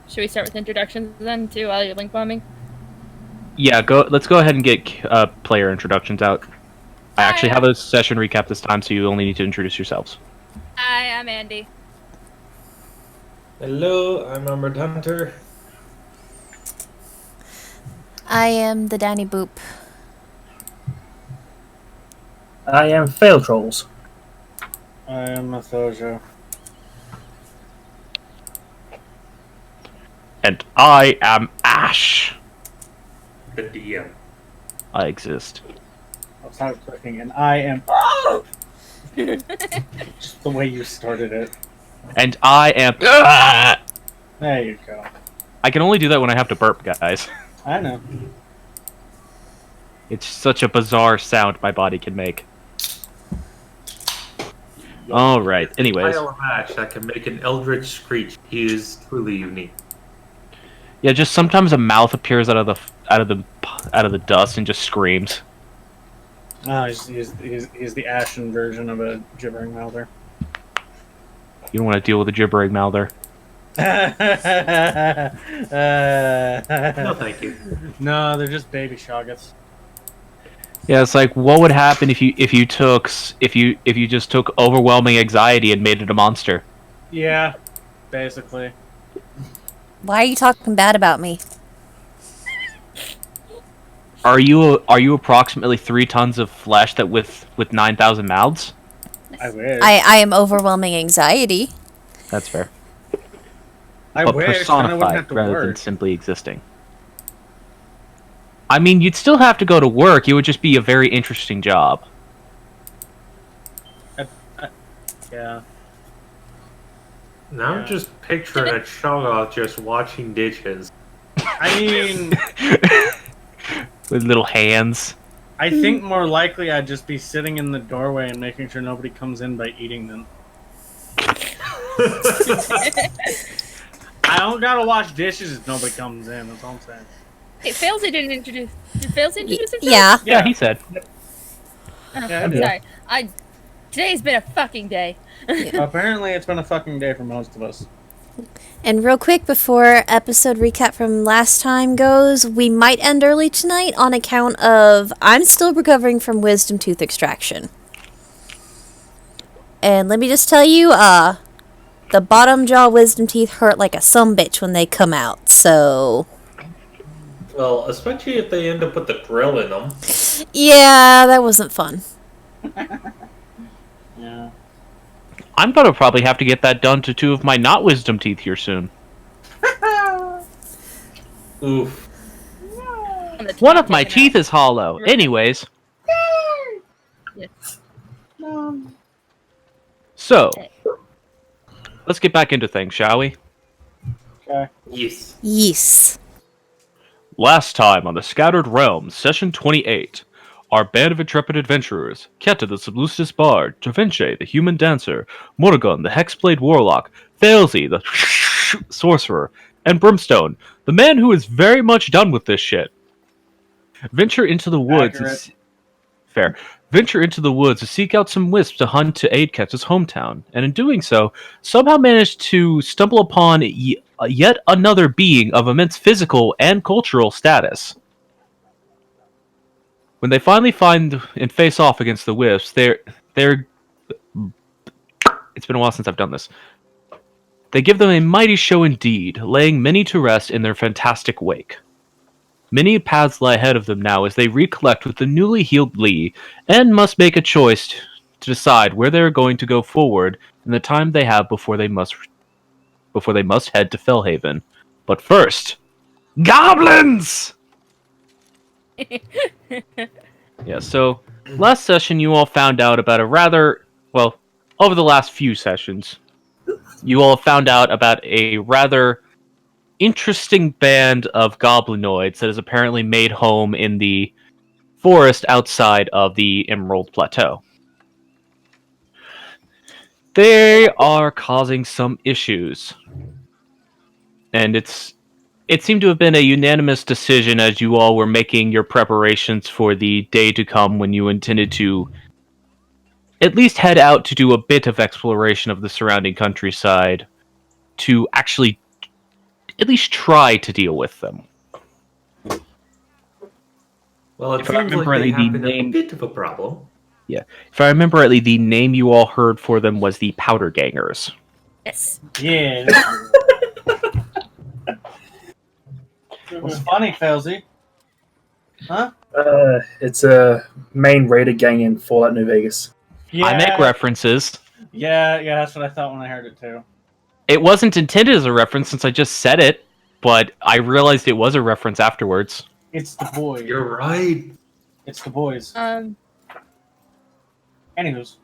Should we start with introductions then to while you're link bombing? Yeah, let's go ahead and get player introductions out. I actually have a session recap this time, so you only need to introduce yourselves. Hi, I'm Andy. Hello, I'm Armored Hunter. I am the Danny Boop. I am Fail Trolls. I am Mathojo. And I am Ash. The DM. I exist. I'll start clicking, and I am. Just the way you started it. And I am. There you go. I can only do that when I have to burp, guys. I know. It's such a bizarre sound my body can make. Alright, anyways. Kyle Ash that can make an eldritch screech. He is truly unique. Yeah, just sometimes a mouth appears out of the dust and just screams. Oh, he's the ashen version of a gibbering mouther. You don't want to deal with a gibbering mouther. No, thank you. No, they're just baby shoggoths. Yeah, it's like what would happen if you just took overwhelming anxiety and made it a monster? Yeah, basically. Why are you talking bad about me? Are you approximately 3 tons of flesh that with 9,000 mouths? I wish. I am overwhelming anxiety. That's fair. I But wish. Then I wouldn't have personified to rather than work. simply existing. I mean, you'd still have to go to work. It would just be a very interesting job. Yeah. Now I'm just picturing a Shoggoth just watching dishes. I mean, With little hands. I think more likely I'd just be sitting in the doorway and making sure nobody comes in by eating them. I don't gotta wash dishes if nobody comes in. That's all I'm saying. Hey, Failsy didn't introduce. Did Failsy introduce himself? Yeah. Yeah, he said. Yeah, I'm yeah. sorry. Today's been a fucking day. Apparently, it's been a fucking day for most of us. And real quick, before episode recap from last time goes, we might end early tonight on account of I'm still recovering from wisdom tooth extraction. And let me just tell you, the bottom jaw wisdom teeth hurt like a sumbitch when they come out, so... Well, especially if they end up with the grill in them. Yeah, that wasn't fun. Yeah. I'm gonna probably have to get that done to 2 of my not wisdom teeth here soon. Oof. One of my teeth is hollow. Anyways. Yes. So, let's get back into things, shall we? Okay. Yes. Yes. Last time on the Scattered Realms, Session 28, our band of intrepid adventurers, Keta the Sublucious Bard, Javince the Human Dancer, Morrigan the Hexblade Warlock, Failsy the Sorcerer, and Brimstone, the man who is very much done with this shit, venture into the woods. Venture into the woods to seek out some wisps to hunt to aid Keta's hometown, and in doing so, somehow manage to stumble upon yet another being of immense physical and cultural status. When they finally find and face off against the wisps, they're it's been a while since I've done this. They give them a mighty show indeed, laying many to rest in their fantastic wake. Many paths lie ahead of them now as they recollect with the newly healed Lee, and must make a choice to decide where they are going to go forward in the time they have before they must head to Fellhaven. But first, goblins! Yeah, so last session you all found out about over the last few sessions, you all found out about a rather interesting band of goblinoids that is apparently made home in the forest outside of the Emerald Plateau. They are causing some issues, and it seemed to have been a unanimous decision as you all were making your preparations for the day to come when you intended to at least head out to do a bit of exploration of the surrounding countryside to actually at least try to deal with them. Well, it If I seems like remember they rightly, the have a name- bit of a problem. If I remember rightly, the name you all heard for them was the Powder Gangers. Yes. Yeah. What's funny, Felzy? Huh? It's a main raider gang in Fallout New Vegas. Yeah. I make references. Yeah, that's what I thought when I heard it too. It wasn't intended as a reference since I just said it, but I realized it was a reference afterwards. It's the boys. You're right. It's the boys. Anywho's.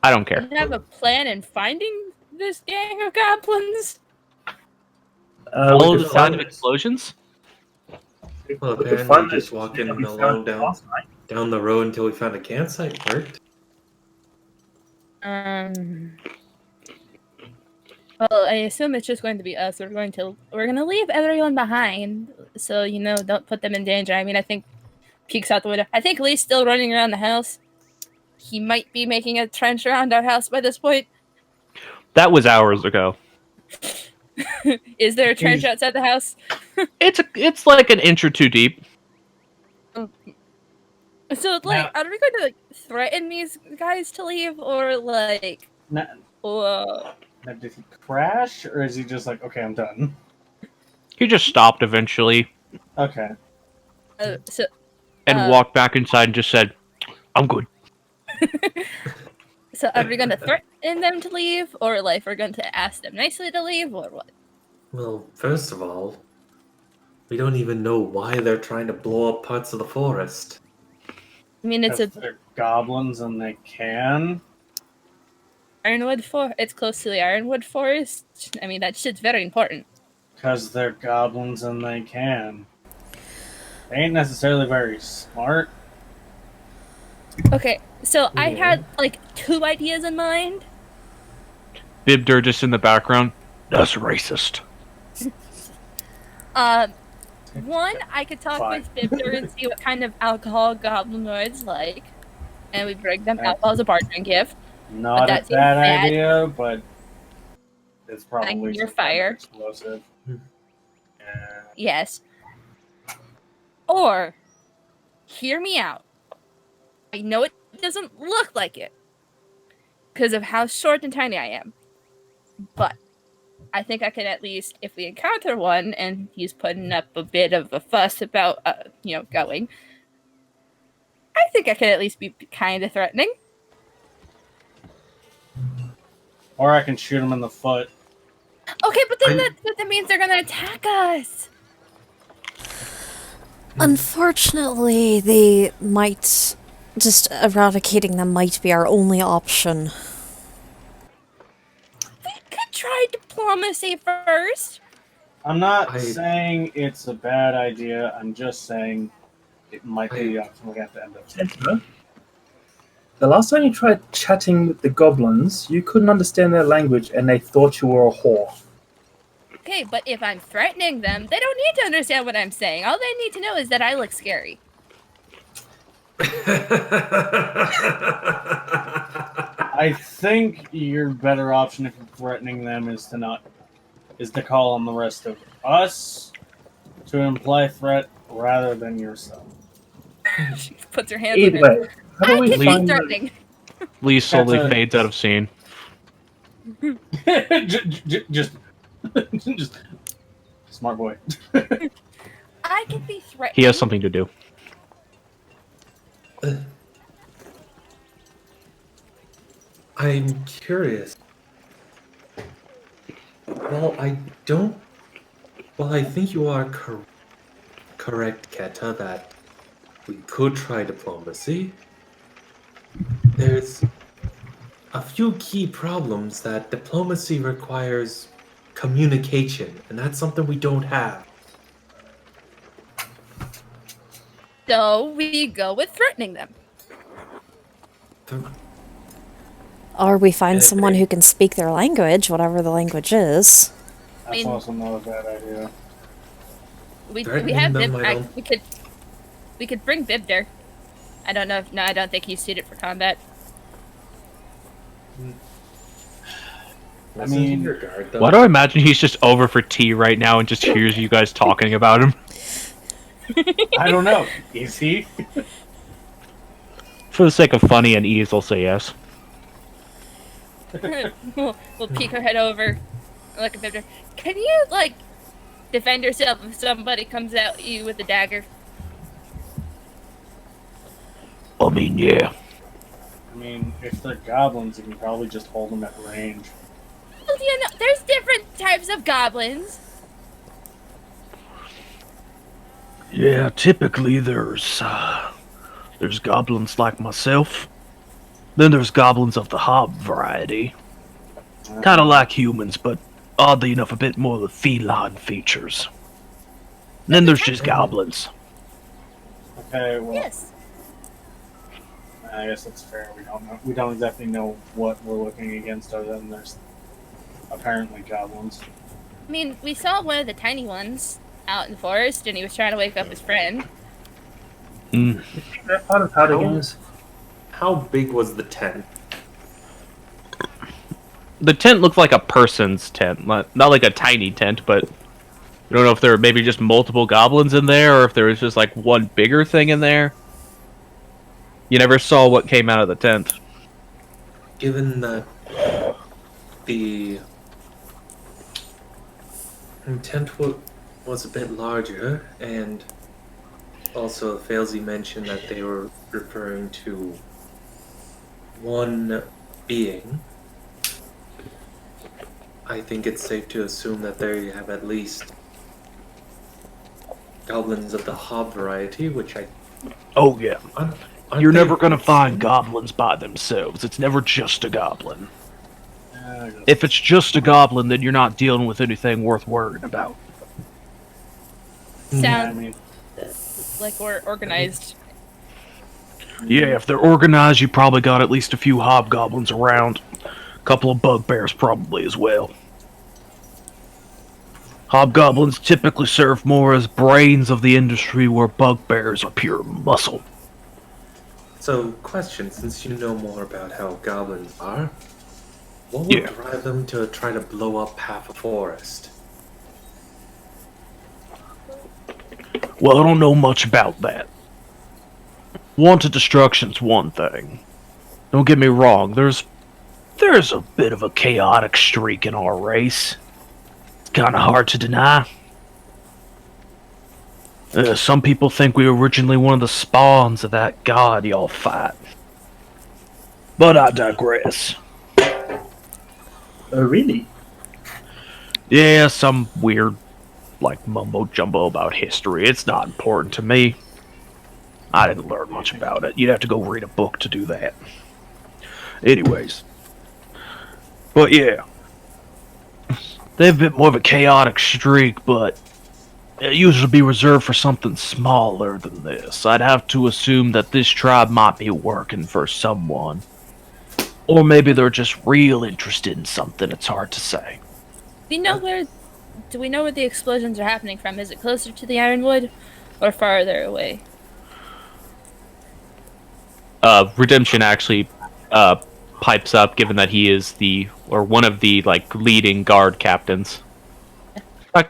I don't care. Do you have a plan in finding this gang of goblins? Follow We the could sound find of it. explosions? Well, We could apparently find just it. walking We along found it down last night. down the road until we found a campsite worked. Well, I assume it's just going to be us. We're gonna leave everyone behind, so don't put them in danger. I mean, I think peeks out the window. I think Lee's still running around the house. He might be making a trench around our house by this point. That was hours ago. Is there a trench outside the house? It's like an inch or two deep. So, are we going to threaten these guys to leave, or Now, did he crash, or is he just like, okay, I'm done? He just stopped eventually Okay. and walked back inside and just said, "I'm good." So are we going to threaten them to leave, or we're going to ask them nicely to leave, or what? Well, first of all, we don't even know why they're trying to blow up parts of the forest. I mean, it's If they're goblins and they can. It's close to the Ironwood Forest. I mean, that shit's very important. Because they're goblins and they can. They ain't necessarily very smart. Okay, so I Yeah. had two ideas in mind. Bibder just in the background. That's racist. One, I could talk Fine. with Bibder and see what kind of alcohol goblinoids like, and we bring them alcohol as a bartering gift. Not that a seems bad bad. idea, but it's probably Lighting your some kind of fire. explosive. Yeah. Yes. Or, hear me out. I know it doesn't look like it, because of how short and tiny I am, but I think I can at least, if we encounter one and he's putting up a bit of a fuss about, going, I think I can at least be kind of threatening. Or I can shoot him in the foot. Okay, but then I- that means they're gonna attack us. Unfortunately, they might. Just eradicating them might be our only option. We could try diplomacy first. I'm not I- saying it's a bad idea. I'm just saying it might be the option we have to end up taking. Kendra, the last time you tried chatting with the goblins, you couldn't understand their language and they thought you were a whore. Okay, but if I'm threatening them, they don't need to understand what I'm saying. All they need to know is that I look scary. I think your better option if you're threatening them is to call on the rest of us to imply threat rather than yourself. She puts her hands Either on her. way, how do I we can be find threatening. Lee slowly That's a- fades out of scene. just smart boy. I can be threatening. He has something to do. I'm curious. Well, I think you are correct, Keta, that we could try diplomacy. There's a few key problems that diplomacy requires communication, and that's something we don't have. So we go with threatening them. Or we find Yeah, someone they- who can speak their language, whatever the language is. That's mean- also not a bad idea. We Threatening have them, Bib. We could bring Bibder. I don't know if I don't think he's suited for combat. Listen to your guard, though. Why do I imagine he's just over for tea right now and just hears you guys talking about him? I don't know. Is he? For the sake of funny and ease, I'll say yes. we'll peek her head over. Look at Victor. Can you, like, defend yourself if somebody comes at you with a dagger? I mean, yeah. I mean, if they're goblins, you can probably just hold them at range. Well, you know, there's different types of goblins. Yeah, typically there's goblins like myself. Then there's goblins of the hob variety. Kind of like humans, but oddly enough a bit more of the feline features. And then there's just goblins. Okay, well, Yes. I guess that's fair. We don't know. We don't exactly know what we're looking against, other than there's apparently goblins. I mean, we saw one of the tiny ones out in the forest, and he was trying to wake up his friend. They're part of powder games. How big was the tent? The tent looked like a person's tent, not like a tiny tent, but I don't know if there were maybe just multiple goblins in there, or if there was just like one bigger thing in there. You never saw what came out of the tent. Given that the tent was a bit larger, and also Failsy mentioned that they were referring to one being, I think it's safe to assume that there you have at least goblins of the hob variety, which Oh yeah. aren't You're they never gonna the find same? goblins by themselves. It's never just a goblin. I guess. If it's just a goblin, then you're not dealing with anything worth worrying about. I Sounds mean, like we're organized. Yeah, if they're organized, you probably got at least a few hobgoblins around. A couple of bugbears probably as well. Hobgoblins typically serve more as brains of the industry, where bugbears are pure muscle. So, question, since you know more about how goblins are, what would Yeah. drive them to try to blow up half a forest? Well, I don't know much about that. Wanted destruction's one thing. Don't get me wrong, there's a bit of a chaotic streak in our race. It's kinda hard to deny. Some people think we were originally one of the spawns of that god y'all fight. But I digress. Oh, really? Yeah, some weird, like, mumbo-jumbo about history. It's not important to me. I didn't learn much about it. You'd have to go read a book to do that. Anyways. But yeah. They have a bit more of a chaotic streak, but it usually be reserved for something smaller than this. I'd have to assume that this tribe might be working for someone. Or maybe they're just real interested in something. It's hard to say. Do we know where the explosions are happening from? Is it closer to the Ironwood or farther away? Redemption actually pipes up, given that he is one of the like leading guard captains.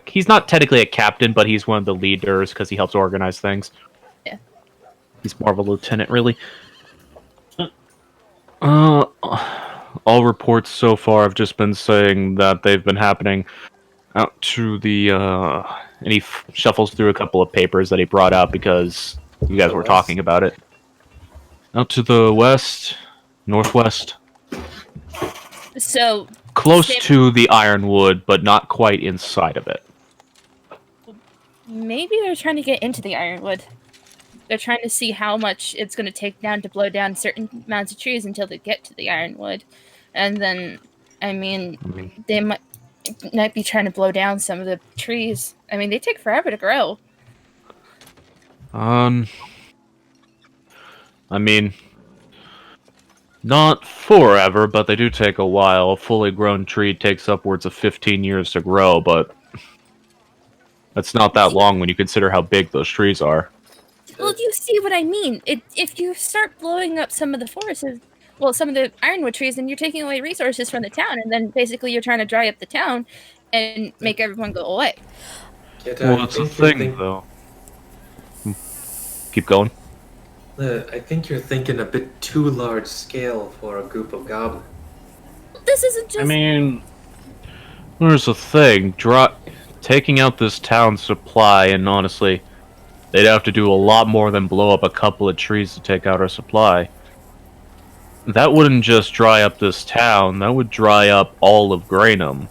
He's not technically a captain, but he's one of the leaders because he helps organize things. Yeah. He's more of a lieutenant, really. All reports so far have just been saying that they've been happening out to the, and he shuffles through a couple of papers that he brought out because you guys were talking about it. Out to the west, northwest. So, Close Same- to the Ironwood, but not quite inside of it. maybe they're trying to get into the Ironwood. They're trying to see how much it's going to take down to blow down certain amounts of trees until they get to the Ironwood. And then, I mean, they might be trying to blow down some of the trees. I mean, they take forever to grow. I mean, not forever, but they do take a while. A fully grown tree takes upwards of 15 years to grow, but that's not that long when you consider how big those trees are. Well, you see what I mean. If you start blowing up some of the forests, some of the ironwood trees, and you're taking away resources from the town, and then basically you're trying to dry up the town and make everyone go away. Yet Well, I that's the think you're thing, though. Keep going. I think you're thinking a bit too large scale for a group of goblins. This isn't just. I mean, Here's the thing. Taking out this town supply, and honestly, they'd have to do a lot more than blow up a couple of trees to take out our supply. That wouldn't just dry up this town, that would dry up all of Graynham.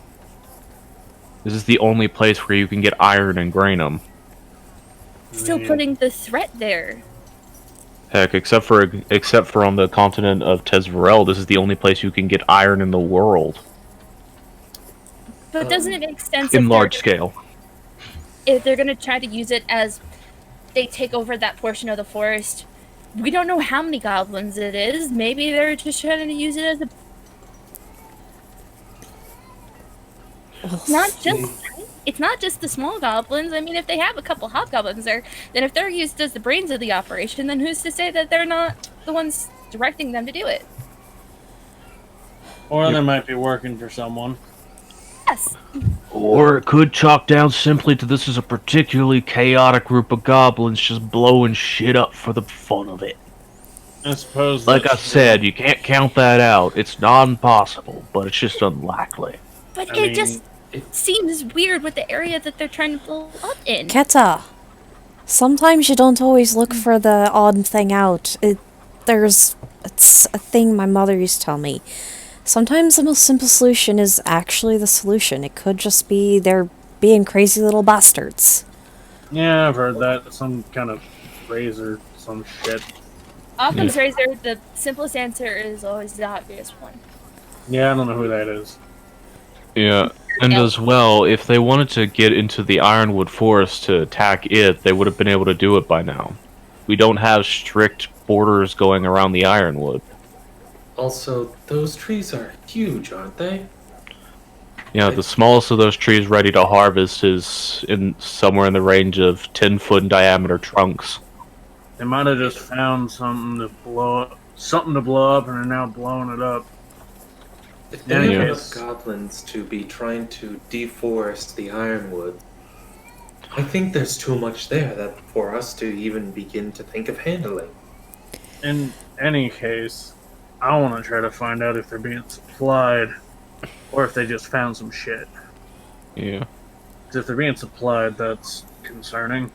This is the only place where you can get iron in Graynham. Still Man. putting the threat there. Heck, except for on the continent of Tezverel, this is the only place you can get iron in the world. But doesn't it make sense In if large scale. if they're going to try to use it as they take over that portion of the forest? We don't know how many goblins it is. Maybe they're just trying to use it as a it's not just the small goblins. I mean, if they have a couple hobgoblins there, then if they're used as the brains of the operation, then who's to say that they're not the ones directing them to do it? or they might be working for someone. Yes. Or it could chalk down simply to this is a particularly chaotic group of goblins just blowing shit up for the fun of it. I suppose. Like I that's said, you can't count that out. It's not impossible, but it's just unlikely. But I it mean, just seems weird with the area that they're trying to blow up in. Keta, sometimes you don't always look for the odd thing out. It's a thing my mother used to tell me. Sometimes the most simple solution is actually the solution. It could just be they're being crazy little bastards. Yeah, I've heard that. Some kind of razor, some shit. Occam's razor, the simplest answer is always the obvious one. Yeah, I don't know who that is. Yeah, and as well, if they wanted to get into the Ironwood Forest to attack it, they would have been able to do it by now. We don't have strict borders going around the Ironwood. Also, those trees are huge, aren't they? Yeah, the smallest of those trees ready to harvest is somewhere in the range of 10-foot in diameter trunks. They might have just found something to blow up, and are now blowing it up. If there are Yeah. enough goblins to be trying to deforest the ironwood, I think there's too much there that for us to even begin to think of handling. In any case, I want to try to find out if they're being supplied, or if they just found some shit. Yeah. 'Cause if they're being supplied, that's concerning.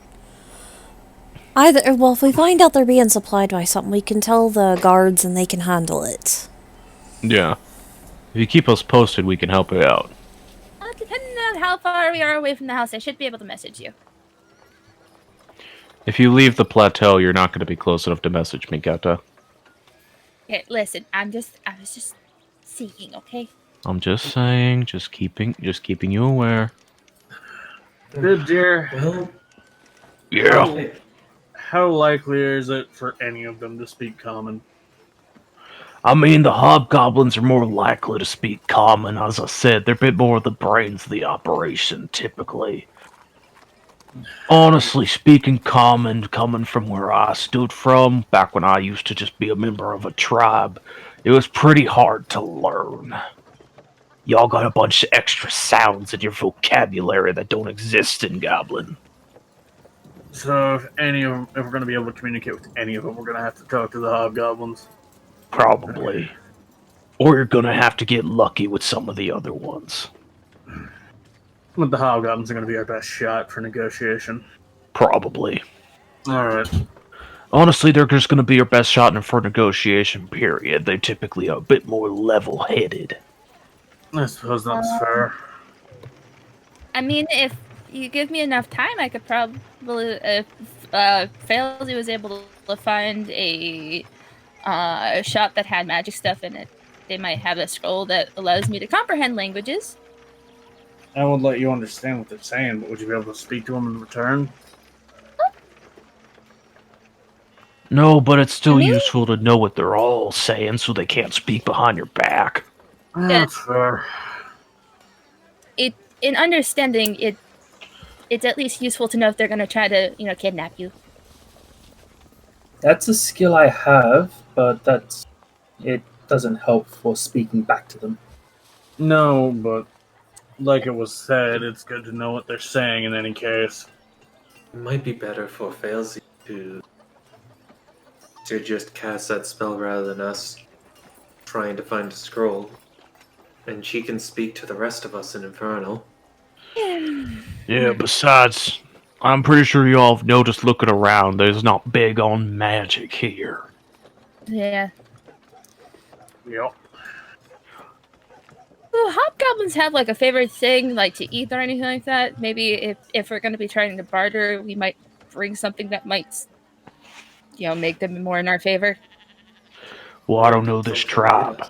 Well, if we find out they're being supplied by something, we can tell the guards and they can handle it. Yeah. If you keep us posted, we can help you out. Depending on how far we are away from the house, I should be able to message you. If you leave the plateau, you're not going to be close enough to message me, Keta. Okay, listen, I was just seeking, okay? I'm just saying, just keeping you aware. Good dear. Well, Yeah. okay. How likely is it for any of them to speak common? I mean, the hobgoblins are more likely to speak common. As I said, they're a bit more of the brains of the operation, typically. Honestly speaking, common, coming from where I stood from, back when I used to just be a member of a tribe, it was pretty hard to learn. Y'all got a bunch of extra sounds in your vocabulary that don't exist in Goblin. So if we're going to be able to communicate with any of them, we're going to have to talk to the hobgoblins. Probably. Or you're gonna have to get lucky with some of the other ones. But the hobgoblins are going to be our best shot for negotiation. Probably. Alright. Honestly, they're just gonna be your best shot for negotiation, period. They typically are a bit more level-headed. I suppose that's fair. I mean, if you give me enough time, I could probably, if Failsy was able to find a shop that had magic stuff in it, they might have a scroll that allows me to comprehend languages. I would let you understand what they're saying, but would you be able to speak to them in return? No, but it's still Really? useful to know what they're all saying so they can't speak behind your back. That's fair. In understanding it, it's at least useful to know if they're going to try to, kidnap you. That's a skill I have, but it doesn't help for speaking back to them. No, but like it was said, it's good to know what they're saying in any case. It might be better for Failsy to just cast that spell rather than us trying to find a scroll. And she can speak to the rest of us in Infernal. Yeah, besides, I'm pretty sure you all have noticed looking around, there's not big on magic here. Yeah. Yep. Do hobgoblins have like a favorite thing like to eat or anything like that? Maybe if we're gonna be trying to barter, we might bring something that might make them more in our favor. Well, I don't know this tribe.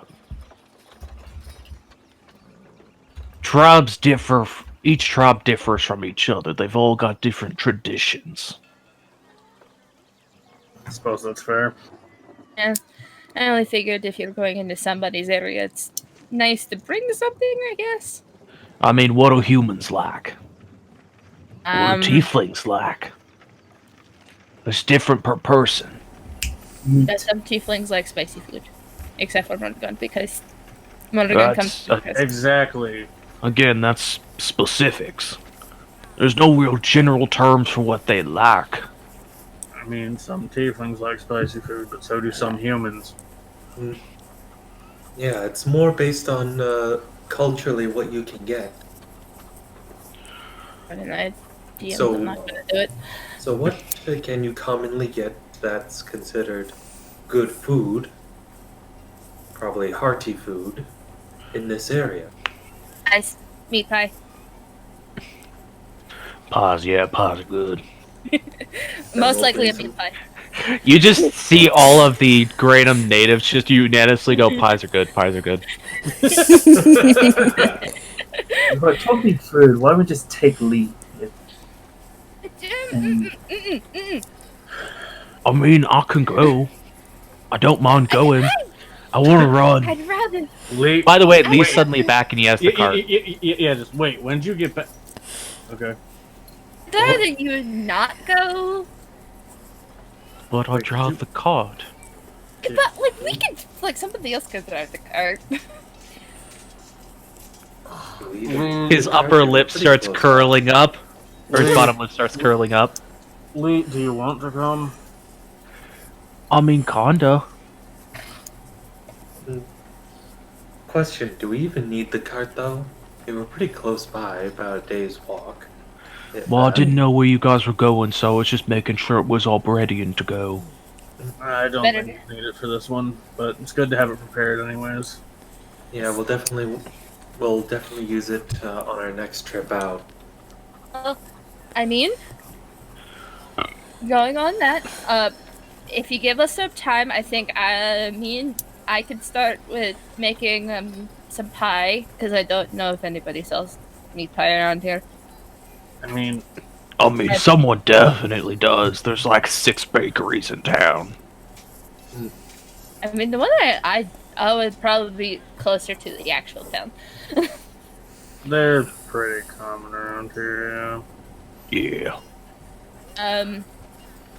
Tribes differ. Each tribe differs from each other. They've all got different traditions. I suppose that's fair. Yeah. I only figured if you're going into somebody's area, it's nice to bring something, I guess. I mean, what do humans like? What do Um, tieflings like? It's different per person. some tieflings like spicy food, except for Mondragon, because Mondragon comes. Exactly. Again, that's specifics. There's no real general terms for what they like. I mean, some tieflings like spicy food, but so do some humans. Yeah, it's more based on culturally what you can get. And I So- I'm not gonna do it. So what can you commonly get that's considered good food, probably hearty food, in this area? Ice meat pie. Pies, yeah, pies are good. Most we'll likely a bring meat pie. You just see all of the Granum natives just unanimously go, pies are good, pies are good. But talking food, why don't we just take lead? I mean, I can go. I don't mind going. I want to run. I'd rather. Lee, By the way, Lee's suddenly back and he has the cart. yeah, just wait. When did you get back? Okay. I'd rather you not go. But I drive the cart. But like we could, like somebody else could drive the cart. His upper lip starts curling up. Or his bottom lip starts curling up. Lee, do you want to come? I mean, kinda. Question, do we even need the cart though? We were pretty close by, about a day's walk. Well, I didn't know where you guys were going, so I was just making sure it was all ready and to go. I don't Better- think you need it for this one, but it's good to have it prepared anyways. Yeah, we'll definitely use it on our next trip out. I mean, going on that, if you give us some time, I think I could start with making some pie, because I don't know if anybody sells meat pie around here. I mean, Someone definitely does. There's like 6 bakeries in town. I mean, the one I would probably be closer to the actual town. they're pretty common around here, yeah. Yeah.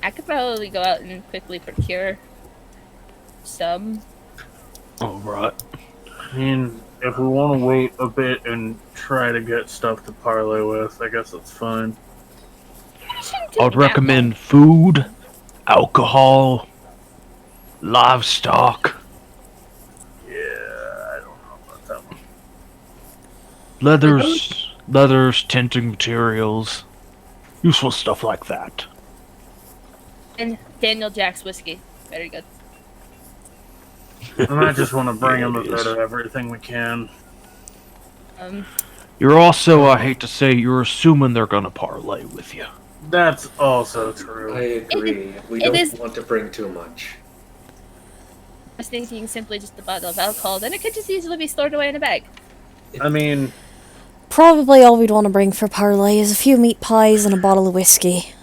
I could probably go out and quickly procure some. Alright. I mean, if we want to wait a bit and try to get stuff to parlay with, I guess that's fine. Shouldn't take I'd that recommend food, alcohol, livestock, Yeah, I don't know about that one. leathers, tinting materials, useful stuff like that. long. And Daniel Jack's whiskey. Very good. And I just want to bring Yeah, them a it bit is. of everything we can. You're also, I hate to say, you're assuming they're gonna parlay with you. That's also I true. agree. We it don't is- want to bring too much. I was thinking simply just a bottle of alcohol, then it could just easily be stored away in a bag. I mean, Probably all we'd want to bring for parlay is a few meat pies and a bottle of whiskey.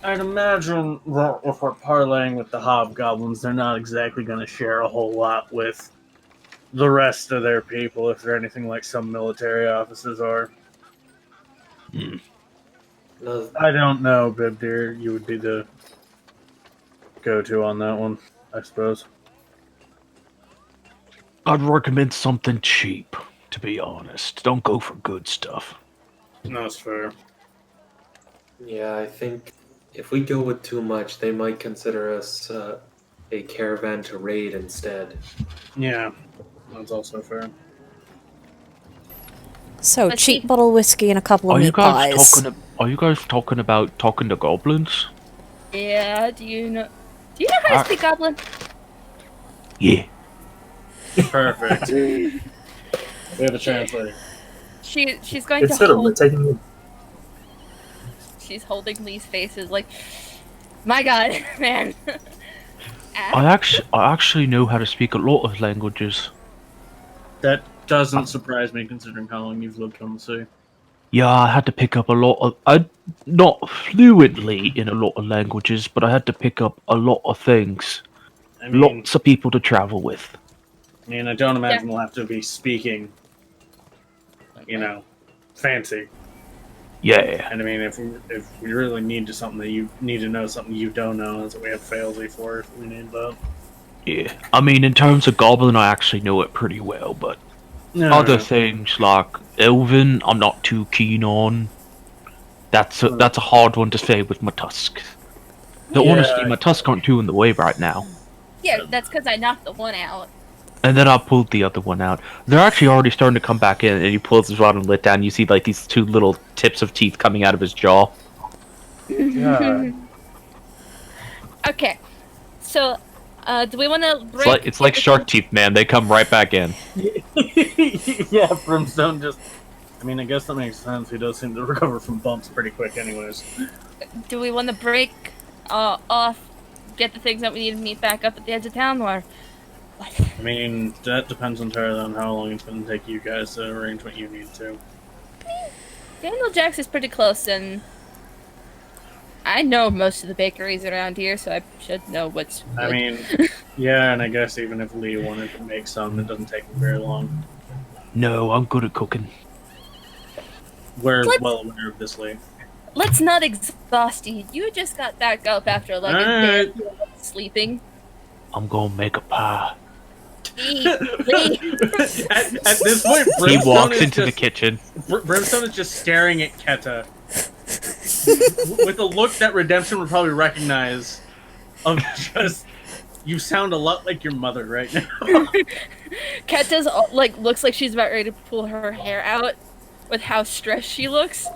I'd imagine that if we're parlaying with the hobgoblins, they're not exactly going to share a whole lot with the rest of their people, if they're anything like some military officers are. No, I don't know, Bibdir. You would be the go-to on that one, I suppose. I'd recommend something cheap, to be honest. Don't go for good stuff. No, that's fair. Yeah, I think if we go with too much, they might consider us a caravan to raid instead. Yeah, that's also fair. So, Let's cheap see. bottle of whiskey and a couple of Are you meat guys pies. are you guys talking about talking to goblins? Yeah, do you know how to speak Goblin? Yeah. Perfect. We have a translator. She's going It's to sort of we're hold. taking. She's holding Lee's faces like, my God, man. I actually know how to speak a lot of languages. That doesn't surprise me considering how long you've lived on the sea. Yeah, I had to pick up a lot of not fluently in a lot of languages, but I had to pick up a lot of things. I mean, Lots of people to travel with. I don't imagine we'll have to be speaking, fancy. Yeah. And I mean, if we really need to something that you need to know something you don't know, that's what we have Failsy for if we need that. Yeah. I mean, in terms of Goblin, I actually know it pretty well, but No, other things like Elven, I'm not too keen on. That's a hard one to say with my tusks. The Yeah. honestly, my tusks aren't too in the way right now. Yeah, that's because I knocked the one out. And then I pulled the other one out. They're actually already starting to come back in, and he pulls his rod and lit down. You see, like, these two little tips of teeth coming out of his jaw. God. Okay, so do we want to break? It's like shark teeth, man. They come right back in. Yeah, Brimstone just. I mean, I guess that makes sense. He does seem to recover from bumps pretty quick, anyways. Do we want to break off, get the things that we need to meet back up at the edge of town, or what? I mean, that depends entirely on how long it's going to take you guys to arrange what you need to. Daniel Jack's is pretty close, and I know most of the bakeries around here, so I should know what's. I good. mean, yeah, and I guess even if Lee wanted to make some, it doesn't take very long. No, I'm good at cooking. We're What? well aware of this, Lee. Let's not exhaust you. You just got back up after like a Alright. day of sleeping. I'm gonna make a pie. Lee, at this point, He Brimstone walks is into the just- kitchen. Brimstone is just staring at Keta with a look that Redemption would probably recognize. Of just, you sound a lot like your mother right now. Keta's like looks like she's about ready to pull her hair out with how stressed she looks.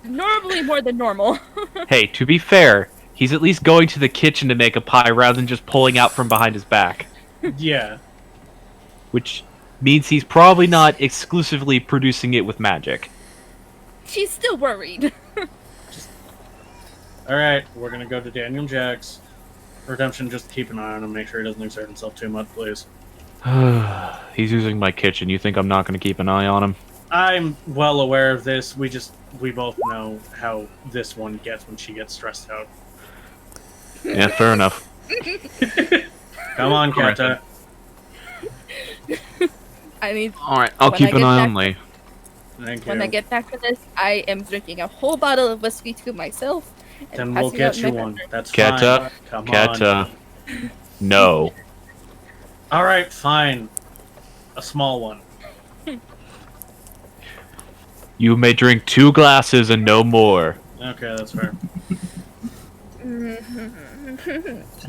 Normally more than normal. Hey, to be fair, he's at least going to the kitchen to make a pie rather than just pulling out from behind his back. Yeah. Which means he's probably not exclusively producing it with magic. She's still worried. Alright, we're gonna go to Daniel Jack's. Redemption, just keep an eye on him, make sure he doesn't exert himself too much, please. He's using my kitchen. You think I'm not going to keep an eye on him? I'm well aware of this. We both know how this one gets when she gets stressed out. Yeah, fair enough. Come on, Keta. I mean, Alright, I'll When keep I an get eye back- on Lee. Thank you. when I get back to this, I am drinking a whole bottle of whiskey to myself. And Then we'll passing out get you my one. friends. That's Keta, fine. Come Keta. on. No. Alright, fine. A small one. You may drink 2 glasses and no more. Okay, that's fair. Yes,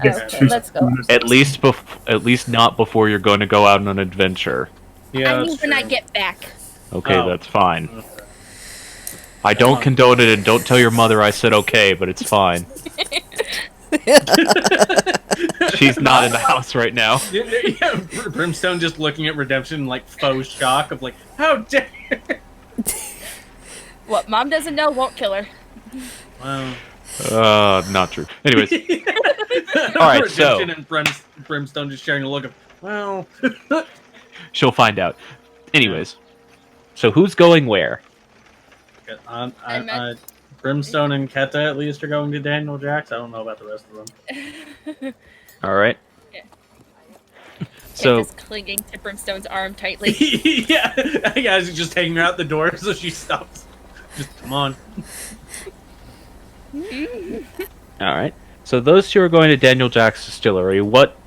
Okay, two let's go. At least not before you're going to go out on an adventure. Yeah, I mean, that's when I true. get back. Okay, Oh. that's fine. Okay. I don't condone it, and don't tell your mother I said okay, but it's fine. She's not in the house right now. Yeah, Brimstone just looking at Redemption in, like, faux shock of like, how dare. What Mom doesn't know won't kill her. Well, Not true. Anyways, Alright, so- Redemption and Brimstone just sharing a look of, well, she'll find out. Anyways, so who's going where? I meant- Brimstone and Keta at least are going to Daniel Jack's. I don't know about the rest of them. Alright. Yeah. So, Just clinging to Brimstone's arm tightly. Yeah, I guys are just taking her out the door so she stops. Just come on. alright. So those two are going to Daniel Jack's distillery. What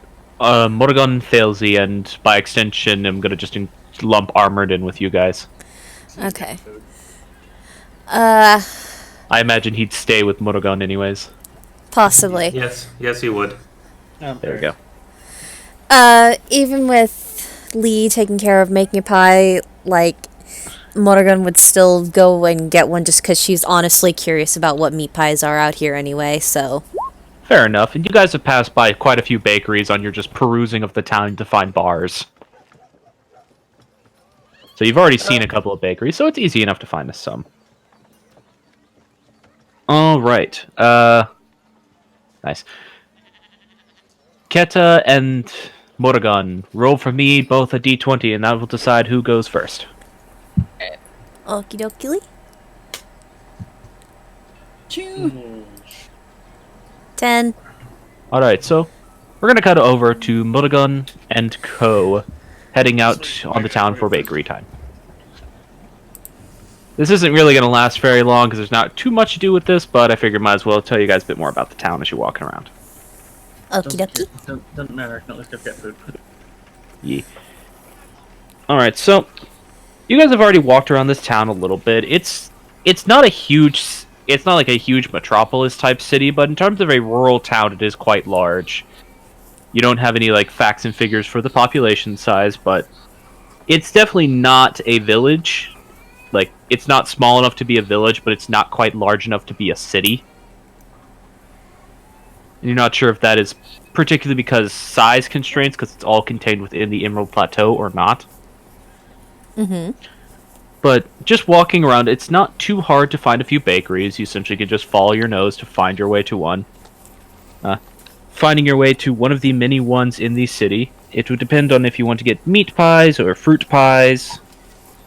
Morgan, Thalesy, and by extension, I'm gonna just lump Armored in with you guys. Okay. I imagine he'd stay with Morgan anyways. Possibly. Yes, yes, you would. There we go. Even with Lee taking care of making a pie, like, Morgan would still go and get one just because she's honestly curious about what meat pies are out here anyway, so. Fair enough. And you guys have passed by quite a few bakeries on your just perusing of the town to find bars. So you've already seen a couple of bakeries, so it's easy enough to find us some. Alright. Nice. Keta and Morgan, roll for me both a d20, and that will decide who goes first. Okie dokie. 10. Alright, so we're gonna cut over to Morgan and Co. heading out on the town for bakery time. This isn't really gonna last very long because there's not too much to do with this, but I figured might as well tell you guys a bit more about the town as you're walking around. Okie dokie. Doesn't matter. I can always go get food. Yeah. Alright, so you guys have already walked around this town a little bit. It's not like a huge metropolis type city, but in terms of a rural town, it is quite large. You don't have any like facts and figures for the population size, but it's definitely not a village. Like, it's not small enough to be a village, but it's not quite large enough to be a city. And you're not sure if that is particularly because size constraints, because it's all contained within the Emerald Plateau, or not. Mm-hmm. But just walking around, it's not too hard to find a few bakeries. You essentially can just follow your nose to find your way to one. Finding your way to one of the many ones in the city. It would depend on if you want to get meat pies or fruit pies.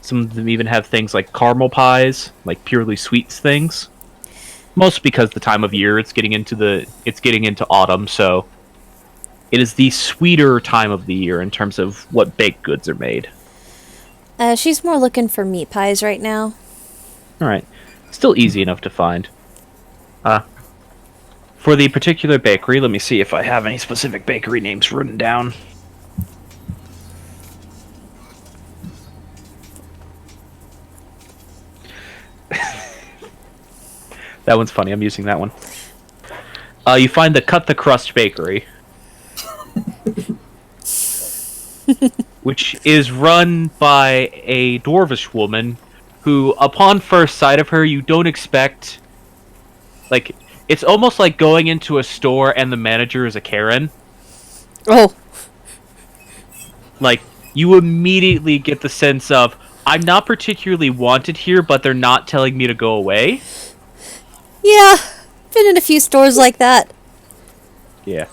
Some of them even have things like caramel pies, like purely sweets things. Mostly because the time of year it's getting into autumn, so it is the sweeter time of the year in terms of what baked goods are made. She's more looking for meat pies right now. Alright. Still easy enough to find. For the particular bakery, let me see if I have any specific bakery names written down. That one's funny, I'm using that one. You find the Cut the Crust Bakery. Which is run by a dwarvish woman who, upon first sight of her, you don't expect... Like, it's almost like going into a store and the manager is a Karen. Oh. Like, you immediately get the sense of, I'm not particularly wanted here, but they're not telling me to go away. Yeah, been in a few stores like that. Yeah.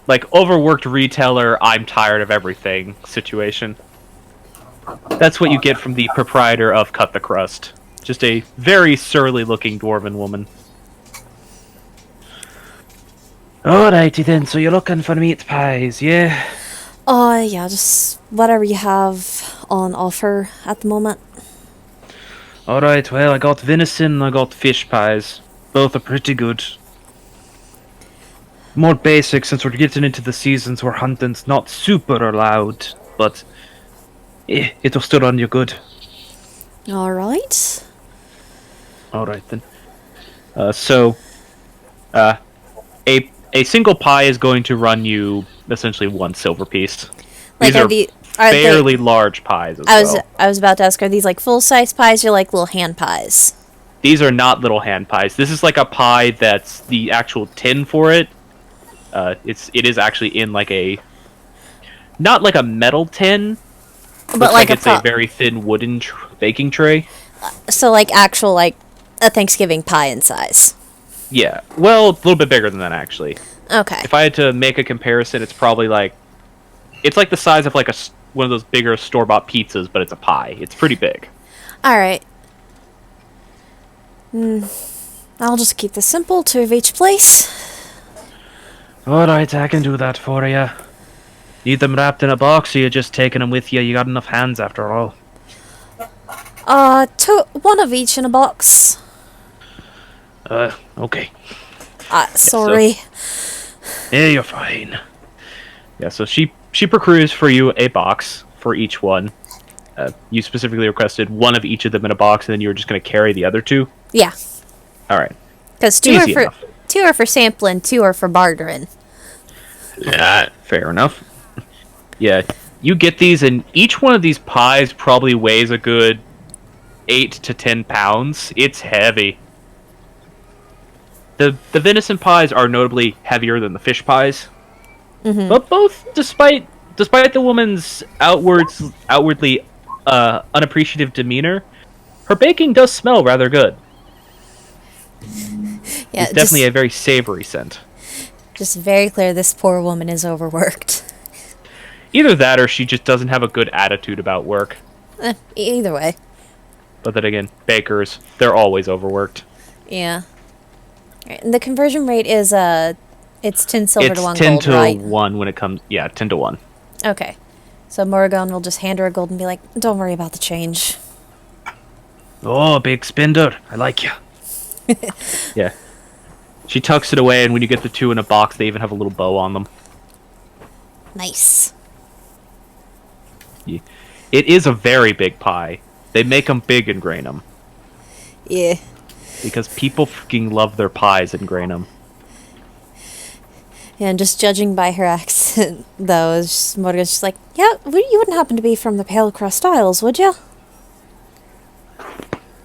Like, overworked retailer, I'm tired of everything situation. That's what you get from the proprietor of Cut the Crust. Just a very surly-looking dwarven woman. Alrighty then, so you're looking for meat pies, yeah? Yeah, just whatever you have on offer at the moment. Alright, well, I got venison, I got fish pies. Both are pretty good. More basic, since we're getting into the seasons where hunting's not super allowed, but it'll still run you good. Alright. Alright then. A single pie is going to run you essentially 1 silver piece. Like, These are fairly large pies as well. I was about to ask, are these like full-size pies or like little hand pies? These are not little hand pies. This is like a pie that's the actual tin for it. It is actually in like a... Not like a metal tin, But looks like it's a very thin wooden baking tray. So like actual like a Thanksgiving pie in size. Yeah, well, a little bit bigger than that actually. Okay. If I had to make a comparison, it's probably like... It's like the size of like one of those bigger store-bought pizzas, but it's a pie. It's pretty big. Alright. I'll just keep this simple, 2 of each place. Alright, I can do that for you. Need them wrapped in a box, or you're just taking them with you? You got enough hands after all. 1 of each in a box. Okay. Sorry. Yeah, you're fine. Yeah, so she procures for you a box for each one. You specifically requested one of each of them in a box, and then you were just going to carry the other two. Yeah, All right. because Easy enough. two are for sampling, two are for bartering. Yeah, fair enough. Yeah, you get these, and each one of these pies probably weighs a good 8 to 10 pounds. It's heavy. The venison pies are notably heavier than the fish pies. Mm-hmm. But both, despite the woman's outwardly unappreciative demeanor, her baking does smell rather good. Yeah, It's definitely a very savory scent. just very clear this poor woman is overworked. Either that, or she just doesn't have a good attitude about work. Either way. But then again, bakers, they're always overworked. Yeah. Right, and the conversion rate is it's 10 silver It's to 1 10 gold, to right? 1 when it comes... Yeah, 10 to 1. Okay. So Morrigan will just hand her a gold and be like, don't worry about the change. Oh, big spender. I like you. Yeah. She tucks it away, and when you get the two in a box, they even have a little bow on them. Nice. Yeah. It is a very big pie. They make them big in Grainham. Yeah. Because people fucking love their pies in Grainham. And just judging by her accent, though, Morrigan's just like, yeah, you wouldn't happen to be from the Pale Crust Isles, would you?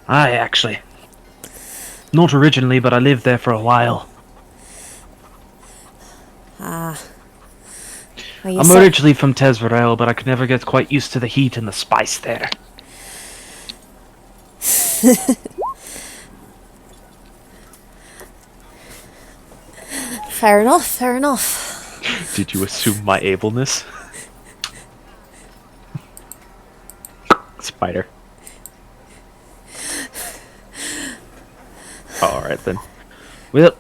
Aye, actually. Not originally, but I lived there for a while. Ah. Well, you I'm said- originally from Tesverel, but I could never get quite used to the heat and the spice there. Fair enough, fair enough. Did you assume my ableness? Spider. Alright then. Well,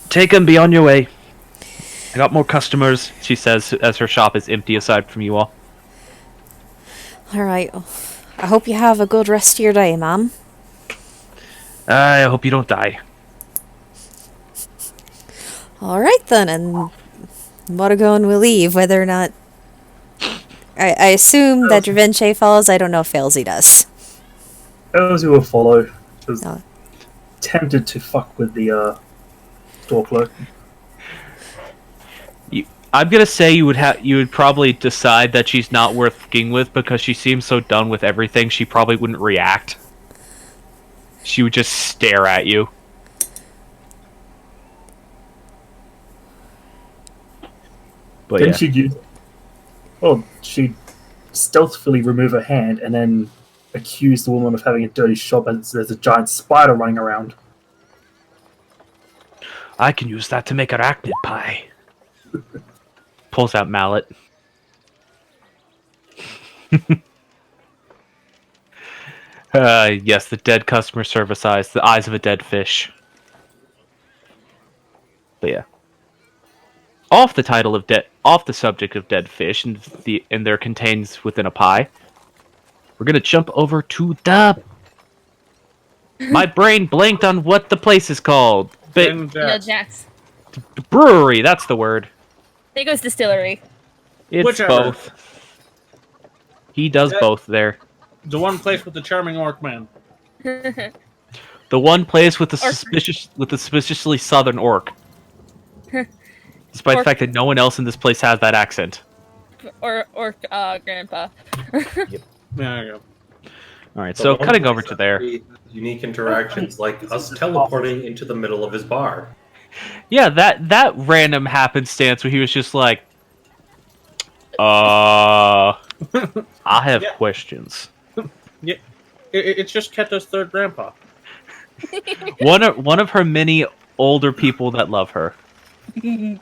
take 'em, be on your way. I got more customers, she says as her shop is empty aside from you all. Alright. I hope you have a good rest of your day, ma'am. I hope you don't die. Alright then, and Morrigan will leave, whether or not... I assume that Dravinche follows, I don't know if Failsy does. Those will follow. Was Oh. tempted to fuck with the store clerk. I'm gonna say you would probably decide that she's not worth fucking with because she seems so done with everything. She probably wouldn't react. She would just stare at you. But Then yeah. she'd use. Well, she'd stealthily remove her hand and then accuse the woman of having a dirty shop as there's a giant spider running around. I can use that to make arachnid pie. Pulls out mallet. Yes, the dead customer service eyes, the eyes of a dead fish. But yeah. Off the subject of dead fish and there contains within a pie. We're gonna jump over to the. My brain blanked on what the place is called. But And, Jack's. brewery, that's the word. Dago's Distillery. It's Whichever. both. He does Yeah. both there. the one place with the charming orc man. The one place with the Orc. suspiciously southern orc. Despite the Orc. fact that no one else in this place has that accent. or Grandpa. There you go. Alright, The so one cutting over place to that there. creates Unique interactions like us teleporting into the middle of his bar. Yeah, that random happenstance where he was just like, I have Yeah. questions. It's just Keto's third grandpa. One of her many older people that love her. She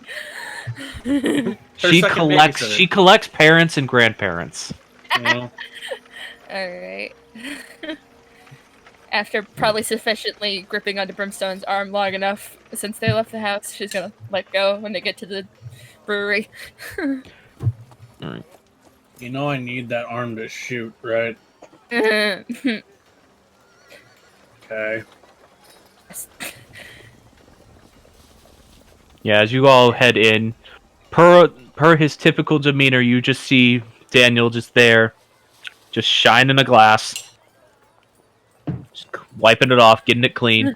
second babysitter. collects parents and grandparents. You know? Alright. After probably sufficiently gripping onto Brimstone's arm long enough since they left the house, she's gonna let go when they get to the brewery. You know I need that arm to shoot, right? Okay. Yeah, as you all head in, per per his typical demeanor, you just see Daniel just there, just shining a glass, just wiping it off, getting it clean.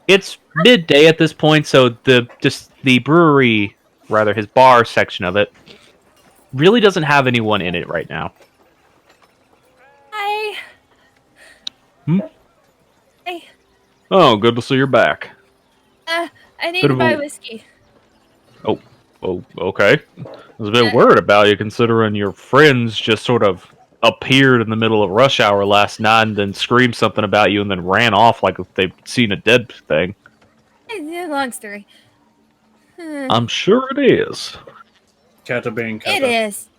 It's midday at this point, so the brewery, rather his bar section of it, really doesn't have anyone in it right now. Hi. Hmm? Hey. Oh, good to see you're back. I need Bit to of buy a- whiskey. Oh, okay. I was a bit worried about you, considering your friends just sort of appeared in the middle of rush hour last night and then screamed something about you and then ran off like they'd seen a dead thing. Long story. I'm sure it is. Keta being Keta. It is.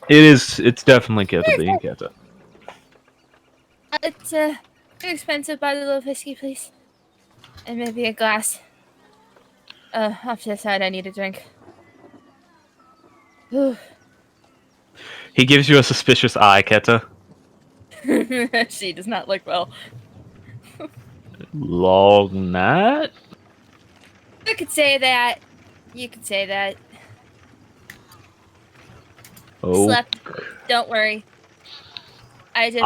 It is. It's definitely Keta being Keta. It's an expensive bottle of whiskey, please. And maybe a glass. Off to the side, I need a drink. Whew. He gives you a suspicious eye, Keta. She does not look well. Long night? I could say that. You could say that. Oh, Slept. Don't worry. I just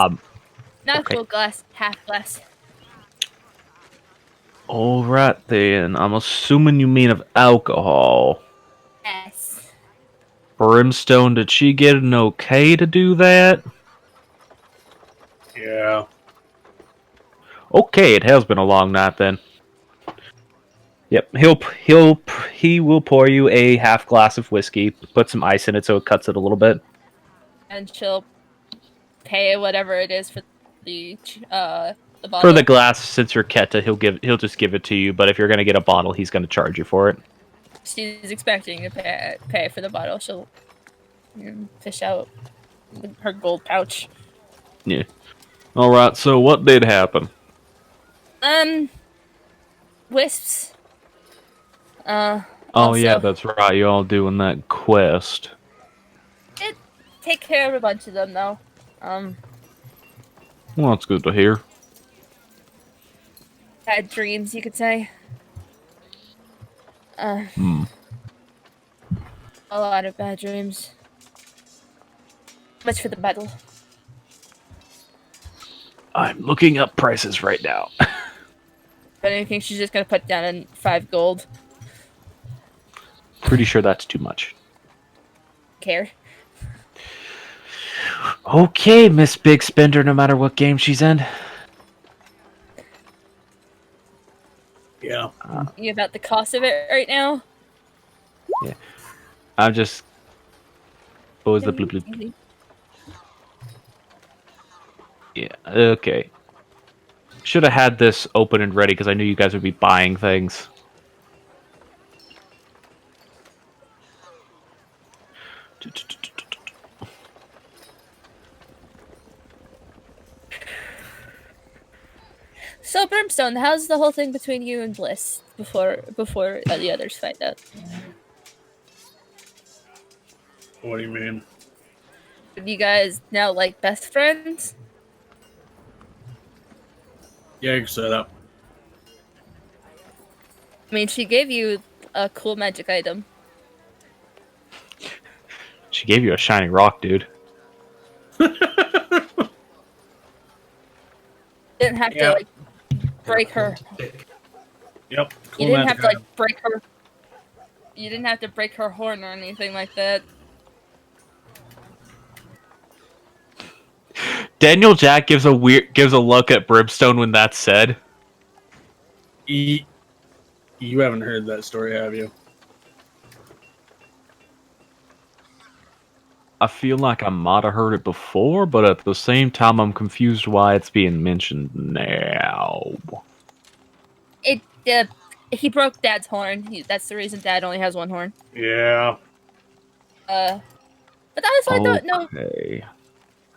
not okay. full glass, half glass. alright then. I'm assuming you mean of alcohol. Yes. Brimstone, did she get an okay to do that? Yeah. Okay, it has been a long night then. Yep, he will pour you a half glass of whiskey, put some ice in it so it cuts it a little bit. And she'll pay whatever it is for the bottle. For the glass, since you're Keta, he'll just give it to you. But if you're gonna get a bottle, he's gonna charge you for it. She's expecting to pay for the bottle. She'll fish out her gold pouch. Yeah. All right. So what did happen? Wisps. Oh Also, yeah, that's right. You all doing that quest. take care of a bunch of them though. Well, that's good to hear. Bad dreams, you could say. Hmm. A lot of bad dreams. Much for the battle. I'm looking up prices right now. But I think she's just gonna put down in 5 gold. Pretty sure that's too much. Care. Okay, Miss Big Spender. No matter what game she's in. Yeah. You about the cost of it right now? I'm just. What was the blue blue? Yeah. Okay. Should have had this open and ready because I knew you guys would be buying things. So Brimstone, how's the whole thing between you and Bliss before the others find out? What do you mean? Are you guys now like best friends? Yeah, you can say that. I mean, she gave you a cool magic item. She gave you a shiny rock, dude. Didn't have to Yeah. like break her. Yep. You Cool didn't magic have to like item. break her. You didn't have to break her horn or anything like that. Daniel Jack gives a look at Brimstone when that's said. You haven't heard that story, have you? I feel like I might have heard it before, but at the same time, I'm confused why it's being mentioned now. He broke Dad's horn. That's the reason Dad only has one horn. Yeah. But honestly, I don't know. Okay.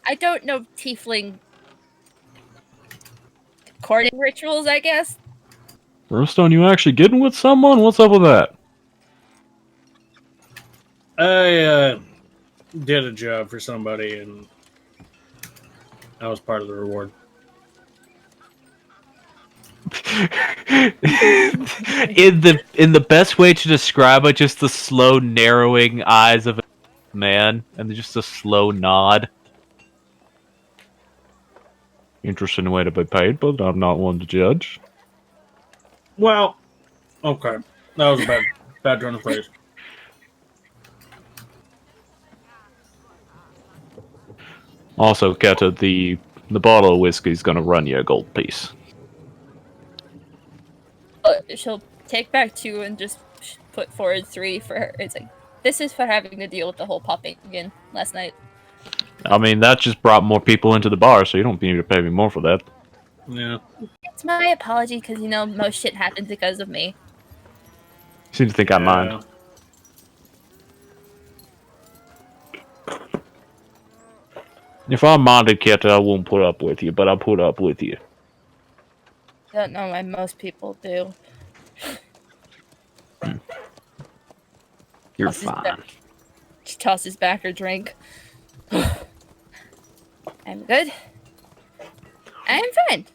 I don't know tiefling courting rituals. I guess. Brimstone, you actually getting with someone? What's up with that? I did a job for somebody, and that was part of the reward. in the best way to describe it, just the slow narrowing eyes of a man, and just a slow nod. Interesting way to be paid, but I'm not one to judge. Well, okay. That was a bad turn of phrase. Also, Keta, the bottle of whiskey's gonna run you a gold piece. She'll take back 2 and just put forward 3 for her. It's like, this is for having to deal with the whole popping again last night. I mean, that just brought more people into the bar, so you don't need to pay me more for that. Yeah. It's my apology, because, you know, most shit happens because of me. You seem to think I mind. If I minded, Keta, I won't put up with you, but I'll put up with you. I don't know why most people do. You're Tosses fine. back- She tosses back her drink. I'm good. I'm fine.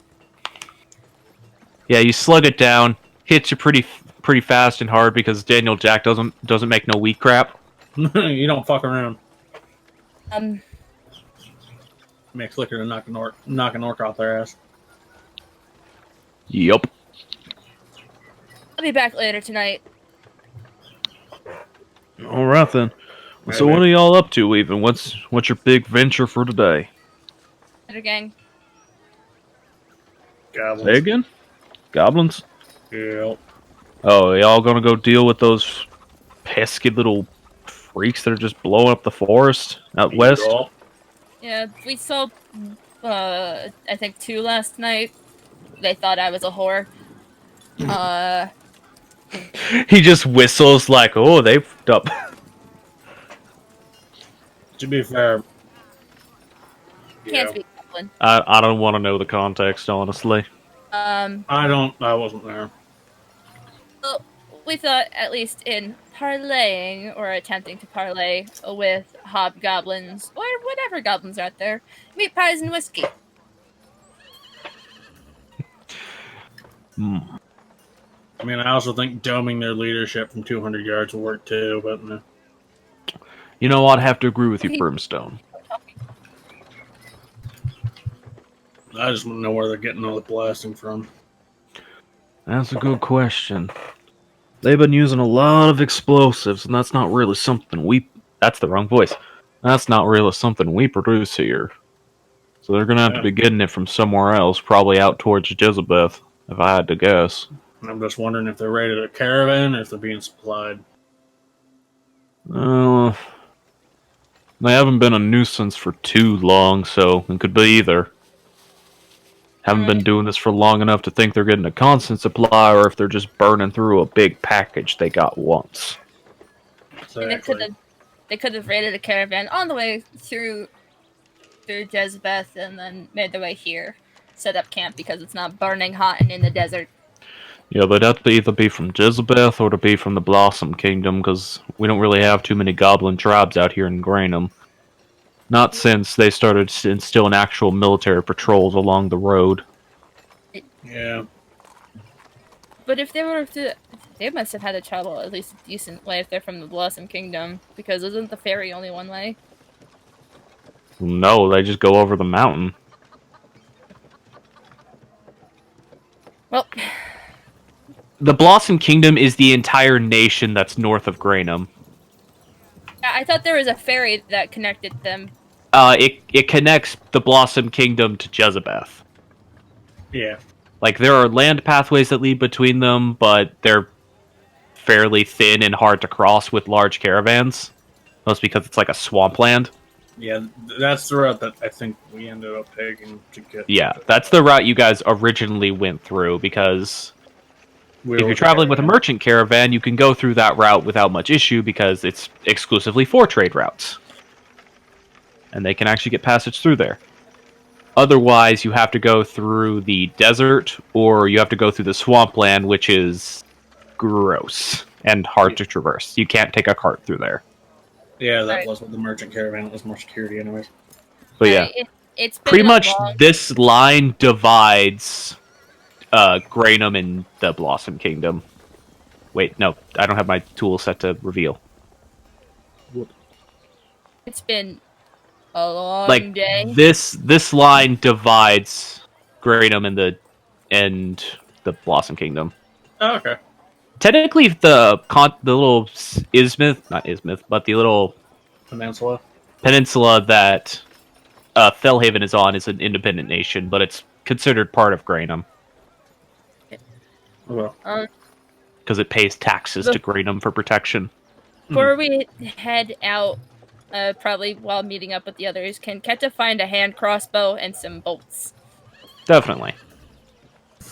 Yeah, you slug it down, hits you pretty fast and hard because Daniel Jack doesn't make no weak crap. You don't fuck around. Makes liquor to knock an orc off their ass. Yup. I'll be back later tonight. All right then. So Maybe. what are y'all up to, even? What's your big venture for today? Later, gang. Goblins. Say again? Goblins? Yeah. Oh, y'all gonna go deal with those pesky little freaks that are just blowing up the forest out west? Yeah, we saw, I think 2 last night. They thought I was a whore. He just whistles like, oh, they fucked up. To be fair, Can't speak Goblin. I don't want to know the context, honestly. I wasn't there. Well, we thought, at least in parlaying, or attempting to parlay with hobgoblins, or whatever goblins are out there, meat pies and whiskey. I mean, I also think doming their leadership from 200 yards will work too, but no. You know what? I have to agree with you, Brimstone. I just want to know where they're getting all the blasting from. That's a good question. They've been using a lot of explosives, and that's not really something we... That's the wrong voice. That's not really something we produce here. So they're gonna have to be getting it from somewhere else, probably out towards Jezebeth, if I had to guess. I'm just wondering if they're raided a caravan or if they're being supplied. They haven't been a nuisance for too long, so it could be either. Haven't been doing this for long enough to think they're getting a constant supply, or if they're just burning through a big package they got once. Exactly. And they could have raided a caravan on the way through Jezebeth and then made their way here. Set up camp because it's not burning hot and in the desert. Yeah, they'd have to either be from Jezebeth or to be from the Blossom Kingdom, because we don't really have too many goblin tribes out here in Granum. Not since they started instilling actual military patrols along the road. Yeah. But if they were to... They must have had to travel at least a decent way if they're from the Blossom Kingdom, because isn't the ferry only one way? No, they just go over the mountain. Well, The Blossom Kingdom is the entire nation that's north of Granum. I thought there was a ferry that connected them. It connects the Blossom Kingdom to Jezebeth. Yeah. Like, there are land pathways that lead between them, but they're fairly thin and hard to cross with large caravans. Most because it's like a swampland. Yeah, that's the route that I think we ended up taking to get... Yeah, that's the route you guys originally went through, because if you're traveling with a merchant caravan, you can go through that route without much issue, because it's exclusively for trade routes. And they can actually get passage through there. Otherwise, you have to go through the desert, or you have to go through the swampland, which is gross and hard to traverse. You can't take a cart through there. Yeah, that Right. was with the merchant caravan. It was more security anyways. But yeah, It's been pretty a much long- this line divides Grainum and the Blossom Kingdom. Wait, no, I don't have my tool set to reveal. It's been a long Like day. this line divides Grainum and the Blossom Kingdom. Oh, okay. Technically, the little not Ismith, but the little peninsula that Fellhaven is on is an independent nation, but it's considered part of Grainum Okay. because it pays taxes to Grainum for protection. Before we head out, probably while meeting up with the others, can Keta find a hand crossbow and some bolts? Definitely.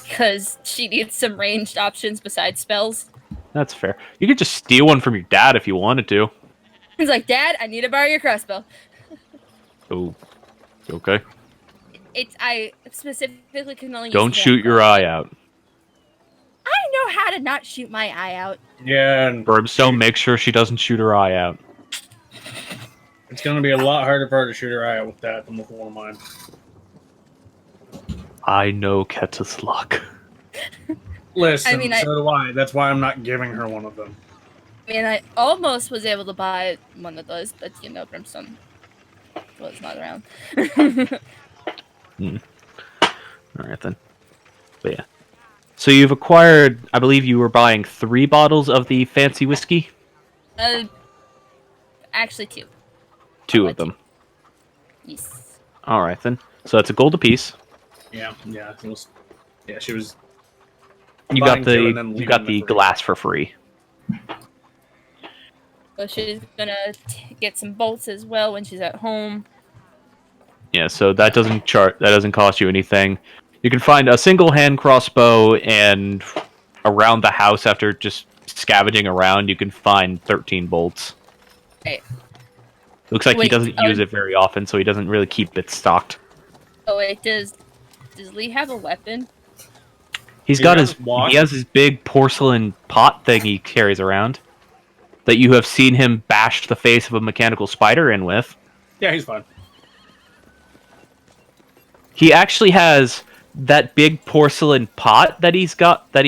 Because she needs some ranged options besides spells. That's fair. You could just steal one from your dad if you wanted to. He's like, Dad, I need to borrow your crossbow. Oh, okay. I specifically can only use Don't hand shoot your crossbow. eye out. I know how to not shoot my eye out. Yeah, and Brimstone, make sure she doesn't shoot her eye out. it's going to be a lot harder for her to shoot her eye out with that than with one of mine. I know Keta's luck. Listen, I mean, so do I. That's why I'm not giving her one of them. I mean, I almost was able to buy one of those, but Brimstone was not around. Alright then. But yeah. So you've acquired, I believe you were buying 3 bottles of the fancy whiskey? Actually, 2. 2 of them. Yes. Alright then. So that's a gold apiece. Yeah, it was. Yeah, she was. You buying got 2 and then the leaving got them the for- glass for free. So she's gonna get some bolts as well when she's at home. Yeah, so that doesn't cost you anything. You can find a single hand crossbow, and around the house after just scavenging around, you can find 13 bolts. Right. Looks like he Wait, doesn't use it very often, so he doesn't really keep it stocked. Oh wait, does Lee have a weapon? He has his big porcelain pot thing he carries around that you have seen him bash the face of a mechanical spider in with. Yeah, he's fine. He actually has that big porcelain pot that he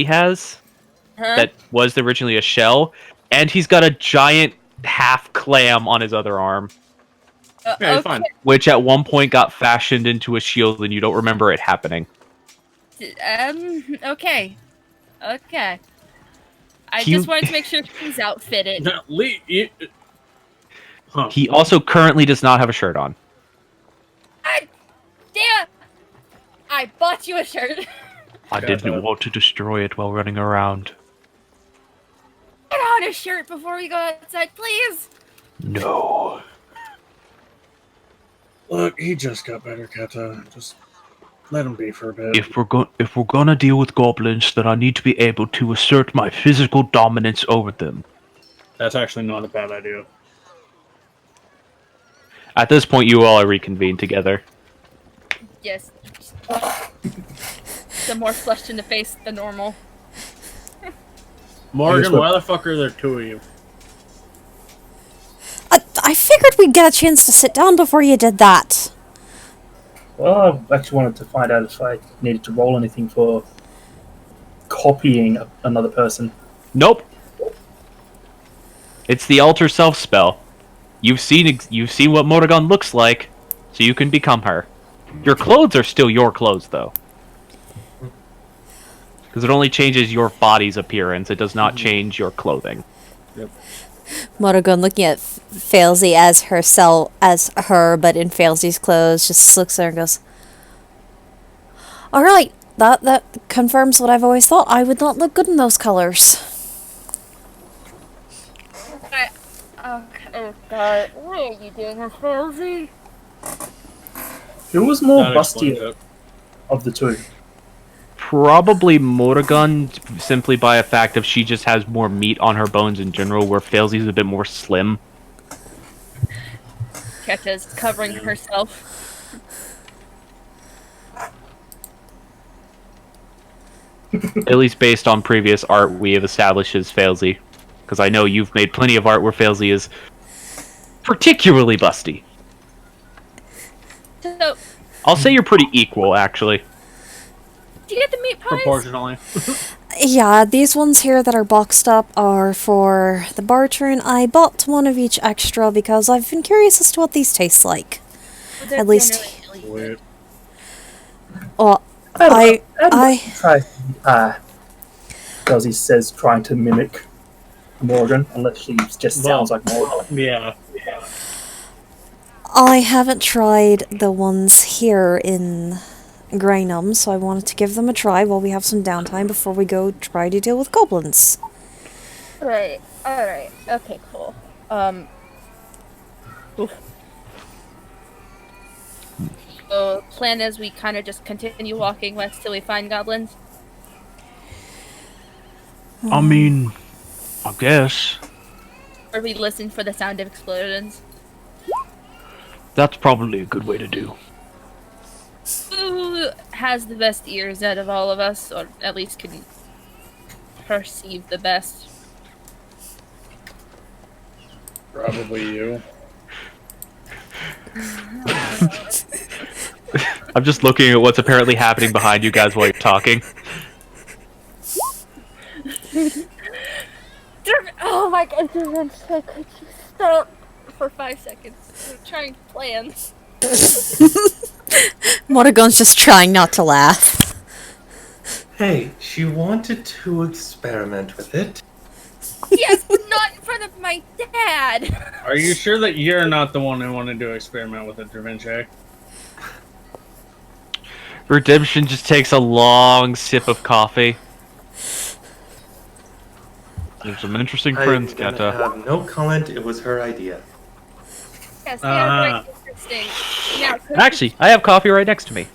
has Huh? that was originally a shell, and he's got a giant half clam on his other arm, Yeah, he's okay. fine. which at one point got fashioned into a shield, and you don't remember it happening. Okay. I He- just wanted to make sure he's outfitted. No, Lee. Huh. He also currently does not have a shirt on. Damn! I bought you a shirt. I Gotcha. didn't want to destroy it while running around. Get on a shirt before we go outside, please. No. Look, he just got better, Keta. Just let him be for a bit. If we're gonna deal with goblins, then I need to be able to assert my physical dominance over them. That's actually not a bad idea. At this point, you all are reconvened together. Yes. The more flushed in the face than normal. Morgan, why the fuck are there 2 of you? I figured we'd get a chance to sit down before you did that. Well, I actually wanted to find out if I needed to roll anything for copying another person. Nope. It's the alter self spell. You've seen what Morrigan looks like, so you can become her. Your clothes are still your clothes, though. Because it only changes your body's appearance. It does not change your clothing. Morrigan looking at Failsy as her, but in Failsy's clothes, just looks there and goes, "Alright, that confirms what I've always thought. I would not look good in those colors." Oh god, what are you doing with Halsey? Who was more That explains busty it. of the 2? Probably Morrigan, simply by a fact of she just has more meat on her bones in general, where Failsy's a bit more slim. Keta's covering herself. At least based on previous art we have established as Failsy. Because I know you've made plenty of art where Failsy is particularly busty. So, I'll say you're pretty equal, actually. did you get the meat pie? proportionally. Yeah, these ones here that are boxed up are for the bar turn. I bought one of each extra because I've been curious as to what these taste like. But they're At least- generally really good. Wait. Well, I try because he says trying to mimic Morgan, unless she just sounds like Morgan. Yeah. I haven't tried the ones here in Graynham, so I wanted to give them a try while we have some downtime before we go try to deal with goblins. Alright, okay, cool. Oof. So, plan is we kind of just continue walking west till we find goblins? I mean, I guess Or we listen for the sound of explosions? that's probably a good way to do. Who has the best ears out of all of us, or at least can perceive the best? Probably you. I'm just looking at what's apparently happening behind you guys while you're talking. Oh my god, could you stop for 5 seconds? We're trying to plan. Morrigan's just trying not to laugh. Hey, she wanted to experiment with it. Yes, but not in front of my dad! Are you sure that you're not the one who wanted to experiment with it, Da Vinci? Redemption just takes a long sip of coffee. There's some interesting friends, I'm gonna Kata. have no comment. It was her idea. Yes, they are very interesting. Now, Actually, I have coffee right next to me.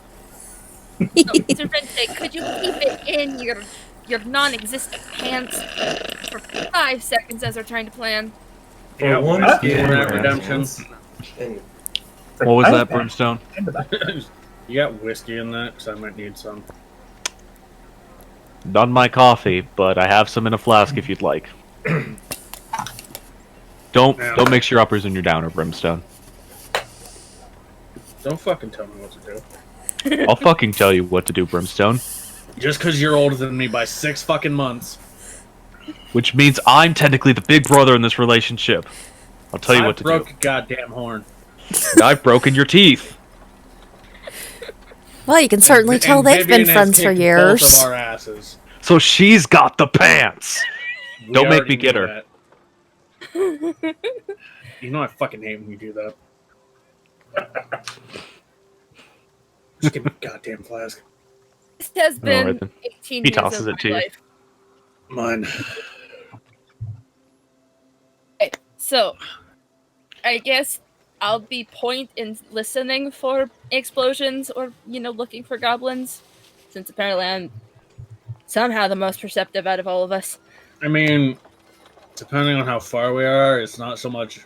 Mr. Rente, could you keep it in your non-existent pants for 5 seconds as we're trying to plan? Yeah, one once skin you have and redemption. Anyway, What was that, Brimstone? You got whiskey in that? Because I might need some. Not my coffee, but I have some in a flask if you'd like. Don't mix your uppers and your downer, Brimstone. Don't fucking tell me what to do. I'll fucking tell you what to do, Brimstone. Just because you're older than me by 6 fucking months. Which means I'm technically the big brother in this relationship. I'll tell you what to broke do. a goddamn horn. And I've broken your teeth. Well, you can certainly And tell they've Vivian been has friends for kicked years. Both of our asses. So she's got the pants. We Don't make already me get knew her. that. You know I fucking hate when you do that. Just give me a goddamn flask. This has been Alright then. 18 He years tosses of it to my you. life. Mine. Okay, so I guess I'll be point in listening for explosions or, looking for goblins. Since apparently I'm somehow the most perceptive out of all of us. I mean, depending on how far we are, it's not so much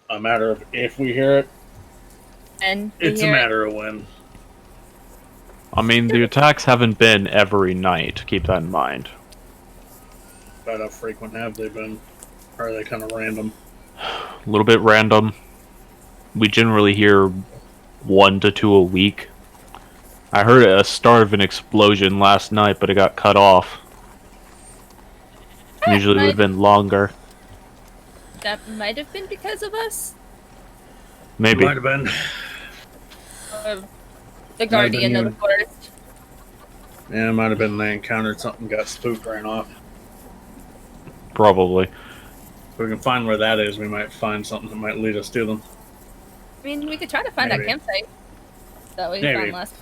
a matter of if we hear it, And it's a matter of when. I mean, the attacks haven't been every night. Keep that in mind. About how frequent have they been? Or are they kind of random? A little bit random. We generally hear 1 to 2 a week. I heard a start of an explosion last night, but it got cut off. Usually it would have been longer. That might have been because of us. Maybe. Might have been. The guardian of the you. forest. Yeah, it might have been they encountered something, got spooked, ran off. Probably. If we can find where that is, we might find something that might lead us to them. I mean, we could try to find Maybe. that campsite that we Maybe. found last.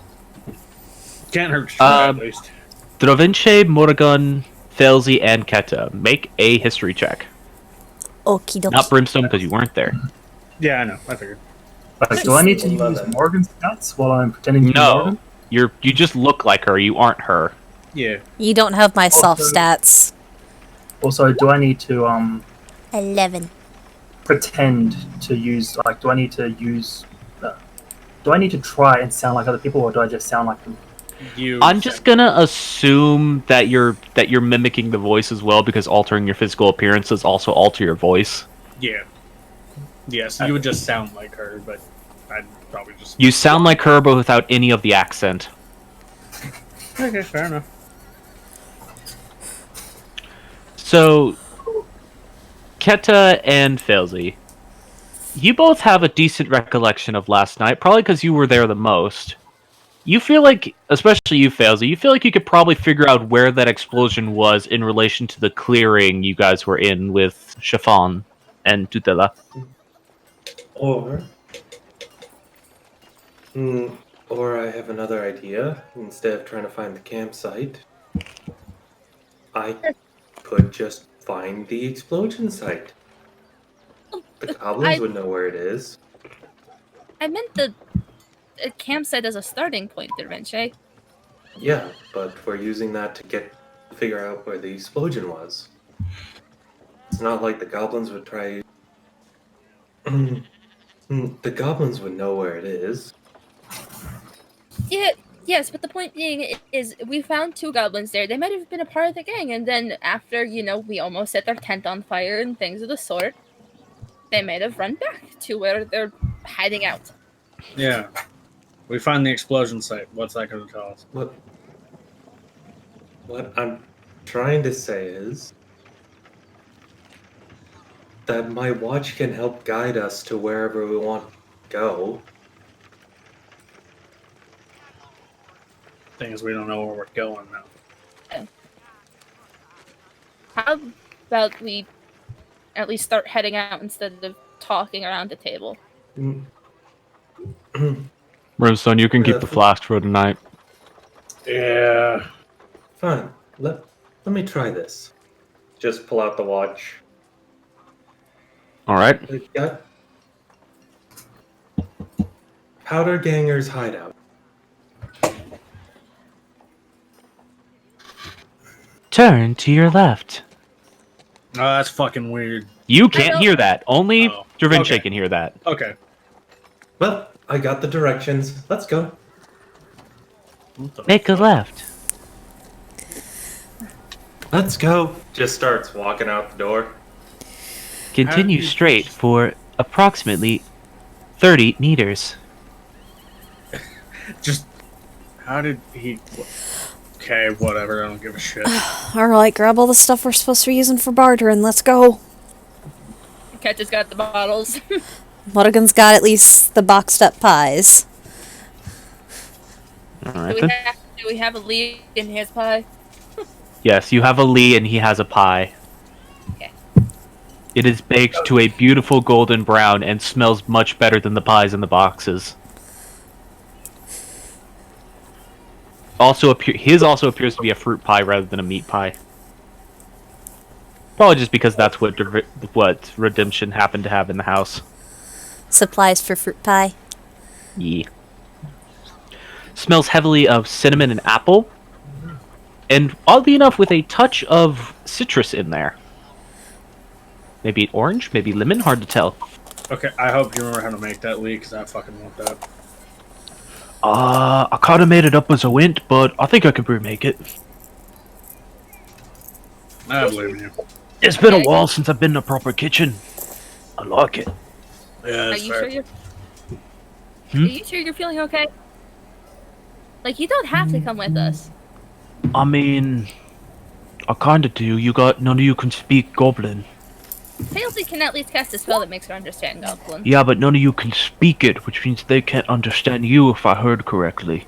Can't hurt to try, at Um, least. Dravince, Morrigan, Felzy, and Keta, make a history check. Okie dokie. Not Brimstone, because you weren't there. Yeah, I know. I figured. Do I need to use 11. Morgan's stats while I'm pretending to be No. Morgan? You just look like her, you aren't her. Yeah. You don't have my soft Also- stats. Also, do I need to 11. pretend to use do I need to use do I need to try and sound like other people, or do I just sound like them? I'm just gonna assume that you're mimicking the voice as well, because altering your physical appearances also alter your voice. Yeah. Yes, you would just sound like her, but I'd probably just... You sound like her, but without any of the accent. Okay, fair enough. So, Keta and Failsy, you both have a decent recollection of last night, probably because you were there the most. You feel like, especially you, Failsy, you feel like you could probably figure out where that explosion was in relation to the clearing you guys were in with Chiffon and Tutela. Or, or I have another idea. Instead of trying to find the campsite, I could just find the explosion site. The goblins would know where it is. I meant the campsite as a starting point, Dervinche. Yeah, but we're using that to figure out where the explosion was. It's not like the goblins would try. The goblins would know where it is. Yeah, yes, but the point being is we found 2 goblins there. They might have been a part of the gang, and then after, we almost set their tent on fire and things of the sort, they might have run back to where they're hiding out. Yeah. We find the explosion site. What's that going to tell us? What I'm trying to say is that my watch can help guide us to wherever we want to go. Thing is, we don't know where we're going now. How about we at least start heading out instead of talking around the table? Brimstone, you can keep the flask for tonight. Yeah. Fine. Let me try this. Just pull out the watch. Alright. We've got Powder Ganger's hideout. Turn to your left. Oh, that's fucking weird. You can't hear that. Only Oh, Dervinche okay. can hear that. Okay. Well, I got the directions. Let's go. What the Make a left. Let's go. Just starts walking out the door. Continue straight for approximately 30 meters. Just, how did he... Okay, whatever, I don't give a shit. Alright, grab all the stuff we're supposed to be using for bartering, let's go. Ketcha's got the bottles. Mulligan's got at least the boxed up pies. Alright do, then. do we have a lead in his pie? Yes, you have a Lee and he has a pie. Okay. It is baked to a beautiful golden brown and smells much better than the pies in the boxes. His also appears to be a fruit pie rather than a meat pie. Probably just because that's what Redemption happened to have in the house. Supplies for fruit pie. Yeah. Smells heavily of cinnamon and apple. And oddly enough, with a touch of citrus in there. Maybe orange, maybe lemon, hard to tell. Okay, I hope you remember how to make that leak, because I fucking want that. I kind of made it up as I went, but I think I could remake it. I believe in you. It's been a while since I've been in a proper kitchen. I like it. Yeah, Are that's you fair. sure you're? Hmm? Are you sure you're feeling okay? Like, you don't have to come with us. I mean, I kind of do. None of you can speak Goblin. Tailsy can at least cast a spell that makes her understand Goblin. Yeah, but none of you can speak it, which means they can't understand you if I heard correctly.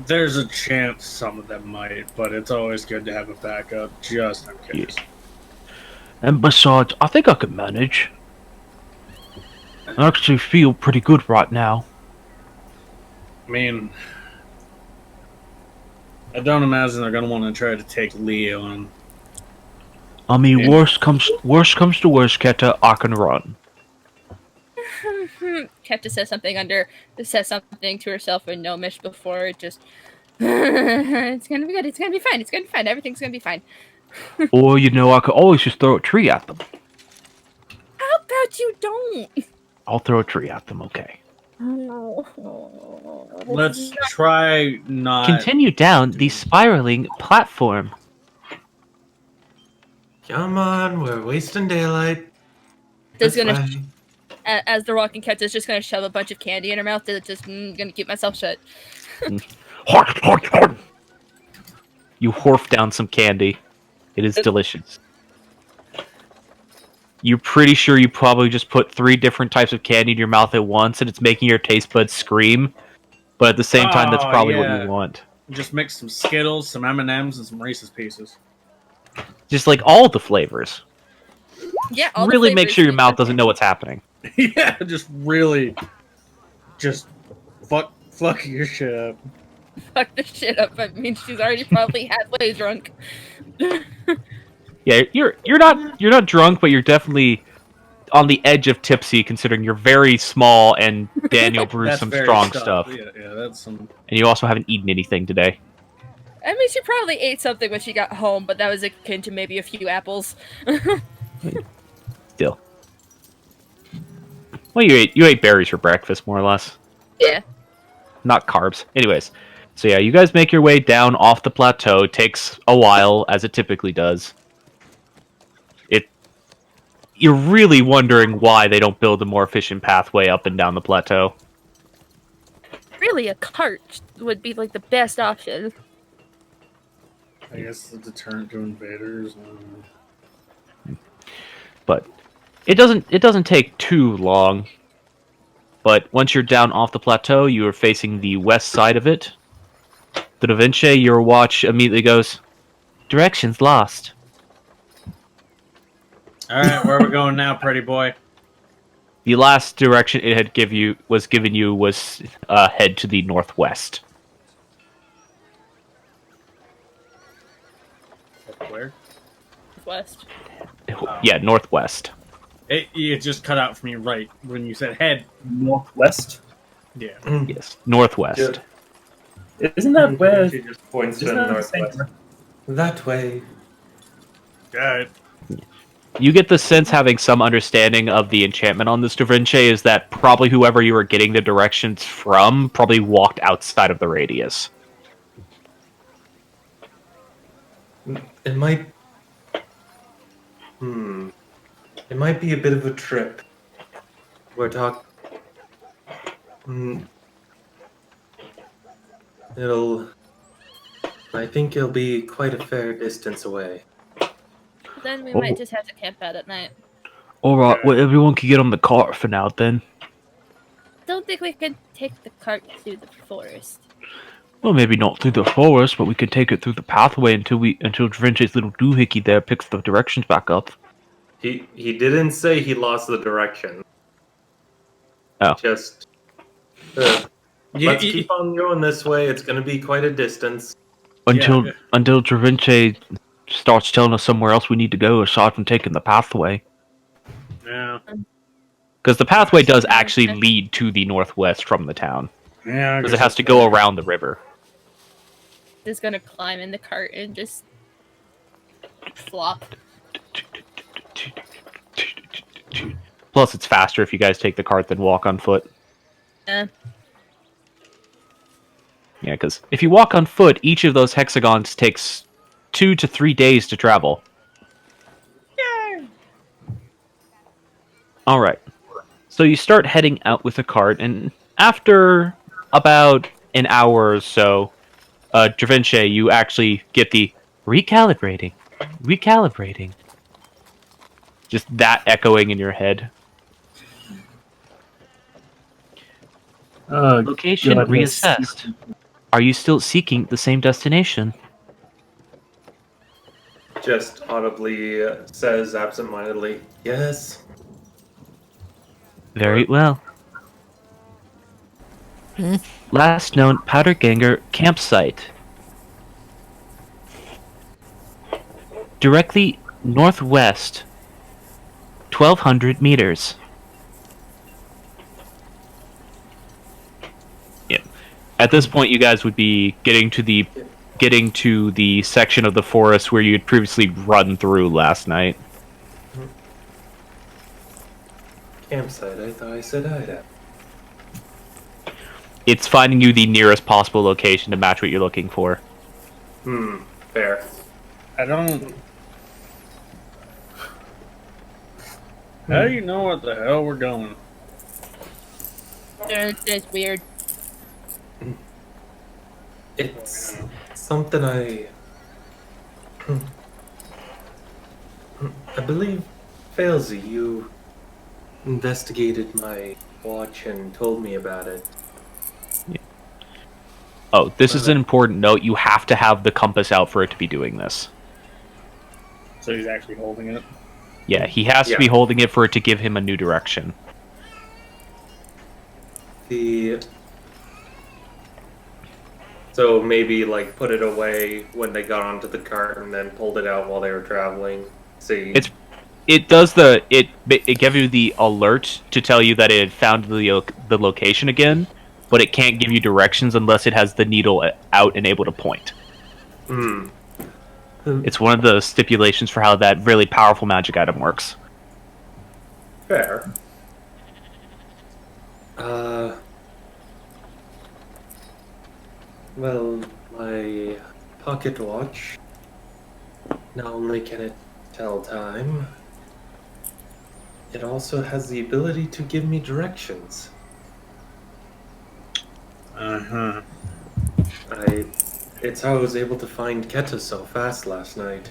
There's a chance some of them might, but it's always good to have a backup, just in case. And besides, I think I can manage. I actually feel pretty good right now. I mean, I don't imagine they're going to want to try to take Leo on. I mean, Yeah. worst comes to worst, Keta, I can run. Ketcha says something to herself in Gnomish before it just. It's gonna be good. It's gonna be fine. It's gonna be fine. Everything's gonna be fine. Or, I could always just throw a tree at them. How about you don't? I'll throw a tree at them, okay. Let's try not... Continue down the spiraling platform. Come on, we're wasting daylight. Just This gonna, way. as they're walking, Ketcha's just gonna shove a bunch of candy in her mouth. That's just gonna keep myself shut. You horf down some candy. It is delicious. You're pretty sure you probably just put 3 different types of candy in your mouth at once, and it's making your taste buds scream. But at the same time, that's Oh, probably what yeah. you want. Just mix some Skittles, some M&Ms, and some Reese's Pieces. Just like all the flavors. Yeah, all the Really make flavors sure your you- mouth doesn't know what's happening. Yeah, just really, just fuck your shit up. Fuck this shit up. I mean, she's already probably halfway drunk. Yeah, you're not drunk, but you're definitely on the edge of tipsy, considering you're very small and Daniel brewed some very strong stuff, Yeah, that's some. and you also haven't eaten anything today. I mean, she probably ate something when she got home, but that was akin to maybe a few apples. Still, well, you ate berries for breakfast, more or less. Yeah. Not carbs. Anyways, so yeah, you guys make your way down off the plateau. It takes a while, as it typically does. You're really wondering why they don't build a more efficient pathway up and down the plateau. Really, a cart would be like the best option. I guess the deterrent to invaders. But it doesn't take too long. But once you're down off the plateau, you are facing the west side of it. The Da Vinci, your watch immediately goes, "Directions lost." All right, where are we going now, pretty boy? The last direction it had given you was head to the northwest. Where? West. Yeah, northwest. It just cut out for me right when you said head. Northwest. Yeah. Yes, northwest. Yeah. Isn't that where? She just points to Isn't the that the same? northwest. That way. Got it. You get the sense, having some understanding of the enchantment on this Da Vinci, is that probably whoever you were getting the directions from probably walked outside of the radius. It might. It might be a bit of a trip. We're talking. I think it'll be quite a fair distance away. Then we Oh. might just have to camp out at night. Alright, well, everyone can get on the cart for now, then. Don't think we can take the cart through the forest. Well, maybe not through the forest, but we can take it through the pathway until Da Vinci's little doohickey there picks the directions back up. He didn't say he lost the direction. Oh. Just. Yeah, Let's keep on going this way. It's going to be quite a distance. Until Yeah. until Da Vinci starts telling us somewhere else we need to go aside from taking the pathway. yeah. Because the pathway does actually lead to the northwest from the town. Yeah. I Because guess it has to go around the river. Just gonna climb in the cart and just flop. Plus, it's faster if you guys take the cart than walk on foot. Eh. Yeah, because if you walk on foot, each of those hexagons takes 2 to 3 days to travel. Alright. So you start heading out with the cart, and after about an hour or so, Da Vinci, you actually get the recalibrating. Just that echoing in your head. Location goodness. reassessed. Are you still seeking the same destination? Just audibly says absentmindedly, yes. Very well. Last known Powderganger campsite. Directly northwest, 1,200 meters. Yeah. At this point, you guys would be getting to the section of the forest where you had previously run through last night. Campsite, I thought I said hideout. It's finding you the nearest possible location to match what you're looking for. Fair. I don't. How do you know what the hell we're going? It's weird. It's something I. I believe, Failsy, you investigated my watch and told me about it. Oh, this is an important note. You have to have the compass out for it to be doing this. So he's actually holding it. Yeah, he has to be Yeah. holding it for it to give him a new direction. So maybe like put it away when they got onto the cart and then pulled it out while they were traveling. See, It gave you the alert to tell you that it had found the location again, but it can't give you directions unless it has the needle out and able to point. It's one of the stipulations for how that really powerful magic item works. fair. Well, my pocket watch. Not only can it tell time, it also has the ability to give me directions. Uh-huh. It's how I was able to find Keta so fast last night.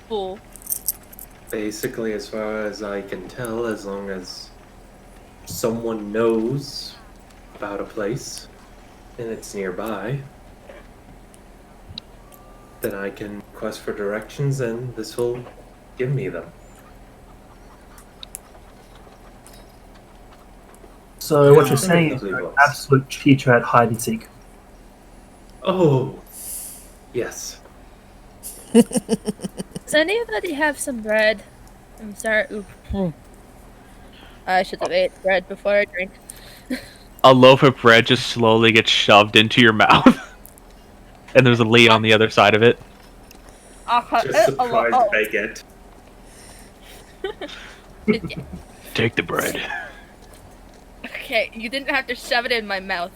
Cool. Basically, as far as I can tell, as long as someone knows about a place and it's nearby, then I can request for directions and this will give me them. So what Yeah, you're saying is lovely you're an books. absolute cheater at hide and seek. Oh, yes. Does anybody have some bread? I'm sorry. Ooh. I should have ate bread before I drink. A loaf of bread just slowly gets shoved into your mouth, and there's a Lee on the other side of it. Just surprised baguette. Take the bread. Okay, you didn't have to shove it in my mouth.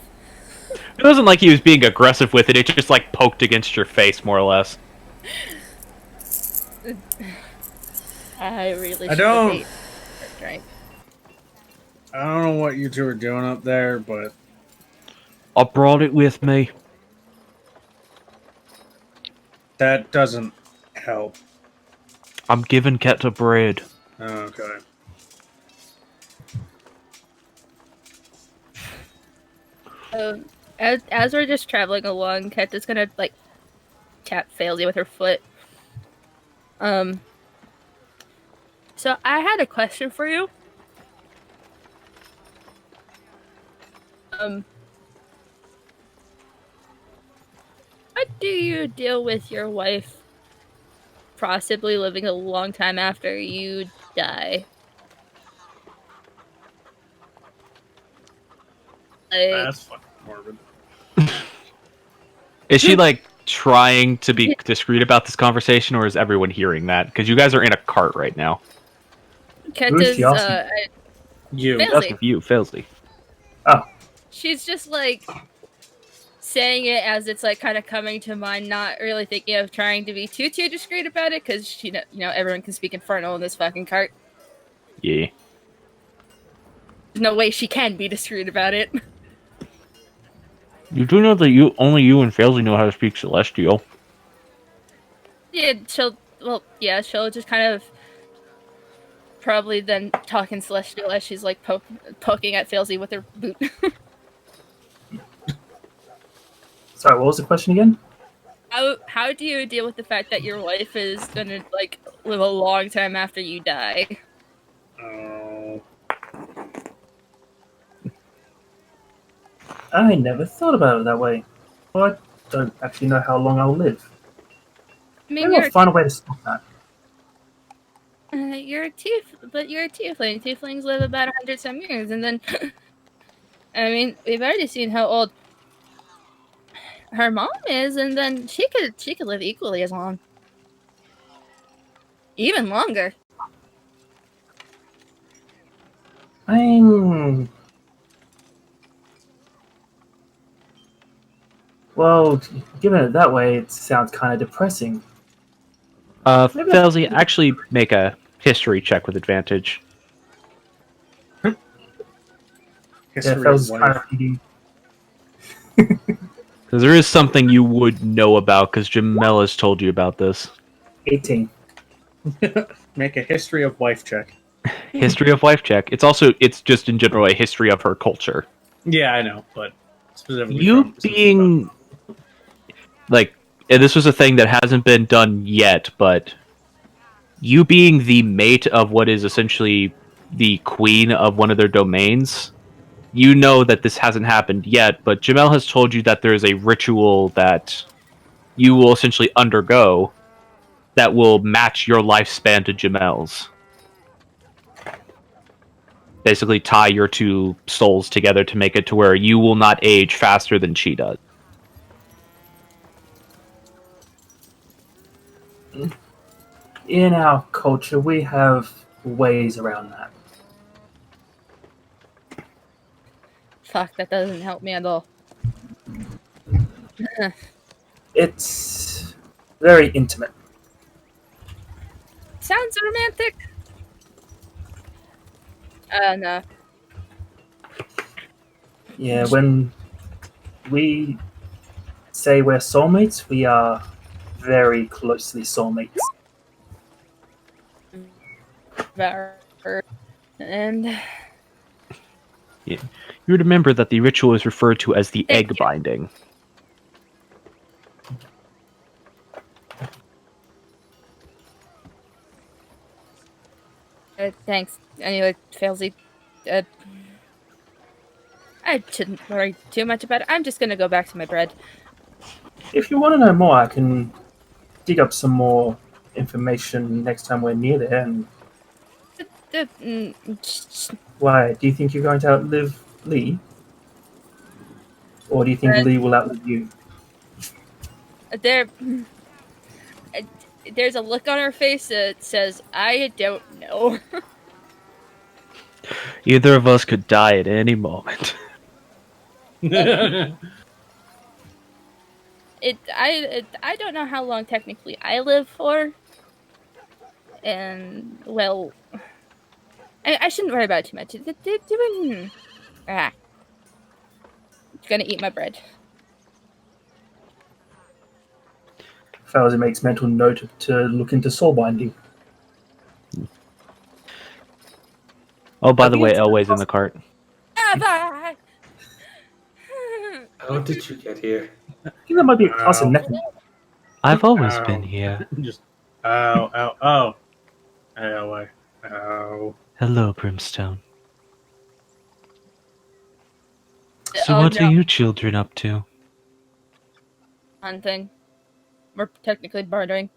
It wasn't like he was being aggressive with it. It just like poked against your face, more or less. I really I should don't- have ate or drank. I don't know what you two are doing up there, but I brought it with me. that doesn't help. I'm giving Keta bread. Okay. As we're just traveling along, Keta's gonna like tap Failsy with her foot. So I had a question for you. What do you deal with your wife possibly living a long time after you die? Like, That's fucking morbid. Is she like trying to be discreet about this conversation, or is everyone hearing that? Because you guys are in a cart right now. Who is Keta's, she asking? You. Failsy. That's with you, Failsy. Oh, She's just like saying it as it's like kind of coming to mind, not really thinking of trying to be too discreet about it, because she, everyone can speak Infernal in this fucking cart. Yeah. There's no way she can be discreet about it. You do know that only you and Failsy know how to speak Celestial. Yeah, she'll just kind of probably then talk in Celestial as she's like poking at Failsy with her boot. sorry, what was the question again? How do you deal with the fact that your wife is gonna like live a long time after you die? Oh. I never thought about it that way. Well, I don't actually know how long I'll live. I mean, Maybe I'll find a way to stop that. you're a tiefling. Tieflings live about 100 some years, and then I mean, we've already seen how old her mom is, and then she could live equally as long, even longer. I mean, well, given it that way, it sounds kind of depressing. Maybe I- Failsy, actually make a history check with advantage. Yeah, History that was of kind life. of Because there is something you would know about, because Jamel has told you about this. 18. Make a history of wife check. History of wife check. It's just in general a history of her culture. Yeah, I know, but specifically You being like, and this was a thing that hasn't been done yet, but you being the mate of what is essentially the queen of one of their domains, you know that this hasn't happened yet, but Jamel has told you that there is a ritual that you will essentially undergo that will match your lifespan to Jamel's. Basically tie your two souls together to make it to where you will not age faster than she does. In our culture, we have ways around that. Fuck, that doesn't help me at all. It's very intimate. Sounds romantic. No. Yeah, when we say we're soulmates, we are very closely soulmates. And You remember that the ritual is referred to as the egg binding. thanks. Anyway, Failsy, I shouldn't worry too much about it. I'm just gonna go back to my bread. If you want to know more, I can dig up some more information next time we're near there. And why? Do you think you're going to outlive Lee? Or do you think Lee will outlive you? There's a look on her face that says, I don't know. Either of us could die at any moment. I don't know how long technically I live for. And, well, I shouldn't worry about it too much. Gonna eat my bread. Fowler makes mental note to look into soul binding. Oh, by the way, Elway's in the cart. Bye. How did you get here? I think that might be a class of necromancy. I've always Ow. been here. Just ow, ow, ow. Ow, ow. Hello, Brimstone. So Oh, what no. are you children up to? Hunting. We're technically bartering.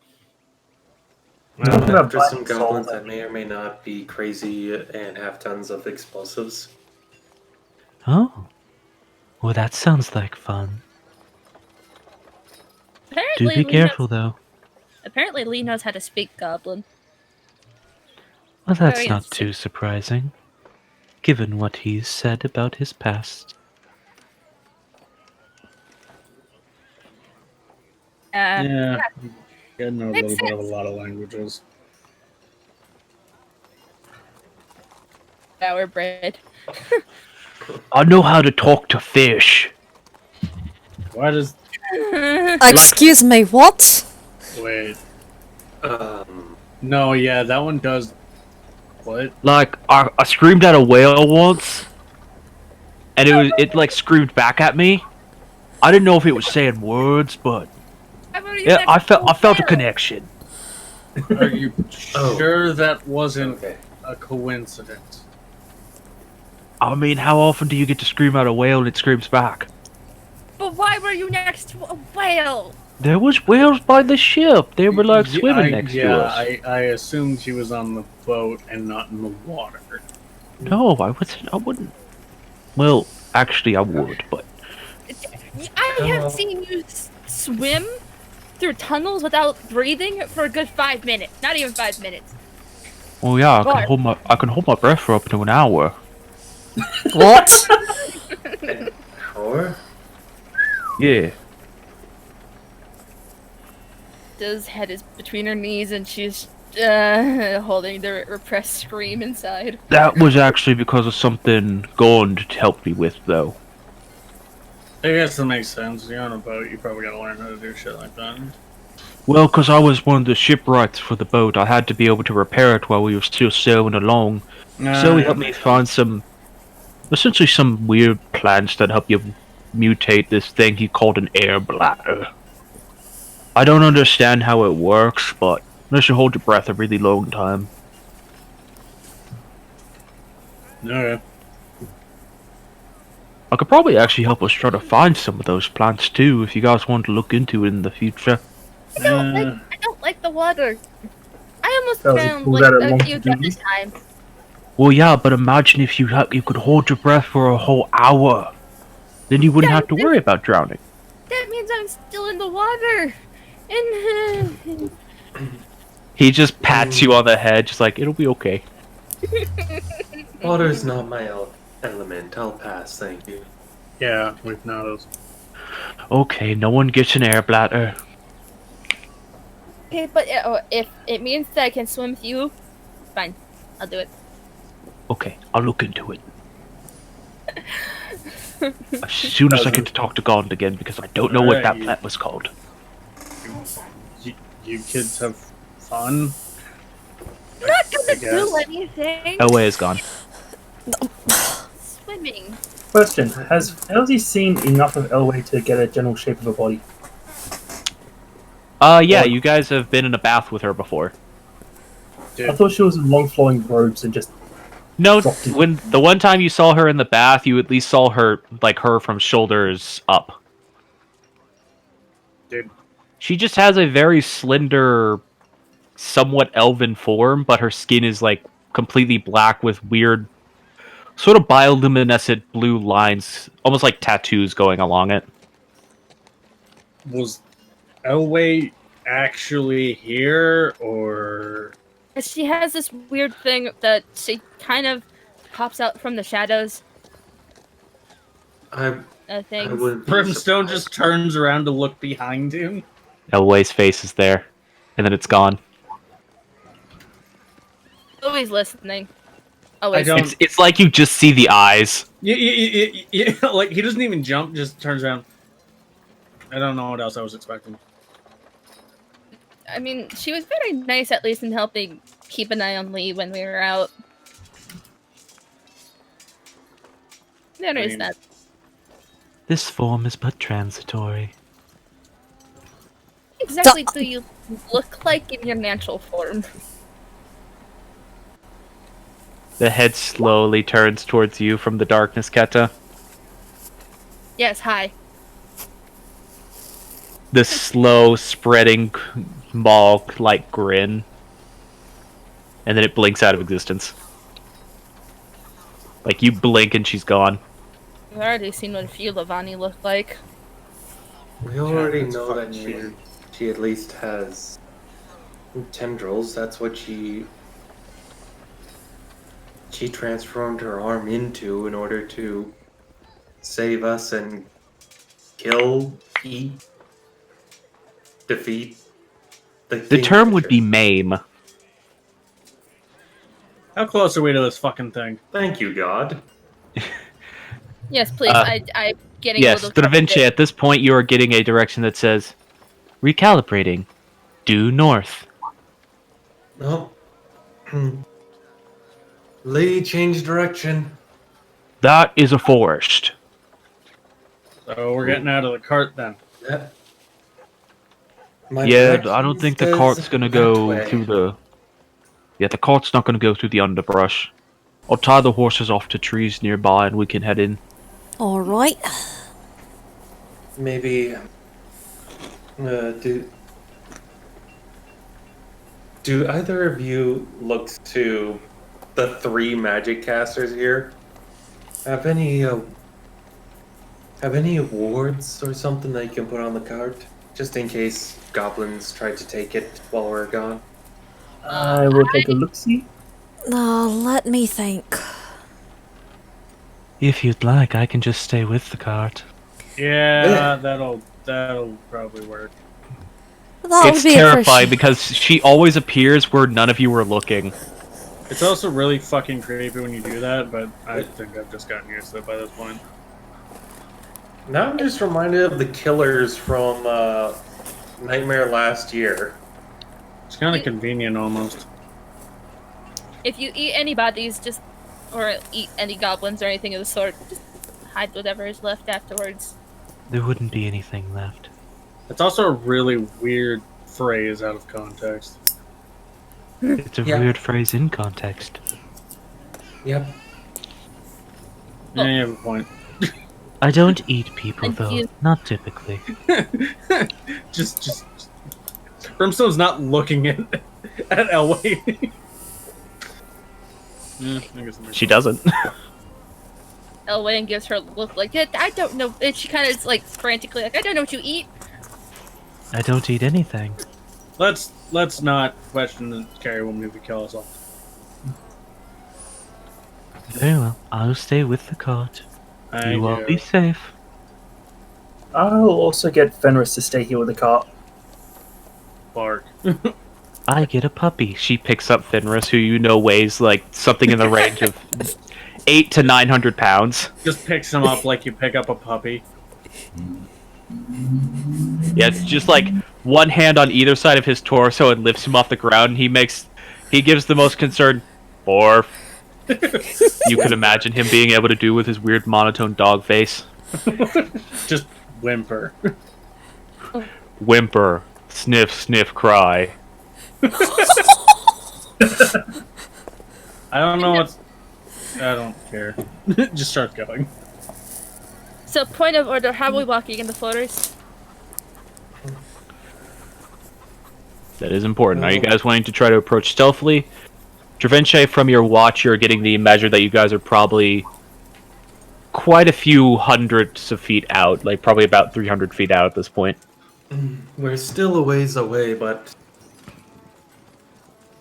Well, Talking about after some binding soul, goblins that may or may not be crazy and have tons of explosives. Oh. Well, that sounds like fun. Do Apparently, be careful, though. Apparently, Lee knows how to speak Goblin. Well, that's Very not interesting. too surprising, given what he's said about his past. Yeah. I know a Makes little bit of a sense. lot of languages. Our bread. I know how to talk to fish. Why does... Excuse me, what? Wait. Um, No, yeah, that one does... What? Like, I screamed at a whale once, and it like screamed back at me. I didn't know if it was saying words, but yeah, I felt a connection. Are you Oh. sure that wasn't okay. a coincidence? I mean, how often do you get to scream at a whale and it screams back? But why were you next to a whale? There was whales by the ship. They were like swimming next to us. I assumed she was on the boat and not in the water. No, I wasn't. I wouldn't. Well, actually, I would, but I have seen you swim through tunnels without breathing for a good 5 minutes. Not even 5 minutes. well, yeah, What? I can hold my breath for up to an hour. What? Or Yeah. Do's head is between her knees and she's holding the repressed scream inside. That was actually because of something Gond helped me with, though. I guess that makes sense. You're on a boat, you probably gotta learn how to do shit like that. Well, because I was one of the shipwrights for the boat, I had to be able to repair it while we were still sailing along. So he helped me find essentially some weird plants that help you mutate this thing he called an air bladder. I don't understand how it works, but unless you hold your breath a really long time. Okay. I could probably actually help us try to find some of those plants too, if you guys want to look into it in the future. I don't like the water. I almost That was drowned cool like that it a won't few do times. Well, yeah, but imagine if you could hold your breath for a whole hour. Then you wouldn't Yeah, have to worry about drowning. That means I'm still in the water. And He just pats you on the head, just like, it'll be okay. Water's not my element. I'll pass, thank you. Yeah, we've noticed. Okay, no one gets an air bladder. okay, but if it means that I can swim with you, fine, I'll do it. Okay, I'll look into it. As soon as I get to talk to Gond again, because I don't know what that plant was called. You kids have fun? I'm not gonna I do guess. anything. Elway is gone. Swimming. Question: Has Elsie seen enough of Elway to get a general shape of a body? Yeah, you guys have been in a bath with her before. I thought she was in long flowing robes and just No, dropped in. when the one time you saw her in the bath, you at least saw her, like, her from shoulders up. Dude. She just has a very slender, somewhat elven form, but her skin is, like, completely black with weird, sort of bioluminescent blue lines, almost like tattoos going along it. Was Elway actually here, or... She has this weird thing that she kind of pops out from the shadows. I Things. wouldn't be Brimstone surprised. just turns around to look behind him? Elway's face is there, and then it's gone. Always listening. I Always. don't... It's like you just see the eyes. Yeah, like, he doesn't even jump, just turns around. I don't know what else I was expecting. I mean, she was very nice, at least in helping keep an eye on Lee when we were out. There is that. This form is but transitory. Exactly do you look like in your natural form? The head slowly turns towards you from the darkness, Keta. Yes, hi. The slow, spreading maw-like grin. And then it blinks out of existence. Like, you blink and she's gone. We've already seen what a few Lavani look like. We already that's know that fucking weird. she at least has tendrils. That's what she transformed her arm into in order to save us and kill, eat, defeat The term would be maim. How close are we to this fucking thing? Thank you, God. Yes, please. I'm getting a Yes, little Da Vinci, frustrated. at this point you are getting a direction that says, recalibrating. Due north. No. Lee, change direction. That is a forest. So we're getting out of the cart then. That. My Yeah, direction I don't think the says cart's gonna that go way. through the... Yeah, the cart's not gonna go through the underbrush. I'll tie the horses off to trees nearby and we can head in. Alright. Maybe. Do either of you look to the three magic casters here? Have any awards or something that you can put on the cart, just in case goblins try to take it while we're gone? I will take a look-see. Let me think. If you'd like, I can just stay with the cart. Yeah, that'll probably work. That It's would be terrifying appreciated. because she always appears where none of you are looking. It's also really fucking creepy when you do that, but I think I've just gotten used to it by this point. Now I'm just reminded of the killers from Nightmare last year. It's kind of convenient almost. If you eat any bodies, or eat any goblins or anything of the sort, just hide whatever is left afterwards. There wouldn't be anything left. It's also a really weird phrase out of context. It's a Yeah. weird phrase in context. Yep. Yeah, you have a point. I don't eat people, And though. you- Not typically. just Brimstone's not looking at Elway. Yeah, I guess that makes She sense. doesn't. Elwyn gives her a look like, I don't know. And she kind of is like frantically like, I don't know what you eat. I don't eat anything. Let's not question the carry woman who could kill us all. Very well. I'll stay with the cart. Thank You all be safe. I'll also get Fenris to stay here with the cart. Bark. I get a puppy. She picks up Fenris, who you know weighs like something in the range of 800 to 900 pounds. Just picks him up like you pick up a puppy. Yeah, it's just like one hand on either side of his torso and lifts him off the ground. And he gives the most concerned "Orf." You can imagine him being able to do with his weird monotone dog face. Just whimper. Whimper, sniff, sniff, cry. I don't know what's. I don't care. Just start going. So, point of order, how are we walking in the floaters? That is important. Are you guys wanting to try to approach stealthily? Dravenche, from your watch, you're getting the measure that you guys are probably quite a few hundreds of feet out, like probably about 300 feet out at this point. We're still a ways away, but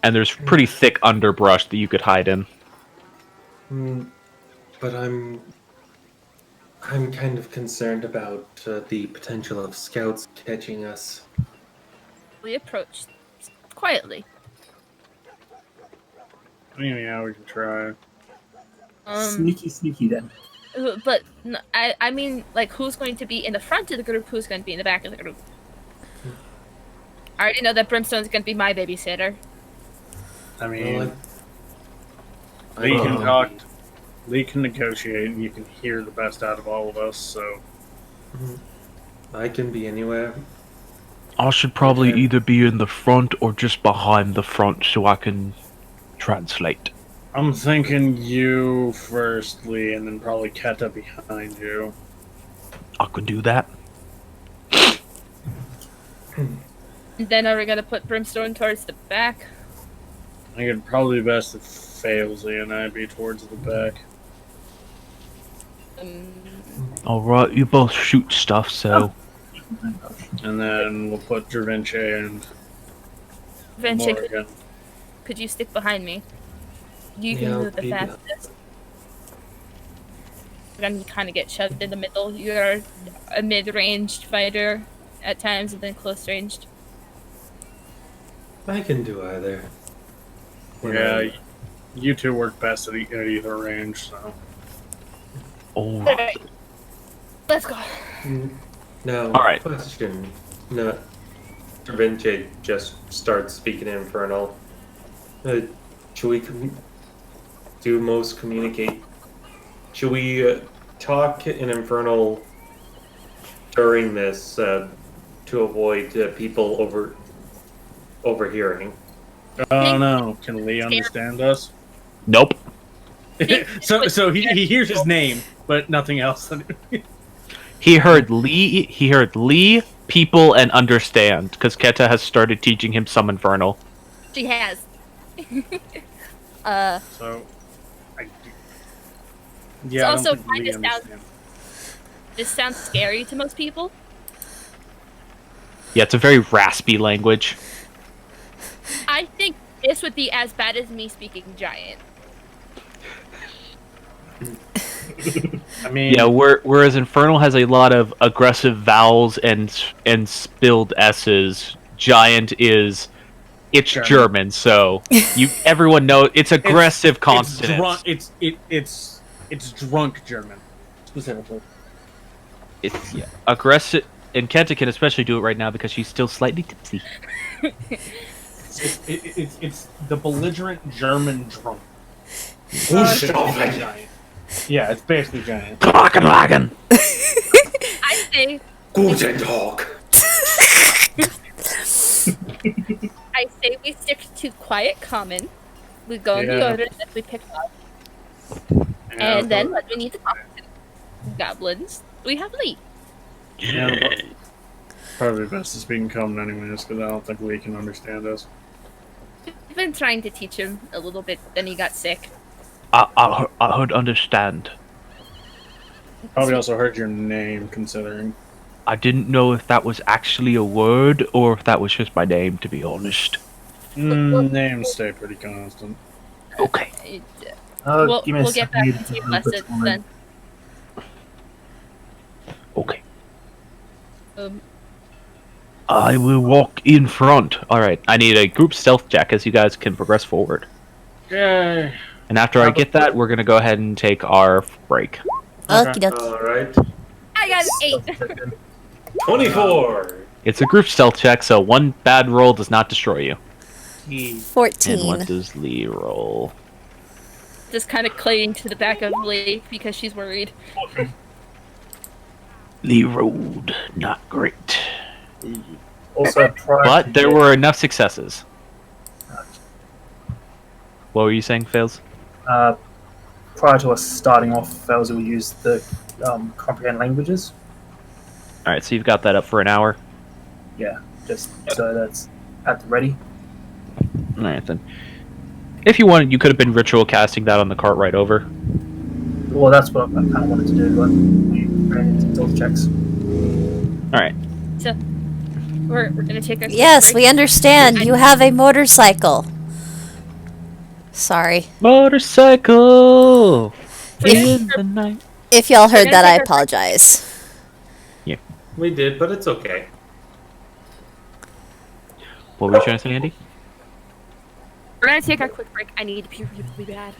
And there's pretty thick underbrush that you could hide in. but I'm kind of concerned about the potential of scouts catching us. We approach quietly. Yeah, we can try. Sneaky then. But I mean, like, who's going to be in the front of the group? Who's going to be in the back of the group? I already know that Brimstone's going to be my babysitter. I mean, Well, Lee can talk. Lee can negotiate, and you can hear the best out of all of us. So I can be anywhere. I should probably Okay. either be in the front or just behind the front so I can translate. I'm thinking you first, Lee, and then probably Keta behind you. I can do that. And then are we going to put Brimstone towards the back? I think it'd probably be best if Failsy and I be towards the back. Alright, you both shoot stuff, so... And then we'll put Dravenche and Vinci, Morgan. could you stick behind me? You can Yeah, move the maybe not. fastest. Then you kind of get shoved in the middle. You're a mid-ranged fighter at times, and then close-ranged. I can do either. When Yeah, I'm- you two work best at either range, so. Oh, Alright. Let's go. Now, All right. question. No, Da Vinci just starts speaking Infernal. Should we do most communicate? Should we talk in Infernal during this to avoid people overhearing? Oh no, can Lee understand us? nope. so he hears his name, but nothing else. He heard Lee, people, and understand, because Keta has started teaching him some Infernal. She has. So, yeah, It's I also don't think Lee kinda sounds- understands. This sounds scary to most people. Yeah, it's a very raspy language. I think this would be as bad as me speaking giant. I mean, Yeah, whereas Infernal has a lot of aggressive vowels and spilled S's, Giant is... It's German. German, so everyone knows it's aggressive consonants. It's drunk German specifically. It's aggressive, and Kenta can especially do it right now because she's still slightly tipsy. It's the belligerent German drum. Buchstaben. Giant. Yeah, it's basically giant. Wagen. I say, Guten Tag. I say we stick to quiet common. We go in the Yeah. order that we pick up, Yeah, and then when we need to talk to goblins, we have Lee. probably best to speak in common anyways, because I don't think Lee can understand us. I've been trying to teach him a little bit, then he got sick. I heard understand. Probably also heard your name, considering. I didn't know if that was actually a word or if that was just my name, to be honest. Names stay pretty constant. Okay. Give me a We'll get back second. to your lessons then. Okay. Um, I will walk in front. Alright, I need a group stealth check as you guys can progress forward. Yay! And after I get that, we're gonna go ahead and take our break. Okie dokie. Alright. I got an 8. 24. It's a group stealth check, so one bad roll does not destroy you. And 14. what does Lee roll? Just kind of clinging to the back of Lee because she's worried. Lee rolled not great. Also, But there were enough successes. What were you saying, Fails? prior to us starting off, Fails will use the comprehend languages. Alright, so you've got that up for an hour. Yeah, just so that's at the ready. Alright then. If you wanted, you could have been ritual casting that on the cart right over. Well, that's what I kind of wanted to do, but we ran into stealth checks. Alright. So we're gonna take our Yes, break. we understand. You have a motorcycle. Sorry. Motorcycle! If- In the night. If y'all heard gonna that, I take our- apologize. We did, but it's okay. What were you trying to say, Andy? We're gonna take our quick break. I need to pee really bad.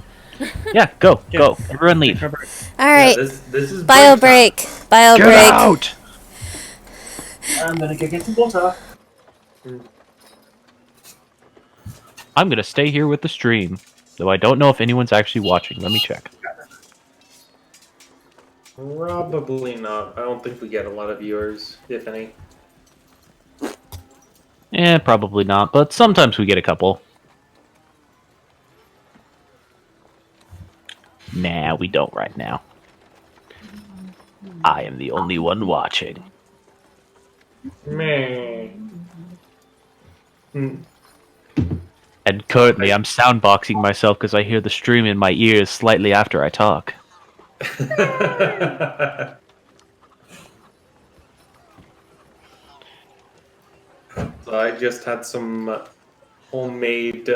Yeah, go. Everyone leave. All Yeah, right. this is Bio break time. break. Bio Get break. out! I'm gonna go get some water. I'm gonna stay here with the stream. Though I don't know if anyone's actually watching. Let me check. Probably not. I don't think we get a lot of viewers, if any. Probably not, but sometimes we get a couple. Nah, we don't right now. I am the only one watching. Meh. Hmm. And currently I'm soundboxing myself because I hear the stream in my ears slightly after I talk. So I just had some homemade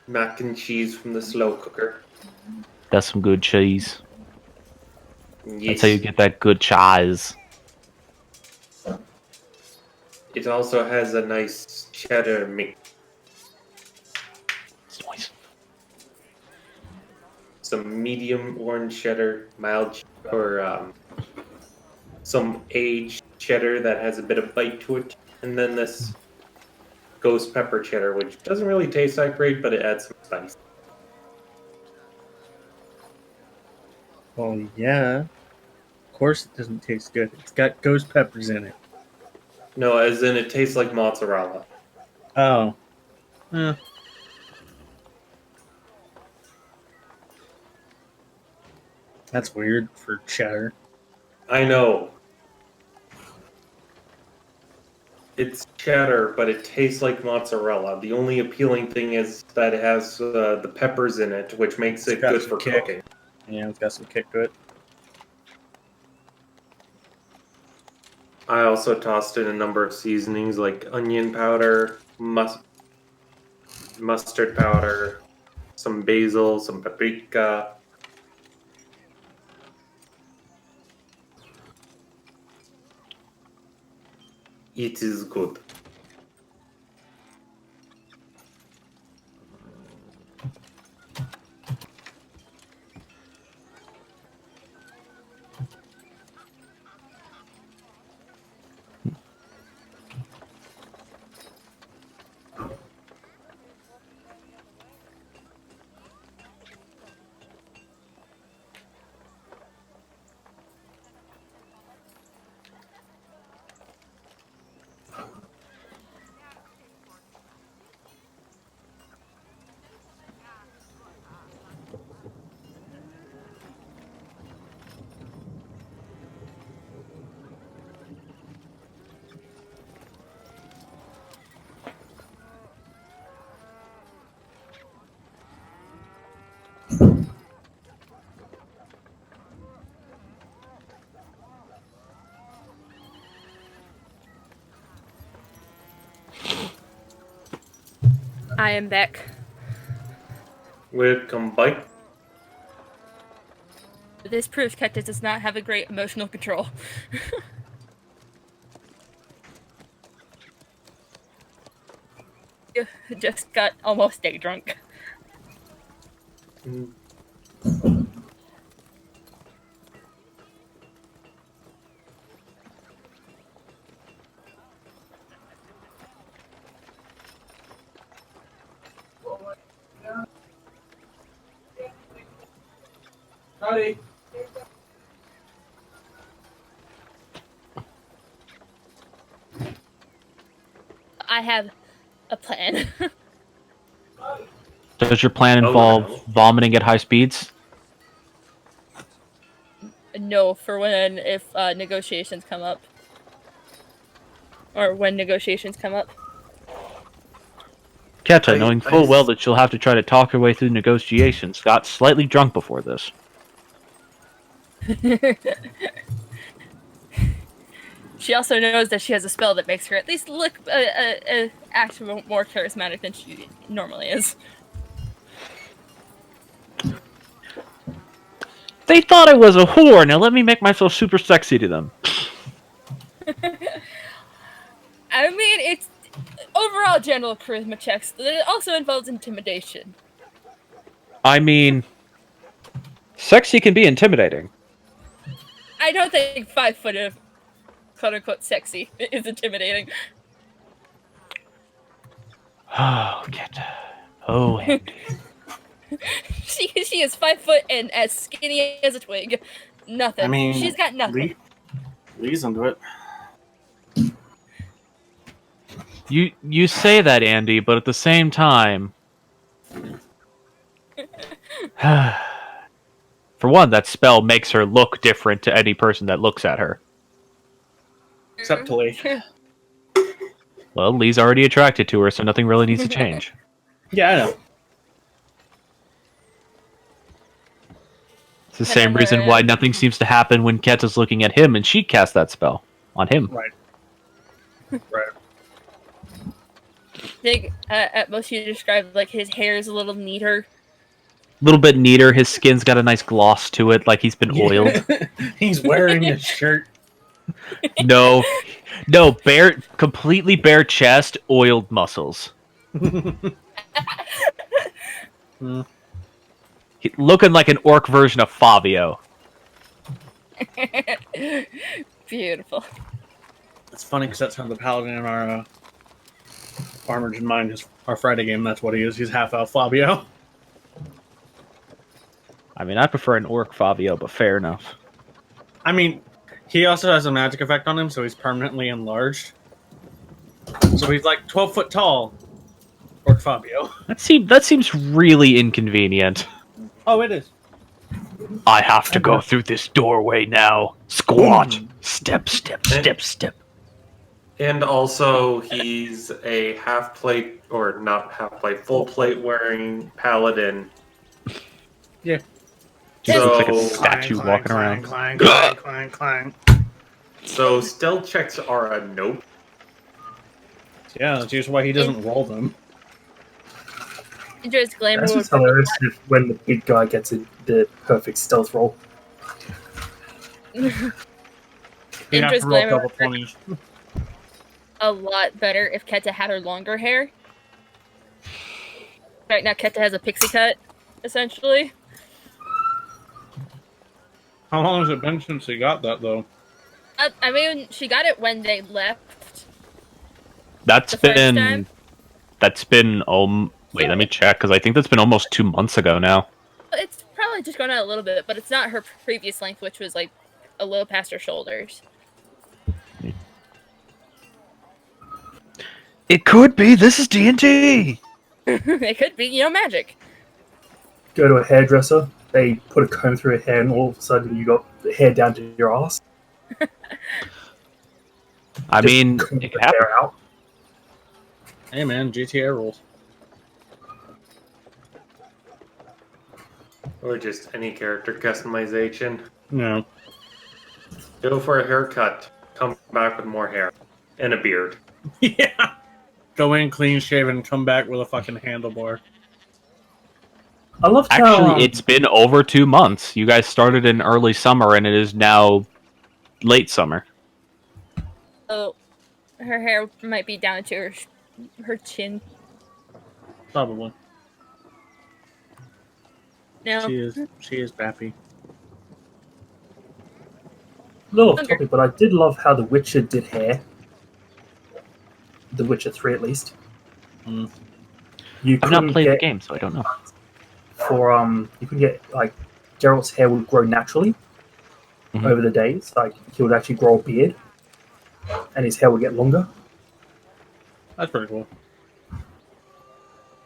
mac and cheese from the slow cooker. That's some good cheese. Yes. That's how you get that good cheese. It also has a nice cheddar mix. It's nice. Some medium orange cheddar, mild or some aged cheddar that has a bit of bite to it, and then this ghost pepper cheddar, which doesn't really taste that great, but it adds some spice. Well, yeah. Of course it doesn't taste good. It's got ghost peppers in it. No, as in it tastes like mozzarella. Oh. Eh. That's weird for cheddar. I know. It's cheddar, but it tastes like mozzarella. The only appealing thing is that it has the peppers in it, which makes it It's got good some for kick. cooking. Yeah, it's got some kick to it. I also tossed in a number of seasonings like onion powder, mustard powder, some basil, some paprika. It is good. I am back. Welcome back. This proves Keta does not have a great emotional control. You just got almost day drunk. Mm. Howdy. I have a plan. Does your plan Oh, involve no. vomiting at high speeds? No, for when if negotiations come up. Or when negotiations come up. Keta, I- knowing I full s- well that you'll have to try to talk your way through negotiations, got slightly drunk before this. She also knows that she has a spell that makes her at least look act more charismatic than she normally is. They thought I was a whore, now let me make myself super sexy to them. I mean, it's overall general charisma checks. It also involves intimidation. I mean, sexy can be intimidating. I don't think 5 foot of quote unquote sexy is intimidating. Oh, Keta. Oh, Andy. She is 5 foot and as skinny as a twig. Nothing. I mean, She's got nothing. Lee's into it. You say that, Andy, but at the same time... For one, that spell makes her look different to any person that looks at her. Except to Lee. Well, Lee's already attracted to her, so nothing really needs to change. Yeah, I know. It's the same reason why nothing seems to happen when Keta's looking at him and she casts that spell on him. Right. Right. I think at most you described like his hair is a little neater. A little bit neater, his skin's got a nice gloss to it, like he's been oiled. He's wearing a shirt. No, completely bare chest, oiled muscles. Looking like an orc version of Fabio. Beautiful. It's funny because that's how the paladin in our Armored in Mind, our Friday game, that's what he is. He's half elf Fabio. I mean, I prefer an orc Fabio, but fair enough. I mean, he also has a magic effect on him, so he's permanently enlarged. So he's like 12 foot tall. Orc Fabio. That seems really inconvenient. Oh, it is. I have to go through this doorway now. Squat. Step, step, step, step. And also, he's a half plate, or not half plate, full plate wearing paladin. Yeah. He looks like a So, statue walking around. Clang, clang, clang, clang. so stealth checks are a nope. Yeah, that's usually why he doesn't roll them. Enjoys glamour. That's just hilarious when the big guy gets the perfect stealth roll. You have Indra's to roll glamour double 20s. a lot better if Keta had her longer hair. Right now, Keta has a pixie cut, essentially. How long has it been since he got that, though? I mean, she got it when they left. That's The first been... time? That's been... wait, let me check, because I think that's been almost 2 months ago now. It's probably just grown out a little bit, but it's not her previous length, which was like a little past her shoulders. It could be. This is D&D. It could be, magic. Go to a hairdresser, they put a comb through her hair, and all of a sudden you got the hair down to your ass. I Just mean, comb it the could happen. hair out. Hey, man, GTA rules. Or just any character customization. No. Go for a haircut. Come back with more hair. And a beard. Yeah. go in clean shaven and come back with a fucking handlebar. I loved how Actually, it's been over 2 months. You guys started in early summer, and it is now late summer. Oh, her hair might be down to her chin. Probably. No. She is Bappy. little off topic, but I did love how The Witcher did hair. The Witcher 3, at least. Mm. You I've not couldn't played the get game, so I don't know. you can get like Geralt's hair would grow naturally Mhm. over the days. Like he would actually grow a beard, and his hair would get longer. That's pretty cool.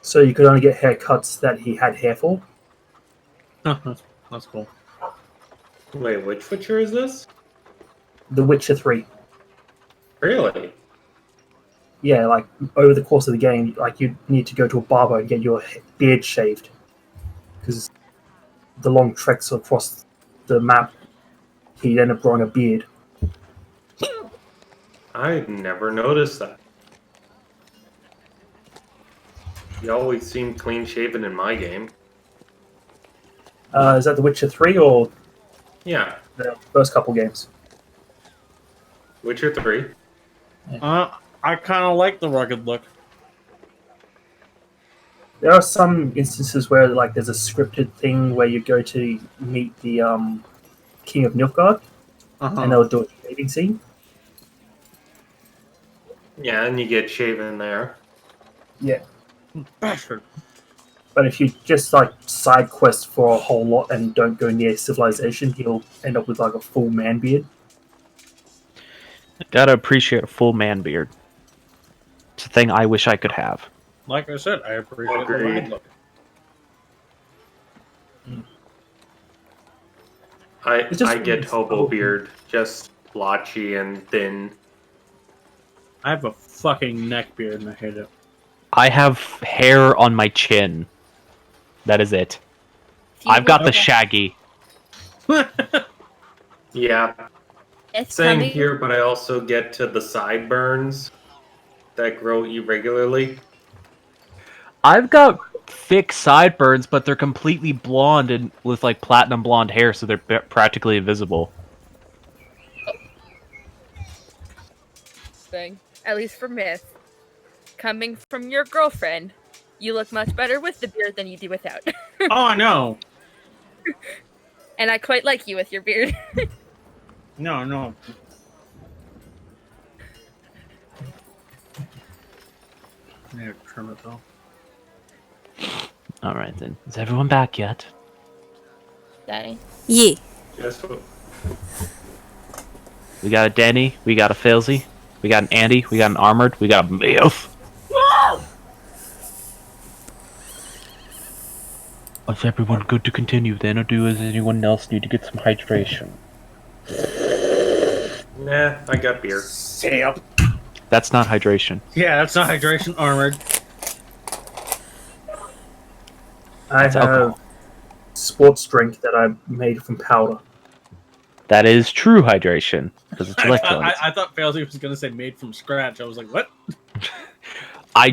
So you could only get haircuts that he had hair for. That's cool. Wait, which Witcher is this? The Witcher 3. Really? Yeah, like over the course of the game, like you need to go to a barber and get your beard shaved because the long treks across the map, he'd end up growing a beard. I never noticed that. You always seem clean shaven in my game. Is that The Witcher 3 or Yeah, the first couple games? Witcher 3. I kind of like the rugged look. There are some instances where like there's a scripted thing where you go to meet the King of Nilfgaard and they'll do a shaving scene. Yeah, and you get shaven there. Yeah. Bastard. But if you just like side quest for a whole lot and don't go near civilization, he'll end up with like a full man beard. Gotta appreciate a full man beard. It's a thing I wish I could have. Like I said, I appreciate the Agreed. rugged look. It's just- I get hobo beard, just blotchy and thin. I have a fucking neck beard and I hate it. I have hair on my chin. That is it. I've got the shaggy. Yeah, It's same coming. here, but I also get to the sideburns that grow irregularly. I've got thick sideburns, but they're completely blonde and with like platinum blonde hair, so they're practically invisible. Thing. At least for Myth. Coming from your girlfriend, you look much better with the beard than you do without. Oh, I know. And I quite like you with your beard. No. I need to trim it though. Alright then. Is everyone back yet? Daddy. Yeah. Just We got a Danny, we got a Failsy, we got an Andy, we got an Armored, we got a Myth. Is everyone good to continue then, or does anyone else need to get some hydration? nah, I got beer. Sam. That's not hydration. Yeah, that's not hydration armored. I That's have alcohol. sports drink that I made from powder. That is true hydration, because it's electrolytes. I thought Failsy was going to say made from scratch. I was like, what? I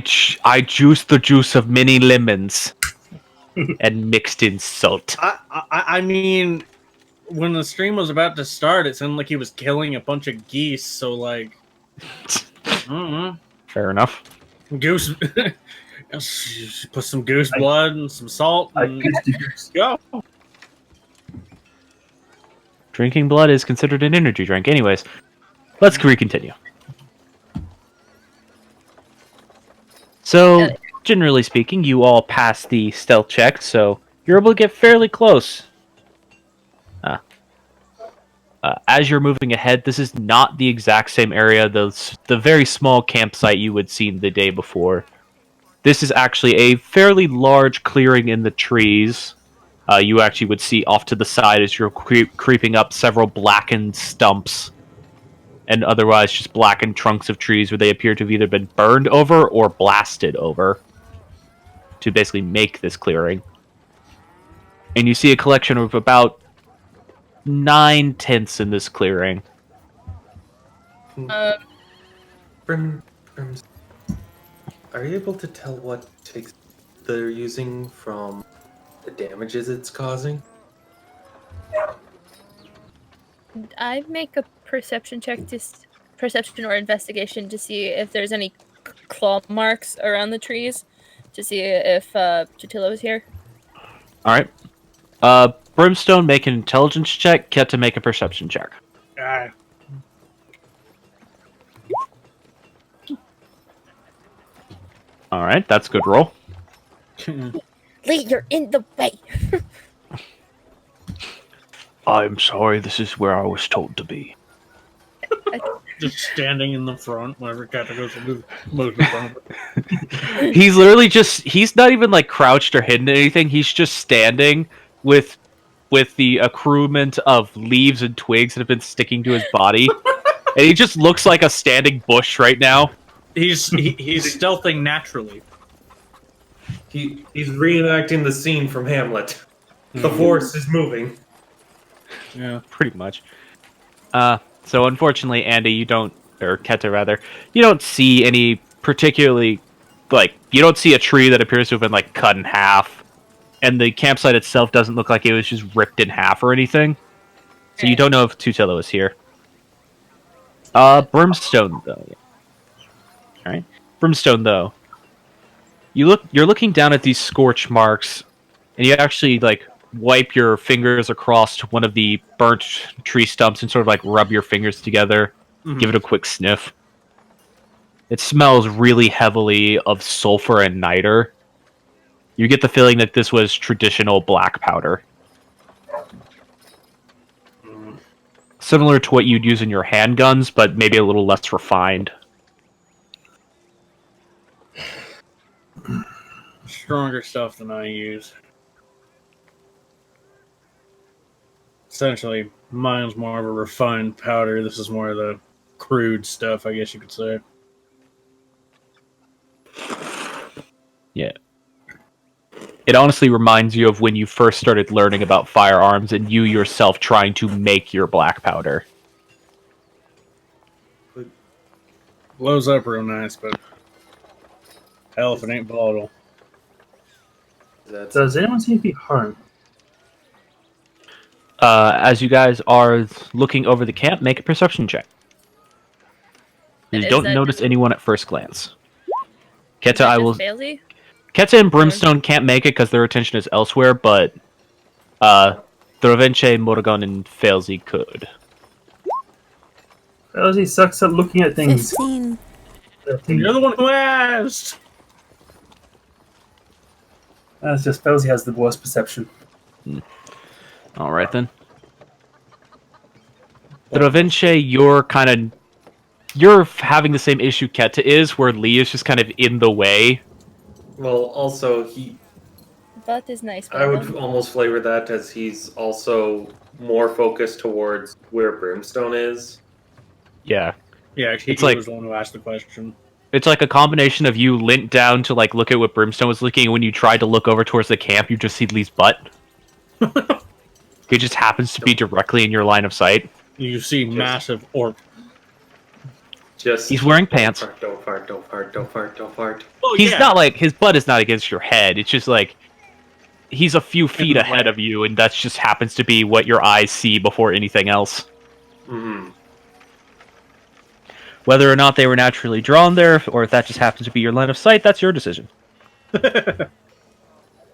juiced the juice of many lemons and mixed in salt. I mean, when the stream was about to start, it sounded like he was killing a bunch of geese, so like... Fair enough. Goose... Put some goose blood and some salt and go. Drinking blood is considered an energy drink. Anyways, let's continue. So, generally speaking, you all pass the stealth check, so you're able to get fairly close. As you're moving ahead, this is not the exact same area, the very small campsite you would seen the day before. This is actually a fairly large clearing in the trees. You actually would see off to the side as you're creeping up several blackened stumps and otherwise just blackened trunks of trees where they appear to have either been burned over or blasted over to basically make this clearing. And you see a collection of about 9 tents in this clearing. Brim. Are you able to tell what takes they're using from the damages it's causing? I make a perception check, perception or investigation to see if there's any claw marks around the trees, to see if Chatillo is here. Alright. Brimstone, make an intelligence check. Keta, make a perception check. Ah, Alright, that's a good roll. Lee, you're in the way. I'm sorry, this is where I was told to be. just standing in the front whenever Kata goes to move in front of it. He's literally he's not even like crouched or hidden anything. He's just standing with the accruement of leaves and twigs that have been sticking to his body. And he just looks like a standing bush right now. He's stealthing naturally. He's reenacting the scene from Hamlet. The force is moving. Yeah. Pretty much. So unfortunately, Andy, you don't, or Keta rather, you don't see any particularly, like, you don't see a tree that appears to have been, like, cut in half. And the campsite itself doesn't look like it was just ripped in half or anything. So you don't know if Tutillo is here. Brimstone, though. Alright. Brimstone, though. You're looking down at these scorch marks, and you actually, like, wipe your fingers across one of the burnt tree stumps and sort of, like, rub your fingers together. Give it a quick sniff. It smells really heavily of sulfur and niter. You get the feeling that this was traditional black powder. Similar to what you'd use in your handguns, but maybe a little less refined. Stronger stuff than I use. Essentially, mine's more of a refined powder. This is more of the crude stuff, I guess you could say. Yeah. It honestly reminds you of when you first started learning about firearms and you yourself trying to make your black powder. Blows up real nice, but hell if it ain't volatile. Does anyone seem to be home? As you guys are looking over the camp, make a perception check. You Is don't that notice just- anyone at first glance. Is Keta, that I just will. Bailey? Keta and Brimstone can't make it because their attention is elsewhere, but Drovenche, Morgan, and Failsy could. He sucks at looking at things. 15. You're the one who asked! That's just Felzy has the worst perception. All right then. Drovenche, you're having the same issue Keta is, where Lee is just kind of in the way. Well, also, Butt is nice. I would Bubba. almost flavor that as he's also more focused towards where Brimstone is. Yeah. Yeah, he It's like- was the one who asked the question. It's like a combination of you leant down to like look at what Brimstone was looking, and when you tried to look over towards the camp, you just see Lee's butt. It just happens to be directly in your line of sight. You see massive orc. Just He's wearing pants. Don't fart, don't fart, don't fart, don't fart. Oh, He's yeah. not like his butt is not against your head. It's just like he's a few feet the ahead way. of you, and that just happens to be what your eyes see before anything else. Mm-hmm. Whether or not they were naturally drawn there, or if that just happens to be your line of sight, that's your decision.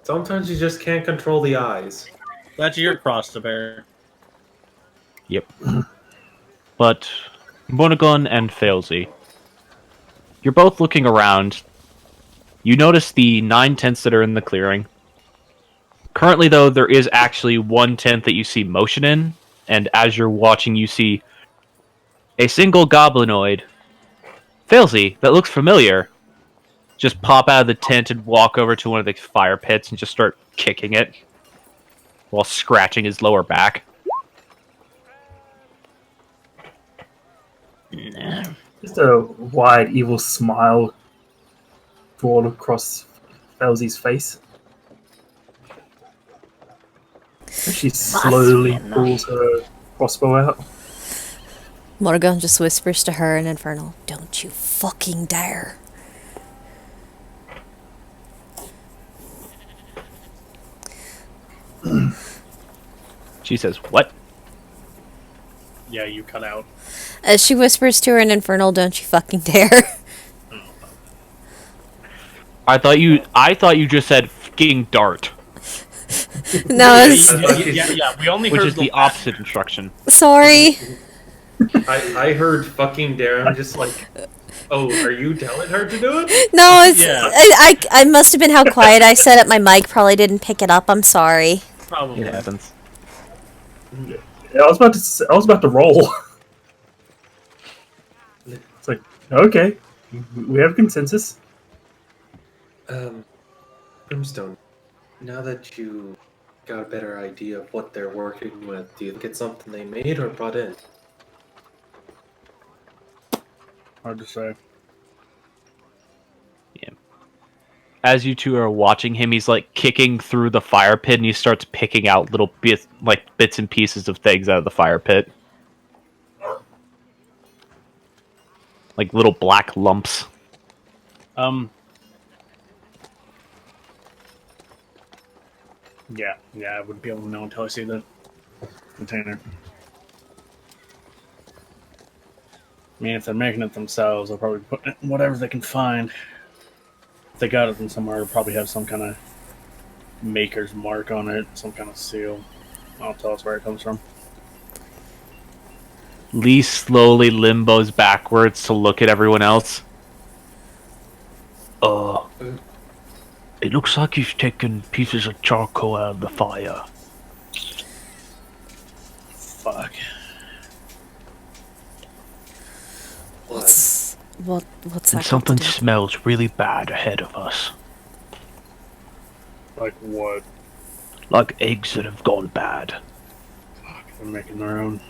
Sometimes you just can't control the eyes. That's your cross to bear. Yep. But Monagon and Failsy, you're both looking around. You notice the 9 tents that are in the clearing. Currently, though, there is actually one tent that you see motion in, and as you're watching, you see a single goblinoid, Failsy, that looks familiar, just pop out of the tent and walk over to one of the fire pits and just start kicking it while scratching his lower back. Just a wide, evil smile drawn across Felzy's face. And she slowly pulls her crossbow out. Morgan just whispers to her in Infernal, "Don't you fucking dare." She says, "What?" Yeah, you cut out. As she whispers to her in Infernal, "Don't you fucking dare." I thought you just said "fucking dart," No, it's... Yeah. We only which heard is the opposite instruction. Sorry. I heard fucking dare. I'm just like, oh, are you telling her to do it? No, it's... Yeah. I must have been how quiet I said it. My mic probably didn't pick it up. I'm sorry. Probably. It happens. I was about to roll. It's like, okay, we have consensus. Brimstone, now that you got a better idea of what they're working with, do you think it's something they made or brought in? Hard to say. As you two are watching him, he's like kicking through the fire pit, and he starts picking out little bits and pieces of things out of the fire pit, like little black lumps. Yeah, I wouldn't be able to know until I see the container. I mean, if they're making it themselves, they'll probably put it in whatever they can find. If they got it from somewhere, it'll probably have some kind of maker's mark on it, some kind of seal. I'll tell us where it comes from. Lee slowly limbos backwards to look at everyone else. It looks like he's taken pieces of charcoal out of the fire. Fuck. What's that? And got to something do? smells really bad ahead of us. Like what? Like eggs that have gone bad. Fuck, they're making their own.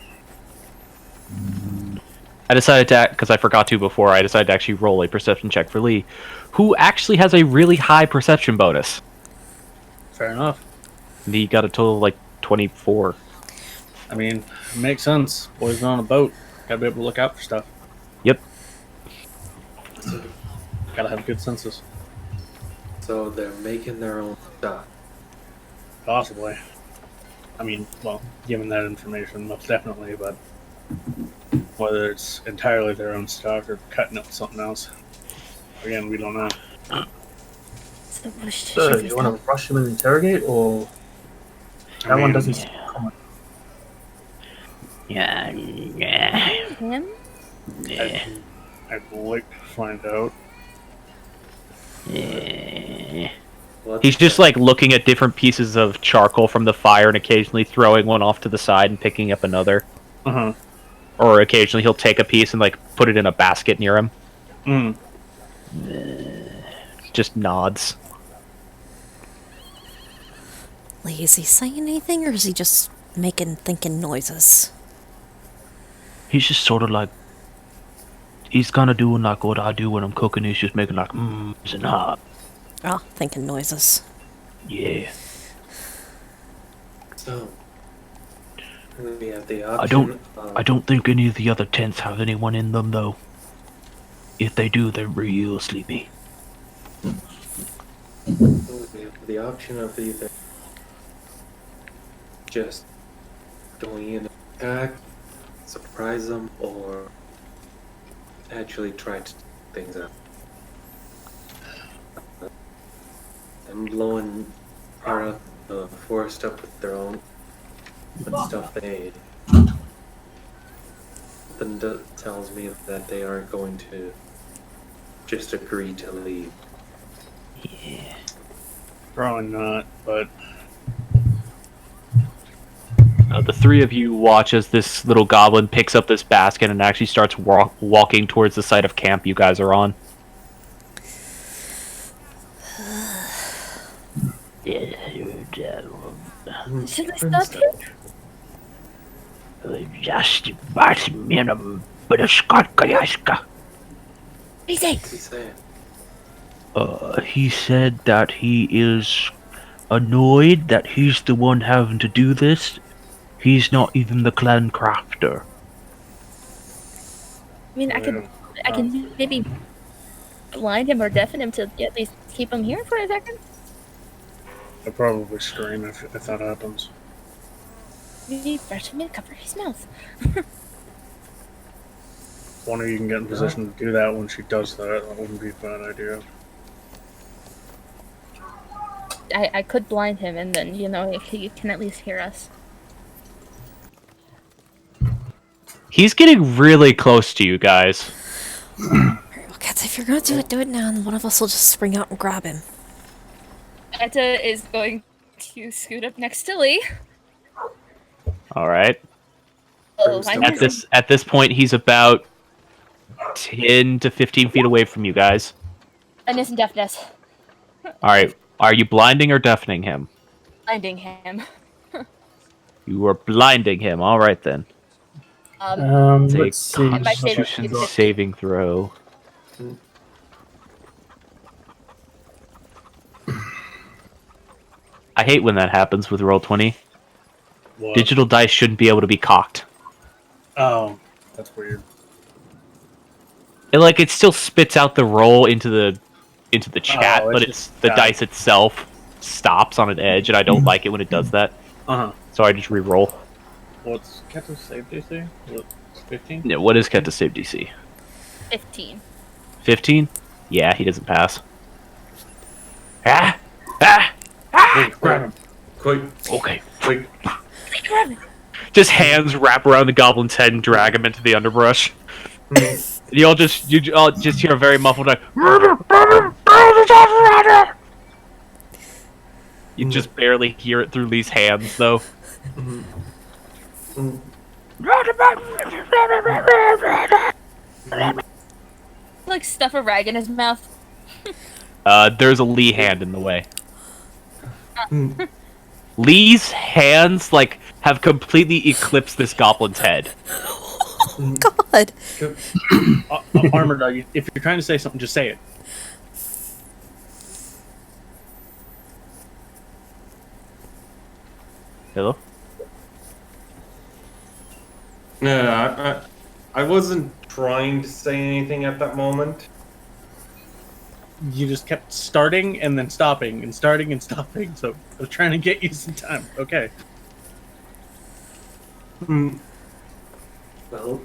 I decided to, because I forgot to before, I decided to actually roll a perception check for Lee, who actually has a really high perception bonus. Fair enough. And he got a total of like 24. I mean, it makes sense. Boys are on a boat. Gotta be able to look out for stuff. Yep. Gotta have good senses. So they're making their own stuff. Possibly. I mean, well, given that information, most definitely, but whether it's entirely their own stock or cutting up something else, again, we don't know. So, you want to rush him and interrogate, or that one doesn't comment? Him? I'd like to find out. What's He's just that? like looking at different pieces of charcoal from the fire and occasionally throwing one off to the side and picking up another. Uh-huh. Or occasionally he'll take a piece and like put it in a basket near him. Mm. Just nods. Lee, is he saying anything, or is he just thinking noises? He's just sort of like, he's kind of doing like what I do when I'm cooking. He's just making like mms and ah, Oh, thinking noises. yeah. So we have the option. I don't think any of the other tents have anyone in them though. If they do, they're real sleepy. We have the option of either just going in and attack, surprise them, or actually try to things up. And blowing part of the forest up with their own with stuff they made. Then tells me that they aren't going to just agree to leave. Yeah. Probably not, but The three of you watch as this little goblin picks up this basket and actually starts walking towards the site of camp you guys are on. Should I stop him? Just minimum, but a Scott He say, What's he saying? He said that he is annoyed that he's the one having to do this. He's not even the clan crafter. I mean, I can maybe blind him or deafen him to at least keep him here for a second. I'll probably scream if that happens. We brush him and cover his mouth. One of you can get in position to do that when she does that. That wouldn't be a bad idea. I could blind him, and then, you know, he can at least hear us. He's getting really close to you guys. Alright, well, Keta, if you're gonna do it now, and one of us will just spring out and grab him. Etta is going to scoot up next to Lee. All right. Oh, I At this point, he's about 10 to 15 feet away from you guys. Blindness and deafness. All right. Are you blinding or deafening him? Blinding him. You are blinding him. All right then. Let's Take see. Constitution saving throw. I hate when that happens with Roll20. What? Digital dice shouldn't be able to be cocked. Oh, that's weird. It still spits out the roll into the chat, Oh, but it's it's just the got it. dice itself stops on an edge, and I don't like it when it does that. Uh-huh. So I just re-roll. What's Keta's save DC? 15? Yeah, what is Keta's save DC? 15. 15? Yeah, he doesn't pass. Ah! Grab him. Quick, Okay. quick. Just hands wrap around the goblin's head and drag him into the underbrush. You all just hear a very muffled like, you just barely hear it through Lee's hands though. Like stuff a rag in his mouth. There's a Lee hand in the way. Lee's hands have completely eclipsed this goblin's head. God! Armor Dog, if you're trying to say something, just say it. Hello? No, I wasn't trying to say anything at that moment. You just kept starting and then stopping and starting and stopping, so I was trying to get you some time. Okay. Well,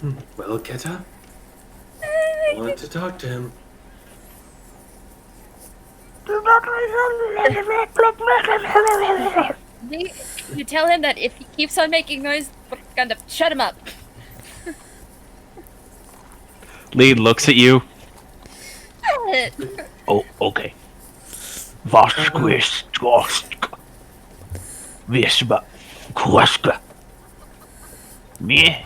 Keta? I wanted to talk to him. You tell him that if he keeps on making noise, we're gonna shut him up. Lee looks at you. Oh, okay. Me?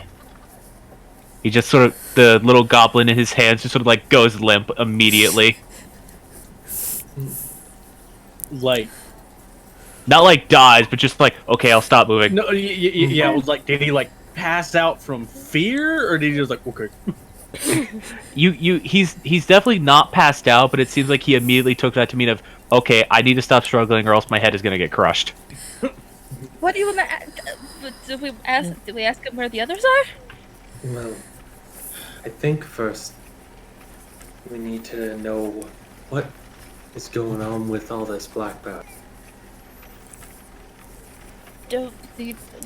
He just sort of, the little goblin in his hands just sort of goes limp immediately. Like, Not dies, but just okay, I'll stop moving. no, yeah, it was did he pass out from fear, or did he just okay? He's definitely not passed out, but it seems like he immediately took that to mean okay, I need to stop struggling or else my head is gonna get crushed. What do you want to did we ask him where the others are? Well, I think first we need to know what is going on with all this black powder.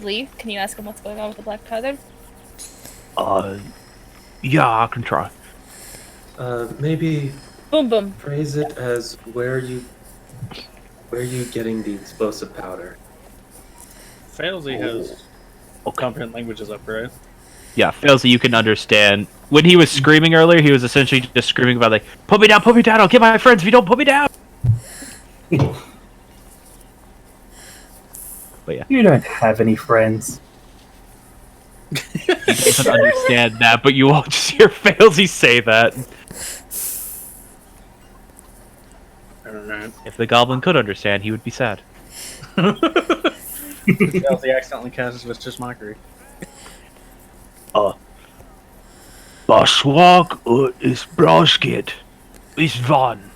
Lee, can you ask him what's going on with the black powder? Yeah, I can try. Maybe Boom boom. phrase it as where are you getting the explosive powder? Failsy has comprehend languages up, right? Yeah, fails that you can understand. When he was screaming earlier, he was essentially just screaming about put me down, I'll get my friends if you don't put me down! But yeah, You don't have any friends. he doesn't understand that, but you all just hear Failsy say that. Alright. If the goblin could understand, he would be sad. Failsy accidentally casts Vicious Mockery. Baswag is brosket is van.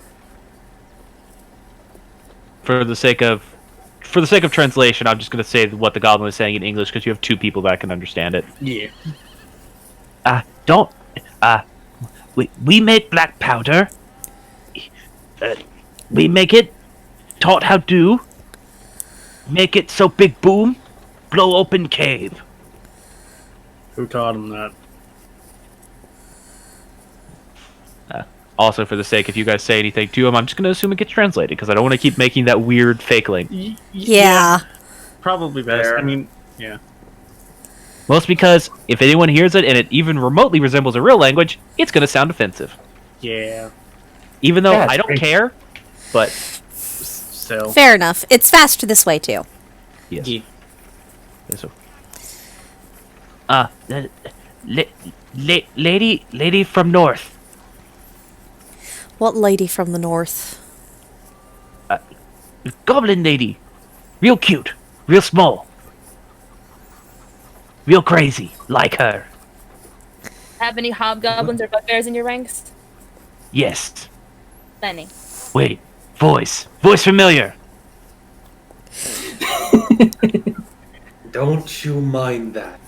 For the sake of translation, I'm just going to say what the goblin is saying in English because you have two people that can understand it. Yeah. We make black powder. We make it, taught how to make it so big boom, blow open cave. Who taught him that? Also, for the sake, if you guys say anything to him, I'm just going to assume it gets translated, because I don't want to keep making that weird fake link. Yeah. Probably best. Fair. I mean, yeah. Most because, if anyone hears it and it even remotely resembles a real language, it's going to sound offensive. Yeah. Even though Yeah, I don't it's care, but So. Fair enough. It's faster this way too. yes. Yeah. So. Lady from north. What lady from the north? Goblin lady. Real cute. Real small. Real crazy. Like her. Have any hobgoblins or bugbears in your ranks? Yes. Plenty. Wait. Voice. Voice familiar. Don't you mind that.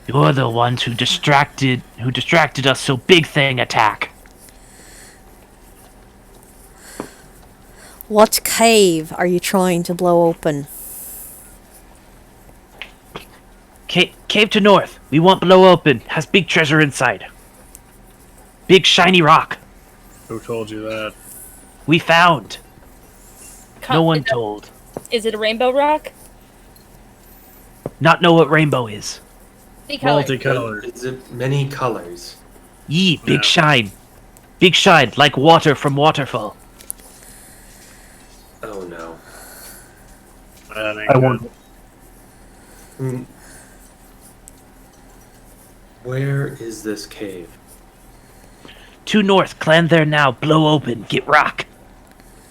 You're the ones who distracted us so Big Thing attack. What cave are you trying to blow open? Cave to north. We want blow open. Has big treasure inside. Big shiny rock. Who told you that? We found. No one Is it- told. Is it a rainbow rock? Not know what rainbow is. Any color. Multicolored. Is it many colors? Yee, big No. shine. Big shine, like water from waterfall. Oh no. That ain't I good. want. Hmm. Where is this cave? To north, clan there now. Blow open, get rock.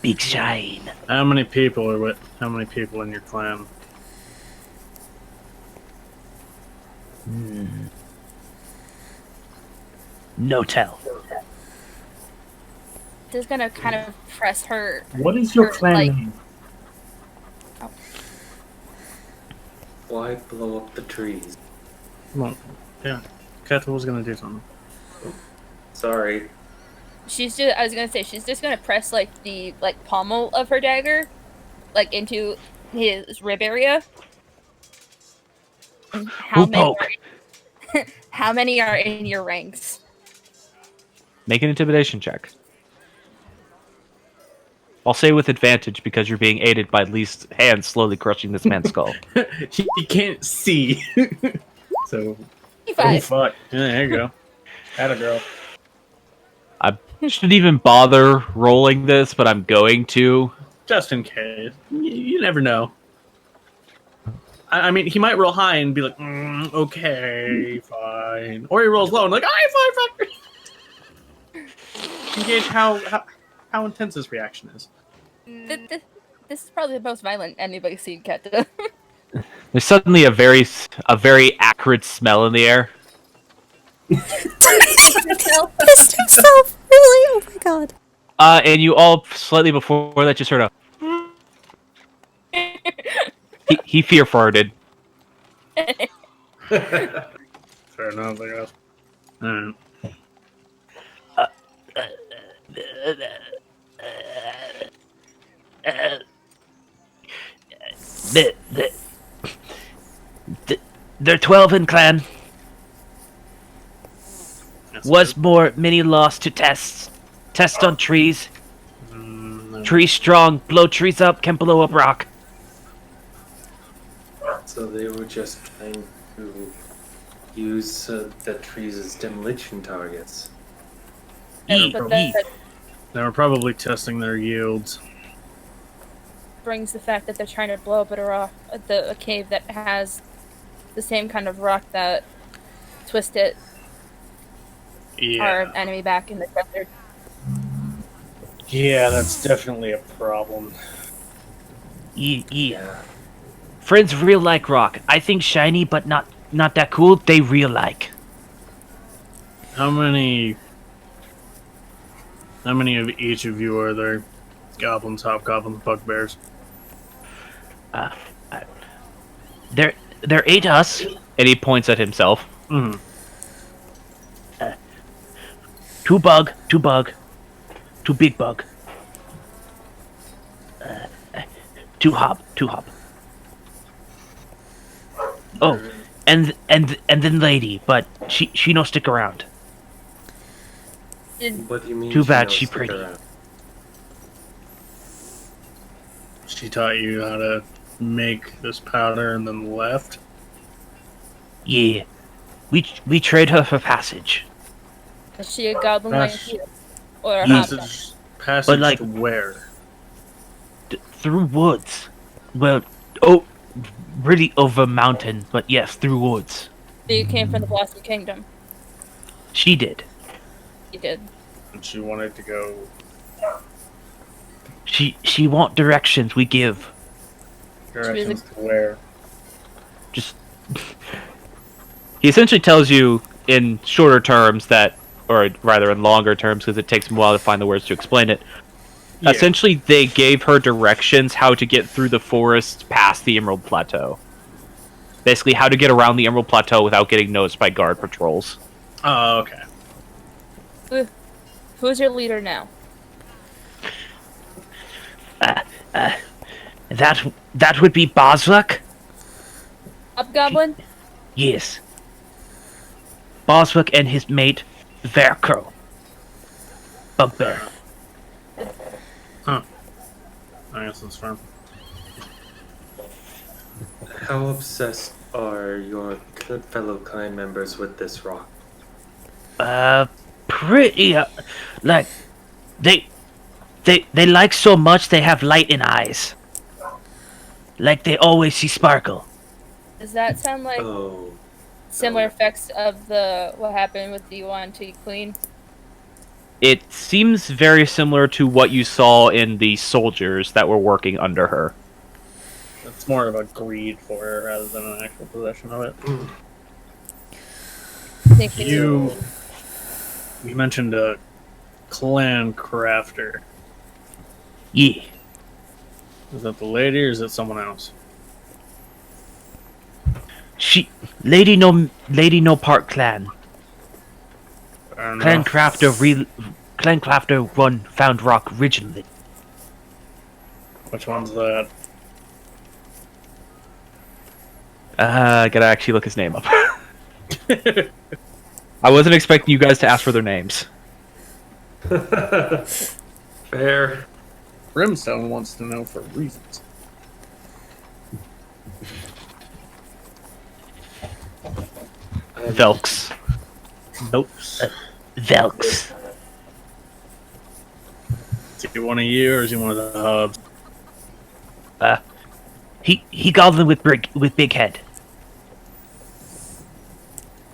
Big shine. How many people are with? How many people in your clan? No tell. Just gonna kind of press her. What is your Or, clan like- name? Why blow up the trees? Come on. Yeah. Kettle was gonna do something. Sorry. She's just. I was gonna say she's just gonna press like the pommel of her dagger, like into his rib area. And How Who many? poke? How many are in your ranks? Make an intimidation check. I'll say with advantage because you're being aided by Lee's hand slowly crushing this man's skull. he can't see. So. Oh 25. fuck. Yeah, there you go. Had a girl. I shouldn't even bother rolling this, but I'm going to. Just in case. You never know. I mean, he might roll high and be like, okay, fine. Or he rolls low and like, fine, fuck. Engage how intense this reaction is. This is probably the most violent anybody's seen Keta. There's suddenly a very acrid smell in the air. Pissed himself! Really? Oh my god. And you all slightly before that just sort of. He fear farted. Fair enough, I guess. Alright. They're 12 in clan. That's Was good. more many lost to tests. Test on trees. No. Tree strong. Blow trees up. Can blow up rock. So they were just trying to use the trees as demolition targets. Yee, But yee. that They were probably testing their yields. brings the fact that they're trying to blow up at a cave that has the same kind of rock that twisted Yeah. our enemy back in the desert. Yeah, that's definitely a problem. Yee, yee. Yeah. Friends real like rock. I think shiny, but not that cool. They real like. How many of each of you are there? Goblins, hobgoblins, bugbears. There ain't us. And he points at himself. Mm. Two bug. Two big bug. Two hop. Oh, and then lady, but she no stick around. What do you mean? Too bad knows she stick pretty. around? She taught you how to make this powder and then left. Yeah, we trade her for passage. Is she a goblin like Gosh. you? Or a Yes. hobgoblin? Passage But, like- to where? Through woods. Well, really over mountain, but yes, through woods. So you came from the Blossom Kingdom. She did. You did. And she wanted to go. She want directions we give. Directions to where? Just he essentially tells you in shorter terms that, or rather in longer terms, because it takes him a while to find the words to explain it. Yeah. Essentially, they gave her directions how to get through the forest past the Emerald Plateau. Basically, how to get around the Emerald Plateau without getting noticed by guard patrols. Oh, okay. Who's your leader now? That would be Boswick? Hobgoblin? Yes. Boswick and his mate, Vercro. Bugbear. I guess that's fine. How obsessed are your fellow clan members with this rock? Pretty, like, they like so much they have light in eyes. Like they always see sparkle. Does that sound like Oh, similar effects of what happened with the Yuan Tea Queen? It seems very similar to what you saw in the soldiers that were working under her. It's more of a greed for her rather than an actual possession of it. I think it's- You mentioned a clan crafter. Yeah. Is that the lady or is it someone else? Lady no part clan. Fair enough. Clan crafter run found rock originally. Which one's that? I gotta actually look his name up. I wasn't expecting you guys to ask for their names. fair. Brimstone wants to know for reasons. Velks. Nope. Velks. Is he one of you or is he one of the hubs? He goblin with big head.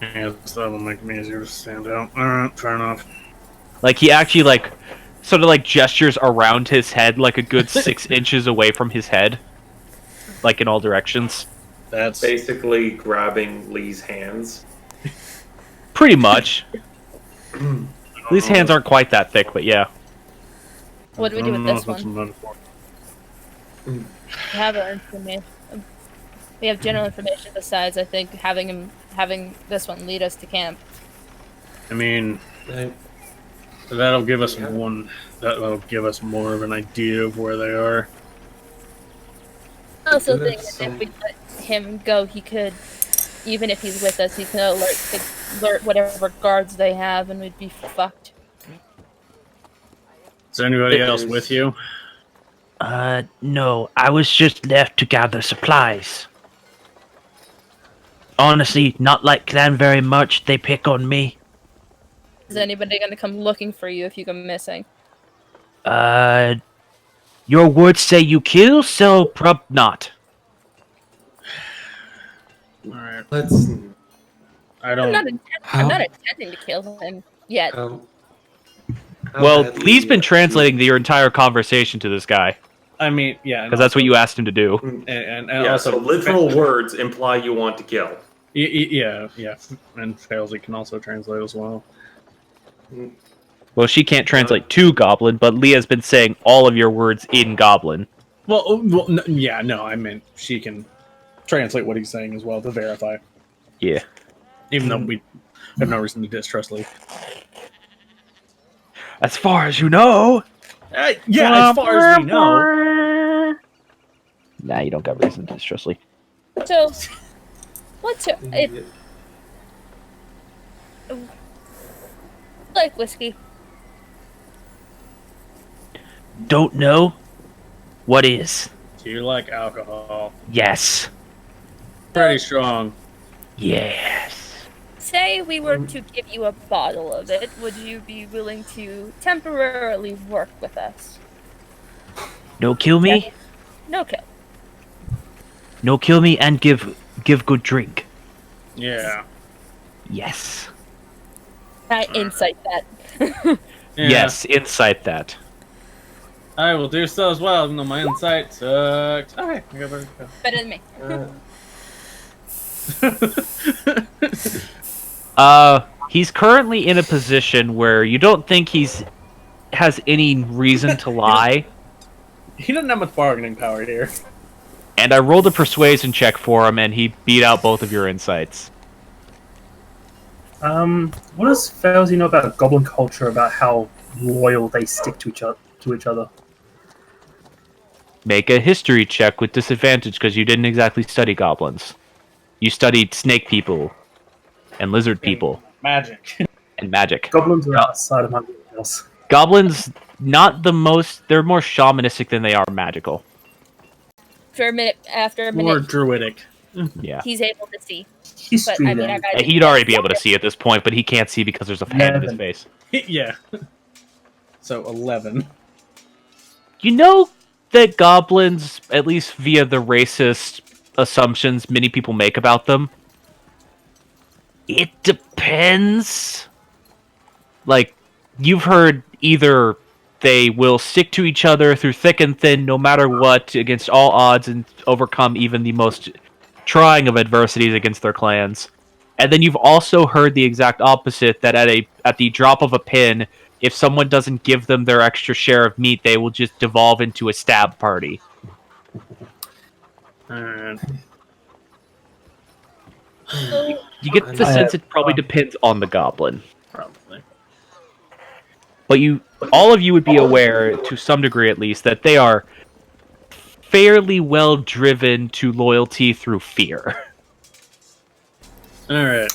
Yeah, that'll make me easier to stand out. Alright, fair enough. Like, he actually, like, sort of, like, gestures around his head, like, a good 6 inches away from his head. Like, in all directions. That's Basically grabbing Lee's hands. Pretty much. These hands aren't quite that thick, but yeah. What do we do with this one? one? We have our information. We have general information besides, I think, having this one lead us to camp. I mean, I, that'll give us Yeah. That'll give us more of an idea of where they are. I also do think have that if we let him go, he could, even if he's with us, he could alert whatever guards they have, and we'd be fucked. Is there anybody It else is- with you? No, I was just left to gather supplies. Honestly, not like clan very much. They pick on me. Is anybody going to come looking for you if you go missing? Your words say you kill, so prob not. Alright. let's. I I'm don't. not intending to kill him yet. How Well, badly Lee's been you- translating your entire conversation to this guy, I mean, yeah. because that's what you asked him to do. And Yeah, also, so literal words imply you want to kill. Yeah. And Failsy can also translate as well. Well, she can't translate to Goblin, but Leah's been saying all of your words in Goblin. I meant she can translate what he's saying as well to verify. Yeah. Even though we have no reason to distrust Lee. As far as you know. Yeah, as far as we know. Nah, you don't got reason to distrust Lee. So, what's your like whiskey? Don't know? What is? Do you like alcohol? Yes. Pretty strong. Yes. Say we were to give you a bottle of it, would you be willing to temporarily work with us? No kill me? No kill. No kill me and give good drink. Yeah. Yes. I insight that. Yeah. Yes, insight that. I will do so as well, even though my insight sucks. Okay, I got Better than me. He's currently in a position where you don't think has any reason to lie. He doesn't have much bargaining power here. And I rolled a persuasion check for him, and he beat out both of your insights. What does Failsy know about goblin culture, about how loyal they stick to each other? Make a history check with disadvantage because you didn't exactly study goblins. You studied snake people and lizard people Magic. and magic. Goblins are outside of my wheelhouse. Goblins, not the most. They're more shamanistic than they are magical. After a More minute, druidic. Yeah. he's able to see. History But I mean, then. I got He'd already be able to see at this point, but he can't see because there's a hand in his 11. face. Yeah. So 11. You know that goblins, at least via the racist assumptions many people make about them, it depends. Like, you've heard either they will stick to each other through thick and thin no matter what, against all odds, and overcome even the most trying of adversities against their clans. And then you've also heard the exact opposite, that at the drop of a pin, if someone doesn't give them their extra share of meat, they will just devolve into a stab party. Alright. You get the sense it probably depends on the goblin. Probably. But all of you would be aware, to some degree at least, that they are fairly well driven to loyalty through fear. Alright.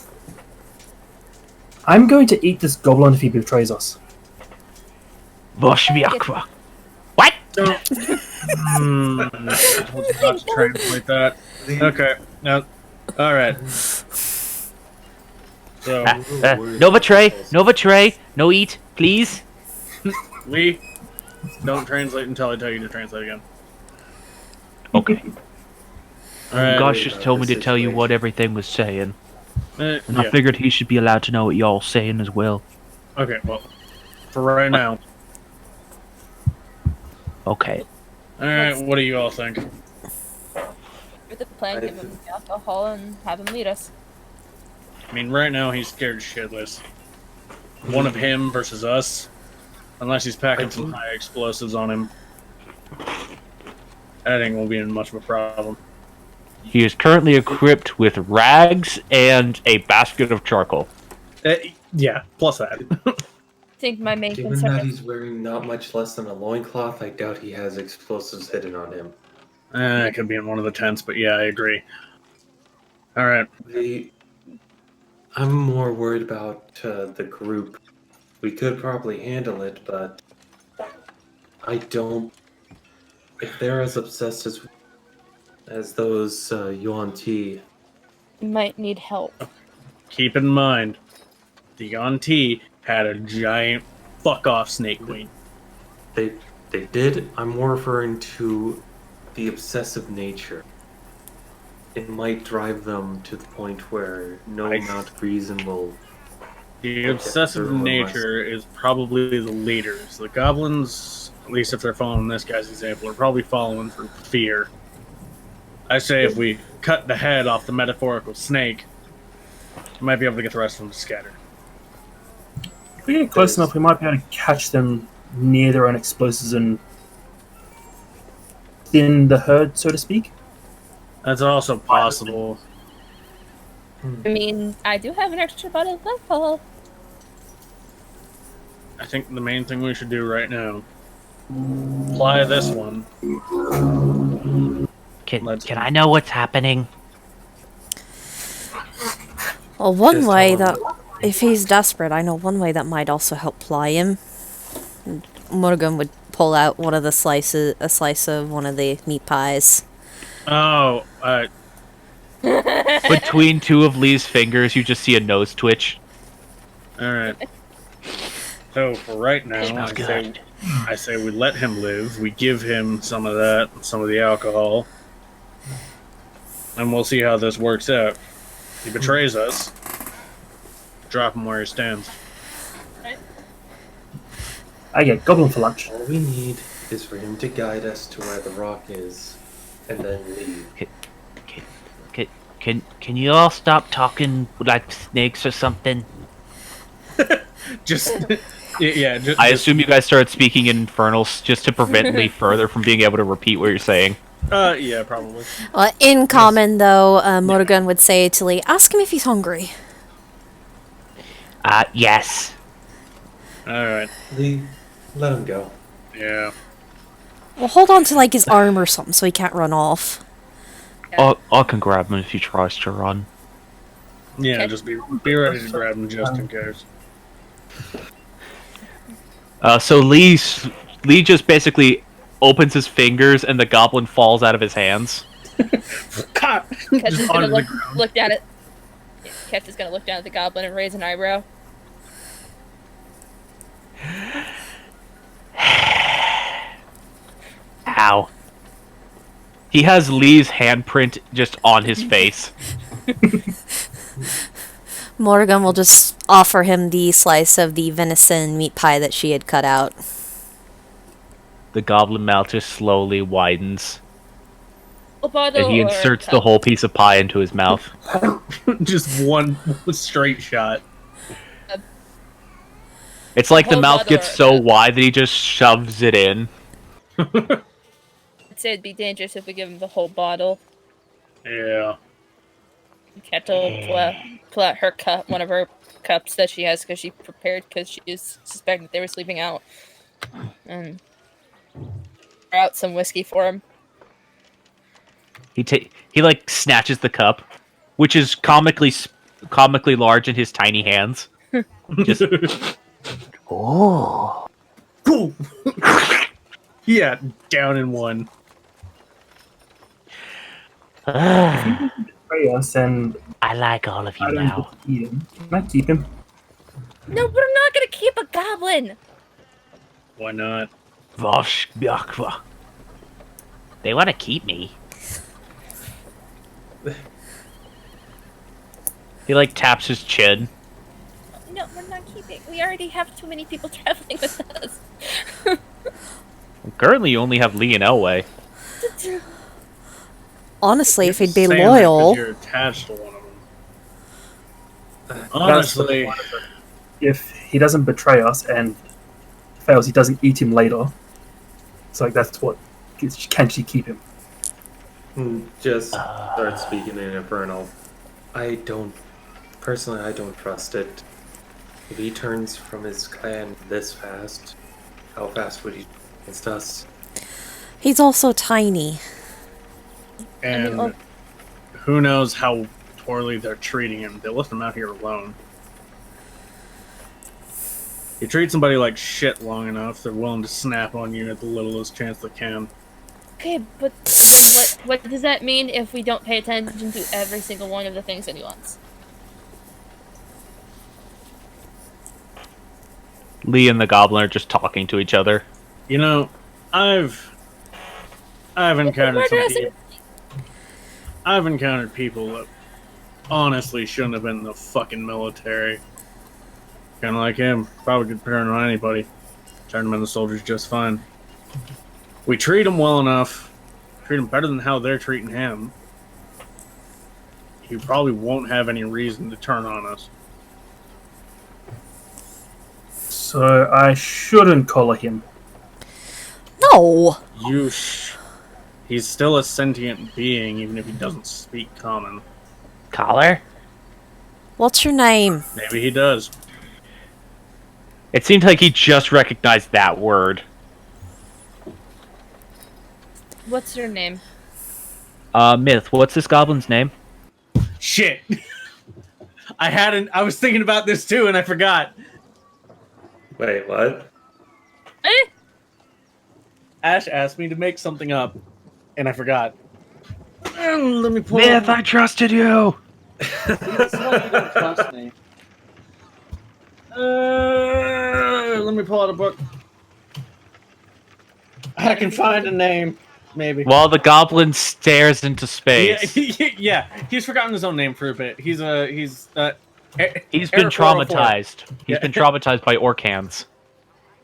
I'm going to eat this goblin if he betrays us. Boshmiakwa. What? I told you not to translate that. Okay. Now, alright. So, Nova tray, no eat, please. Lee, don't translate until I tell you to translate again. Okay. Alright. Gosh just told me to tell you what everything was saying. And Yeah. I figured he should be allowed to know what y'all saying as well. Okay, well, for right now. Okay. Alright, what do you all think? With the plan, give him the alcohol and have him lead us. I mean, right now he's scared shitless. One of him versus us. Unless he's packing some high explosives on him. I think won't be much of a problem. He is currently equipped with rags and a basket of charcoal. Yeah, plus that. I think my main Given concern that is he's wearing not much less than a loincloth, I doubt he has explosives hidden on him. It could be in one of the tents, but yeah, I agree. Alright. I'm more worried about the group. We could probably handle it, but I don't. If they're as obsessed as those Yuan Ti, we might need help. Keep in mind, the Yuan Ti had a giant fuck-off Snake Queen. they did. I'm more referring to the obsessive nature. It might drive them to the point where no amount of reason will. The obsessive nature is probably the leaders. The goblins, at least if they're following this guy's example, are probably following for fear. I say if we cut the head off the metaphorical snake, we might be able to get the rest of them to scatter. If we get close enough, we might be able to catch them near their own explosives and thin the herd, so to speak. That's also possible. I mean, I do have an extra bottle of alcohol. I think the main thing we should do right now, apply this one, Can I know what's happening? Well, one Just way tell him. that, if he's desperate, I know one way that might also help ply him. Morgan would pull out one of the slices, a slice of one of the meat pies. Oh, Between two of Lee's fingers, you just see a nose twitch. alright. So for right now, Smells good. I say we let him live. We give him some of that, some of the alcohol, and we'll see how this works out. If he betrays us, drop him where he stands. I get goblin for lunch. All we need is for him to guide us to where the rock is, and then leave. Can you all stop talking like snakes or something? Just yeah. I assume you guys started speaking in Infernals just to prevent Lee further from being able to repeat what you're saying. Yeah, probably. In common, though, Morgan would say to Lee, ask him if he's hungry. Yes. All right. Lee, let him go. Yeah. Well, hold on to, like, his arm or something so he can't run off. I can grab him if he tries to run. Yeah. Okay. Just be ready to grab him just in case. So Lee just basically opens his fingers and the goblin falls out of his hands. Cut. Ketch is gonna onto the look down at. Ketch is gonna look down at the goblin and raise an eyebrow. Ow. He has Lee's handprint just on his face. Morgan will just offer him the slice of the venison meat pie that she had cut out. The goblin mouth just slowly widens, A bottle and he or a inserts the cup? whole piece of pie into his mouth. Just one straight shot. It's like the Whole mouth bottle gets or a so cup? wide that he just shoves it in. I'd say it'd be dangerous if we give him the whole bottle. Yeah. Ketch will pull out her cup, one of her cups that she has because she prepared because she is suspecting they were sleeping out, and pour out some whiskey for him. He like snatches the cup, which is comically large in his tiny hands. Just Oh. Cool. Yeah, down in one. Betray us, and I like all of you I don't now. get to eat him. Can I keep him? No, we're not gonna keep a goblin. Why not? Vosh Bjakva. They want to keep me. he like taps his chin. No, we're not keeping. We already have too many people traveling with us. Currently, you only have Lee and Elway. Honestly, if he'd be Saying that 'cause loyal, you're attached to one of them. That's Honestly, if he doesn't betray us and fails, he doesn't eat him later. So like, that's what. Can she keep him? Just start speaking in Infernal. I don't trust it. If he turns from his clan this fast, how fast would he against us? he's also tiny. and who knows how poorly they're treating him. They left him out here alone. You treat somebody like shit long enough, they're willing to snap on you at the littlest chance they can. Okay, but what does that mean if we don't pay attention to every single one of the things that he wants? Lee and the goblin are just talking to each other. You know, I've encountered some people. I've encountered people that honestly shouldn't have been in the fucking military. Kind of like him. Probably could turn on anybody. Turn them into soldiers just fine. We treat them well enough. Treat them better than how they're treating him. He probably won't have any reason to turn on us. So I shouldn't collar him. No! He's still a sentient being, even if he doesn't speak common. Collar? What's your name? Maybe he does. It seemed like he just recognized that word. What's your name? Myth, what's this goblin's name? Shit. I was thinking about this too, and I forgot. Wait, what? Eh? Ash asked me to make something up, and I forgot. Let me pull Myth, I trusted you! Trust me. Let me pull out a book. I can find a name, maybe. While the goblin stares into space. Yeah, he's forgotten his own name for a bit. He's He's been Error 404. traumatized. He's Yeah. been traumatized by orc hands.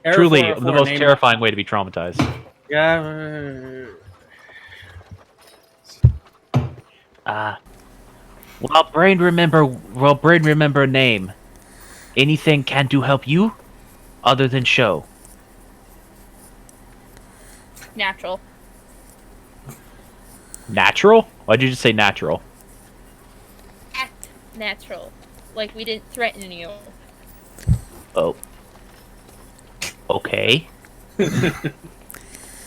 Error Truly, 404 the most named- terrifying way to be traumatized. Yeah. While brain remember a name, anything can do help you, other than show. Natural. Natural? Why'd you just say natural? Act natural. Like we didn't threaten you. Oh. Okay. I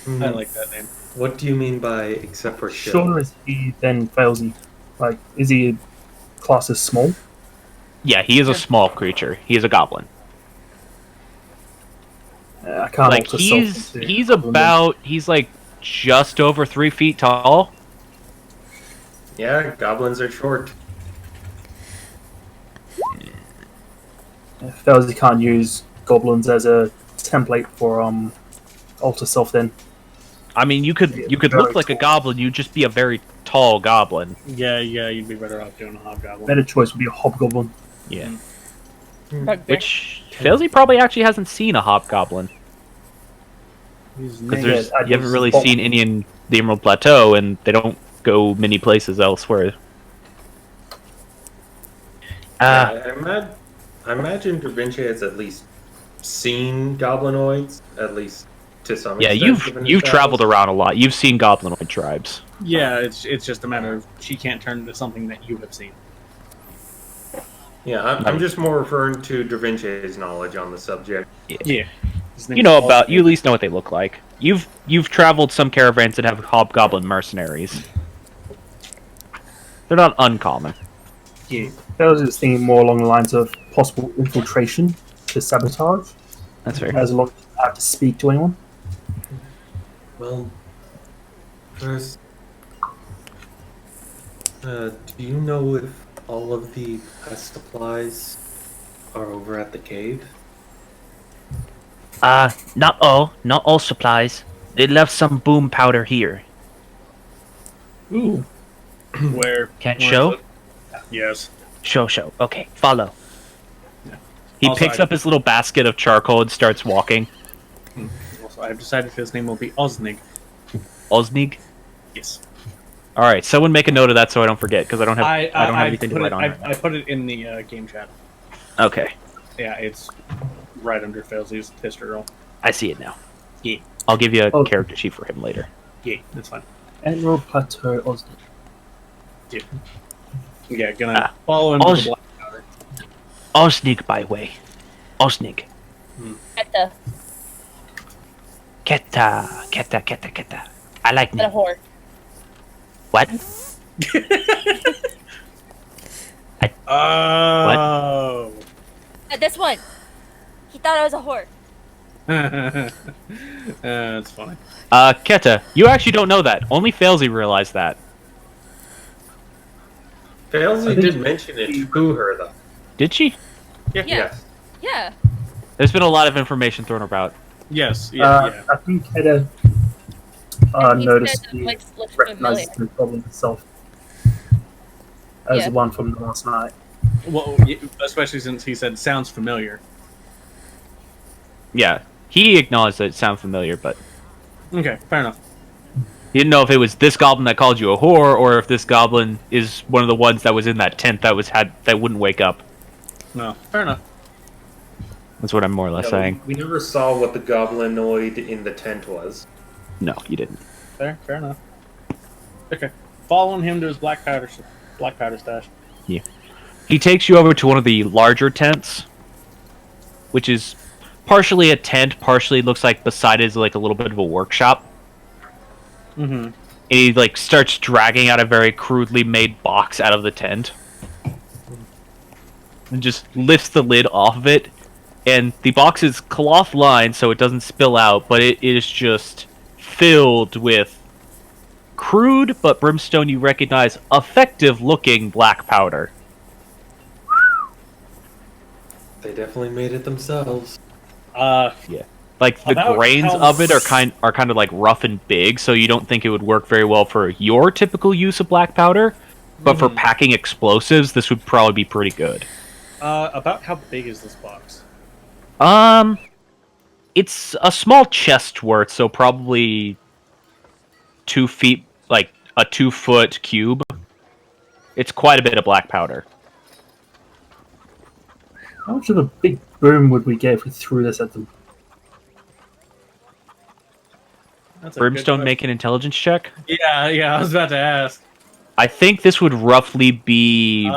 like that name. What do you mean by except for show? Shorter is he than Failsy? Like, is he classed as small? Yeah, he is a small creature. He is a goblin. I can't Like alter he's self into he's goblin then. about he's like just over 3 feet tall. Yeah, goblins are short. Failsy can't use goblins as a template for alter self then. I mean, you could Very look like a tall. goblin. You'd just be a very tall goblin. Yeah, you'd be better off doing a hobgoblin. Better choice would be a hobgoblin. Yeah. Bugbear. Which Failsy probably actually hasn't seen a hobgoblin His because name- Yeah, you haven't really Oh. seen any in the Emerald Plateau, and they don't go many places elsewhere. Yeah, I imagine Da Vinci has at least seen goblinoids, at least to some Yeah, extent. given his you've traveled travels. around a lot. You've seen goblinoid tribes. Yeah, it's just a matter of she can't turn into something that you have seen. Yeah, I'm just more referring to Da Vinci's knowledge on the subject. Yeah. His name's You know Paul. about you at least know what they look like. You've traveled some caravans that have hobgoblin mercenaries. They're not uncommon. Yeah. Failsy is thinking more along the lines of possible infiltration to sabotage, That's fair. as long as you have to speak to anyone. Well, first, do you know if all of the pest supplies are over at the cave? Not all supplies. They left some boom powder here. Ooh. Where? Can't where's show? it? Yes. Show. Okay, follow. He Also, picks up his little basket of charcoal and starts walking. Also, I've decided his name will be Osnig. Osnig. Yes. All right, someone make a note of that so I don't forget because I don't have anything to put write it, on. right I put it in the game chat. now. Okay, Yeah, it's right under Failsy's history roll. I see it now. Yeah. I'll give you a Oh. character sheet for him later. Yeah, that's fine. Emerald Plateau Oslo. Yeah, gonna Ah. follow him to Os- the black powder. Osnig, by way. Osnig. At the Keta. I like at a me. whore. What? Oh. At this one. He thought I was a whore. That's funny. Keta, you actually don't know that. Only Failsy realized that. I Failsy think- did mention it to her, though. Did she? Yeah. Yes. Yeah. There's been a lot of information thrown about. Yes. Yeah. I think Hedda And he noticed said, the like, looks familiar. recognizes the goblin itself as Yeah. the one from the last night. Well, especially since he said sounds familiar. Yeah, he acknowledged that it sounded familiar, but Okay, fair enough. he didn't know if it was this goblin that called you a whore, or if this goblin is one of the ones that was in that tent that wouldn't wake up. No, fair enough. That's what I'm more or less Yeah, saying. we never saw what the goblinoid in the tent was. No, you didn't. Fair enough. Okay, following him to his black powder stash. He takes you over to one of the larger tents, which is partially a tent, partially looks like beside it is like a little bit of a workshop. Mm-hmm. And he like starts dragging out a very crudely made box out of the tent. And just lifts the lid off of it. And the box is cloth lined so it doesn't spill out, but it is just filled with crude, but Brimstone you recognize effective looking black powder. They definitely made it themselves. Like the About grains how- of it are kind of like rough and big, so you don't think it would work very well for your typical use of black powder. But for packing explosives, this would probably be pretty good. About how big is this box? It's a small chest worth, so probably 2 feet, like a 2-foot cube. It's quite a bit of black powder. How much of a big boom would we get if we threw this at them? That's a good Brimstone, question. make an intelligence check. Yeah, I was about to ask. I think this would roughly be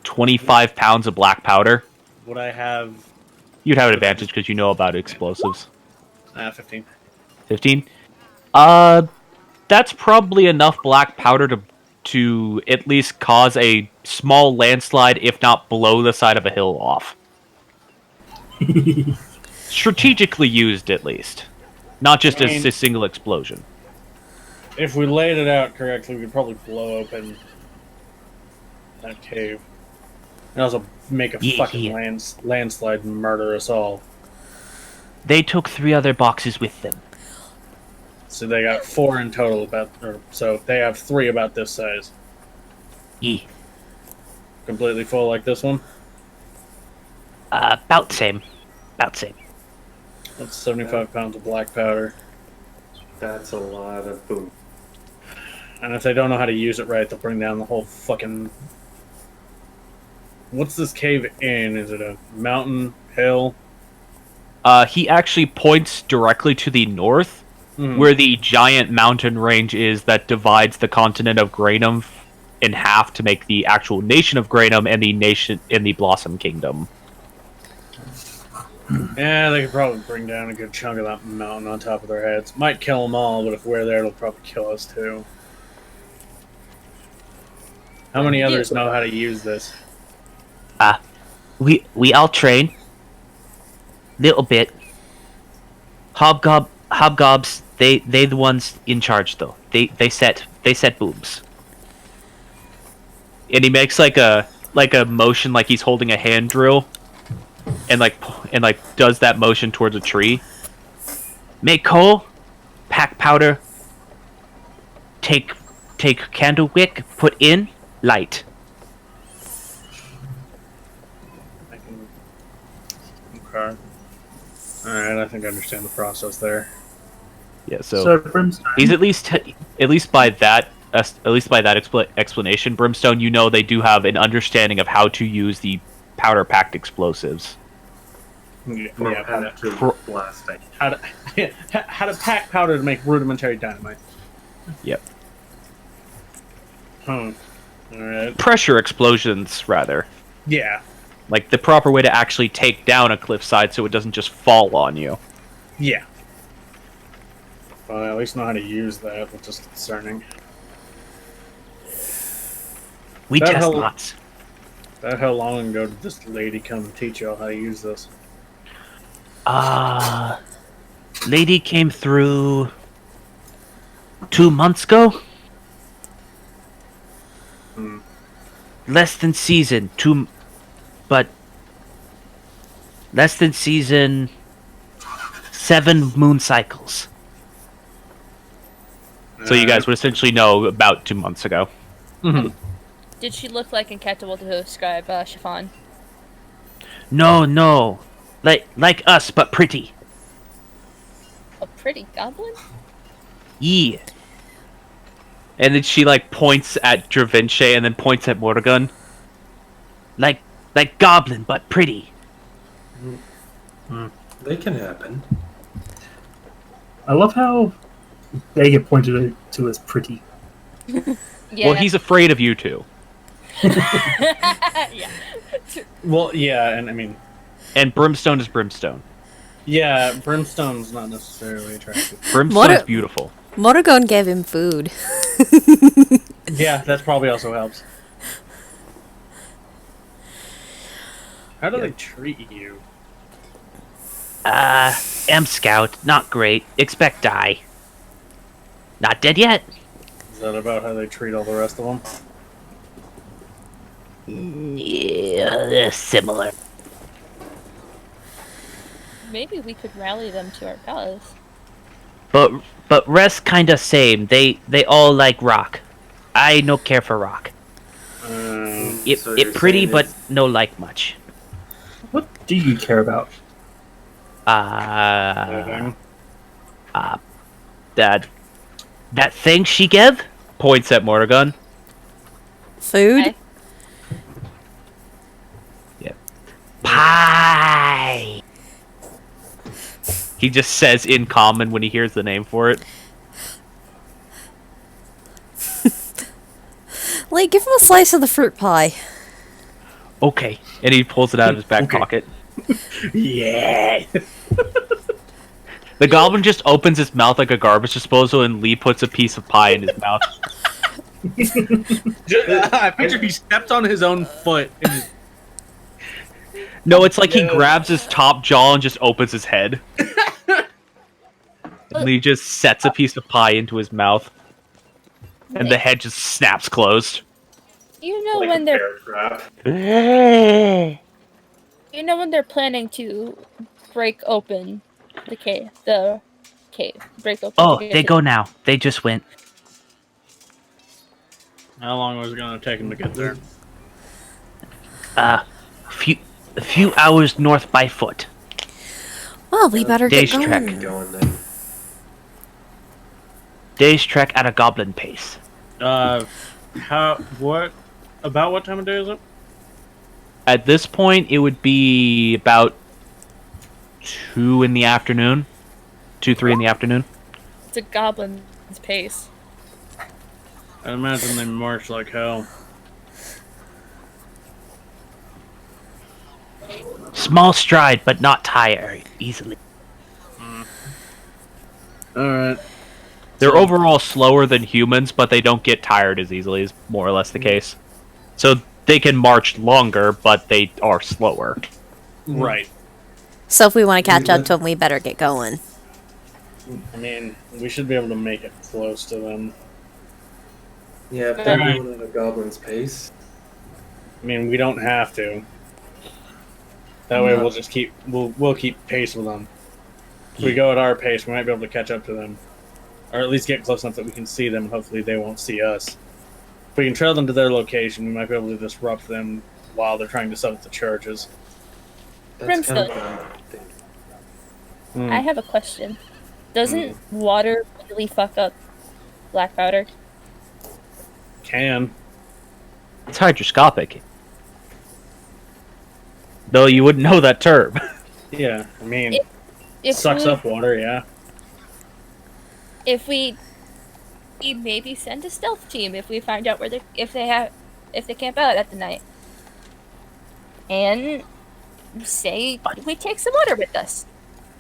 25 pounds of black powder. Would I have You'd have an advantage because you know about explosives. 15? 15? That's probably enough black powder to at least cause a small landslide, if not blow the side of a hill off. Strategically used, at least. Not just as a single explosion. If we laid it out correctly, we could probably blow open that cave. And also make a fucking landslide and murder us all. They took 3 other boxes with them. So they got 4 in total so they have 3 about this size. Yeah. Completely full like this one? About same. About same. That's 75 pounds of black powder. That's a lot of boom. And if they don't know how to use it right, they'll bring down the whole fucking... What's this cave in? Is it a mountain, hill? He actually points directly to the north, where the giant mountain range is that divides the continent of Graynham in half to make the actual nation of Graynham and the nation in the Blossom Kingdom. Yeah, they could probably bring down a good chunk of that mountain on top of their heads. Might kill them all, but if we're there, it'll probably kill us too. How many others know how to use this? We all train. Little bit. Hobgobs, they the ones in charge though. They set booms. And he makes like a motion like he's holding a hand drill, and does that motion towards a tree. Make coal, pack powder, take candle wick, put in, light. Okay. Alright, I think I understand the process there. Yeah, So Brimstone, he's at least by that explanation, Brimstone, you know they do have an understanding of how to use the powder packed explosives. Or Yeah, how to blasting. how to pack powder to make rudimentary dynamite. Yep. Alright. Pressure explosions, rather. Yeah. Like the proper way to actually take down a cliffside so it doesn't just fall on you. Yeah. Well, I at least know how to use that, which is concerning. We That test hell- lots. About how long ago did this lady come and teach y'all how to use this? Lady came through 2 months ago. Less than season less than season 7 moon cycles. So you guys would essentially know about 2 months ago. Did she look like Incredible to describe Chiffon? No, like us, but pretty. A pretty goblin? Yeah. And then she like points at Dravinche and then points at Morgan. Like goblin, but pretty. They can happen. I love how they get pointed to as pretty. Yeah. Well, he's afraid of you two. yeah. Well, yeah, and I mean, And Brimstone is Brimstone. yeah, Brimstone's not necessarily attractive. Brimstone's What a- beautiful. Morrigan gave him food. Yeah, that probably also helps. How do they treat you? M Scout, not great. Expect die. Not dead yet. Is that about how they treat all the rest of them? Yeah, similar. Maybe we could rally them to our cause. But rest kinda same. They all like rock. I no care for rock. It So you're pretty saying but it's- no like much. What do you care about? Anything? That thing she gave? Points at Morrigan. Food? Okay. Pie. He just says in common when he hears the name for it. Like, give him a slice of the fruit pie. Okay. And he pulls it out of his back Okay. pocket. Yeah. The goblin just opens his mouth like a garbage disposal, and Lee puts a piece of pie in his mouth. I picture he stepped on his own foot. And just, No, it's like he Yeah. grabs his top jaw and just opens his head. And Lee just sets a piece of pie into his mouth, and the head just snaps closed. You know Like when a they're bear trap. you know when they're planning to break open the cave. Break open. Oh, to get they to- go now. They just went. how long was it gonna take him to get there? A few hours north by foot. Well, we better get Day's going. trek. Keep going then. Day's trek at a goblin pace. What time of day is it? At this point, it would be about 2 in the afternoon. 2, 3 in the afternoon. It's a goblin's pace. I imagine they march like hell. Small stride, but not tire easily. Alright. They're overall slower than humans, but they don't get tired as easily, is more or less the case. So they can march longer, but they are slower. Right. So if we want to catch up to him, we better get going. I mean, we should be able to make it close to them. Yeah, if they're Alright. going at a goblin's pace. I mean, we don't have to. That way, we'll just we'll keep pace with them. If we go at our pace, we might be able to catch up to them, or at least get close enough that we can see them. And hopefully, they won't see us. If we can trail them to their location, we might be able to disrupt them while they're trying to set up the charges. That's kind of Brimstone. what I'm thinking. Hmm. I have a question. Doesn't water really fuck up black powder? Can. It's hydroscopic. Though you wouldn't know that term. Yeah, I mean, If sucks we, up water. Yeah. If we maybe send a stealth team if we find out where they if they camp out at the night, and say we take some water with us.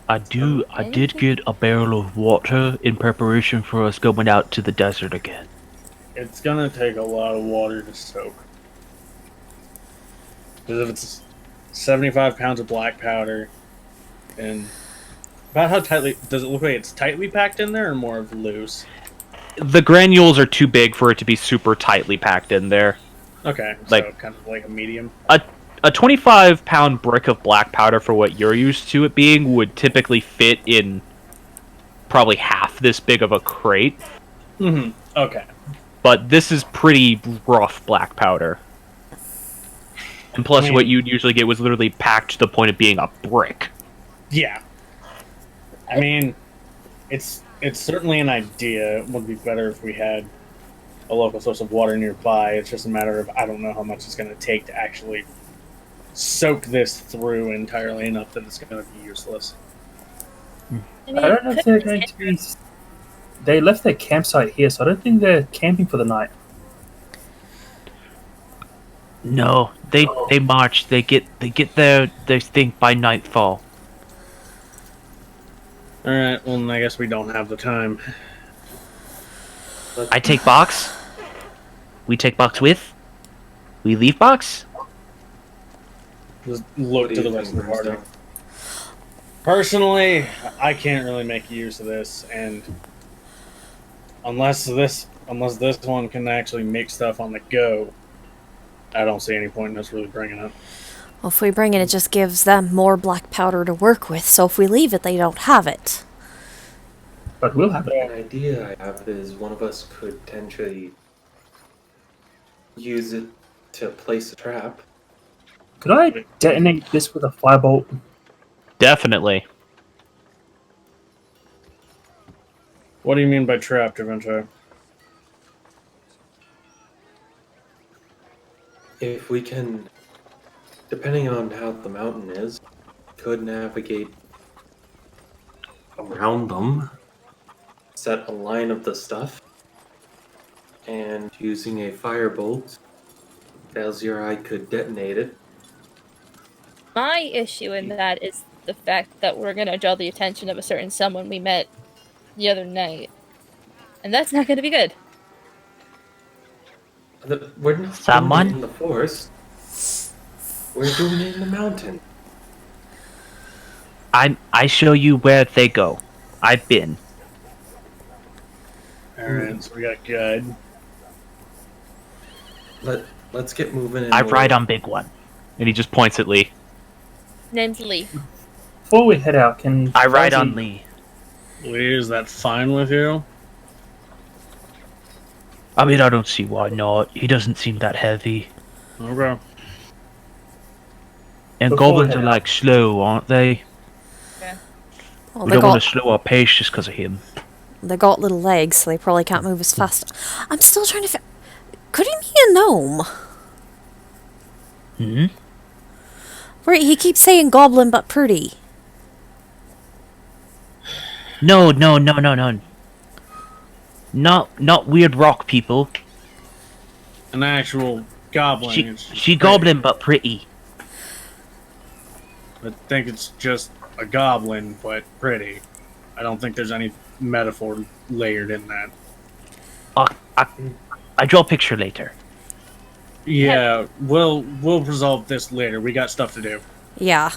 I did get a barrel of water in preparation for us going out to the desert again. It's gonna take a lot of water to soak. Because if it's 75 pounds of black powder, and about how tightly does it look like it's tightly packed in there, or more of loose? The granules are too big for it to be super tightly packed in there. Okay, Like- so kind of like a medium. A 25-pound brick of black powder for what you're used to it being would typically fit in probably half this big of a crate. Mm-hmm. Okay. But this is pretty rough black powder. And plus, I mean- what you'd usually get was literally packed to the point of being a brick. Yeah. I mean, it's certainly an idea. It would be better if we had a local source of water nearby. It's just a matter of I don't know how much it's going to take to actually soak this through entirely enough that it's going to be useless. I mean, I don't know if they're going to be. They left their campsite here, so I don't think they're camping for the night. No, they march. They get their thing by nightfall. All right. Well, I guess we don't have the time. I take box. We take box with. We leave box. Just What look do to you the rest of think, the party. Brimstone? Personally, I can't really make use of this, and unless this one can actually make stuff on the go, I don't see any point in us really bringing it. Well, if we bring it, it just gives them more black powder to work with, so if we leave it, they don't have it. But we'll have it. An idea I have is one of us could potentially use it to place a trap. Could I detonate this with a firebolt? Definitely. What do you mean by trapped, Adventure? If we can, depending on how the mountain is, could navigate around them, set a line of the stuff, and using a firebolt, Falzier I could detonate it. My issue in that is the fact that we're gonna draw the attention of a certain someone we met the other night. And that's not gonna be good. We're not Someone? doing it in the forest. We're doing it in the mountain. I show you where they go. I've been. Alright, so we got guide. Let's get moving. And I we'll- ride on big one. And he just points at Lee. Name's Lee. Before we head out, can I ride Fuzzy- on Lee. Lee, is that fine with you? I mean, I don't see why not. He doesn't seem that heavy. Okay. And Before we goblins head are out- like slow, aren't they? Well, We they don't want got, to slow our pace just because of him. they got little legs, so they probably can't move as fast. I'm still trying to could he be a gnome? Hmm? Right, he keeps saying goblin but pretty. No. Not weird rock people. An actual goblin. She It's just she goblin but pretty. I think it's just a goblin, but pretty. I don't think there's any metaphor layered in that. I draw a picture later. Yeah, we'll resolve this later. We got stuff to do. Yeah.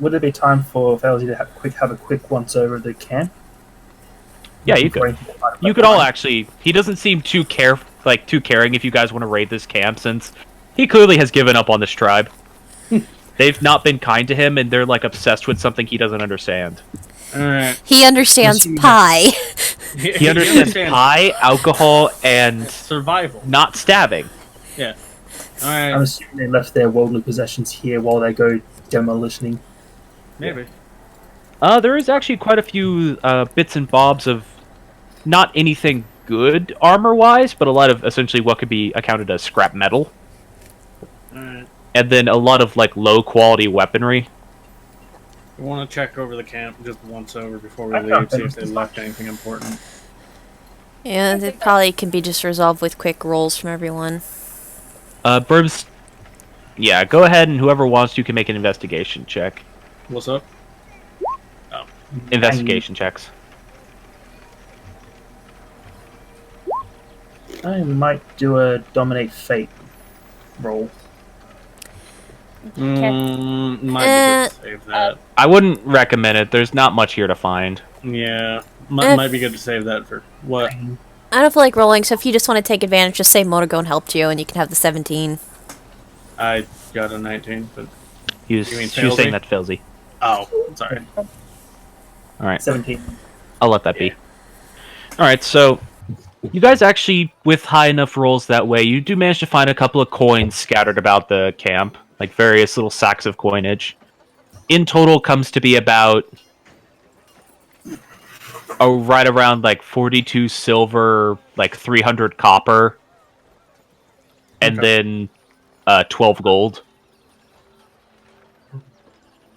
Would it be time for Felzy to have a quick once over of the camp? Yeah, you Before could. anything like You that? could all actually. He doesn't seem too too caring if you guys want to raid this camp, since he clearly has given up on this tribe. They've not been kind to him, and they're like obsessed with something he doesn't understand. Alright. He understands Yes, he pie. He understands pie, alcohol, and survival. not stabbing. Yeah. I'm Alright, assuming they left their worldly possessions here while they go demolitioning. maybe. There is actually quite a few bits and bobs of not anything good armor-wise, but a lot of essentially what could be accounted as scrap metal, Alright. and then a lot of like low-quality weaponry. We want to check over the camp just once over before we I leave, see think if they left anything important. And it probably can be just resolved with quick rolls from everyone. Burbs, yeah, go ahead, and whoever wants to can make an investigation check. What's up? Investigation checks. I might do a dominate fate roll. Might be good to save that. I wouldn't recommend it. There's not much here to find. Yeah, If- might be good to save that for what? I don't feel like rolling, so if you just want to take advantage, just say Monogone helped you, and you can have the 17. I got a 19, but He was, You mean she was saying Filzy? that Filzy. oh, sorry. All right, 17. I'll let that be. All right, so you guys actually, with high enough rolls that way, you do manage to find a couple of coins scattered about the camp, like various little sacks of coinage. In total, comes to be about right around like 42 silver, like 300 copper, and Okay. then 12 gold.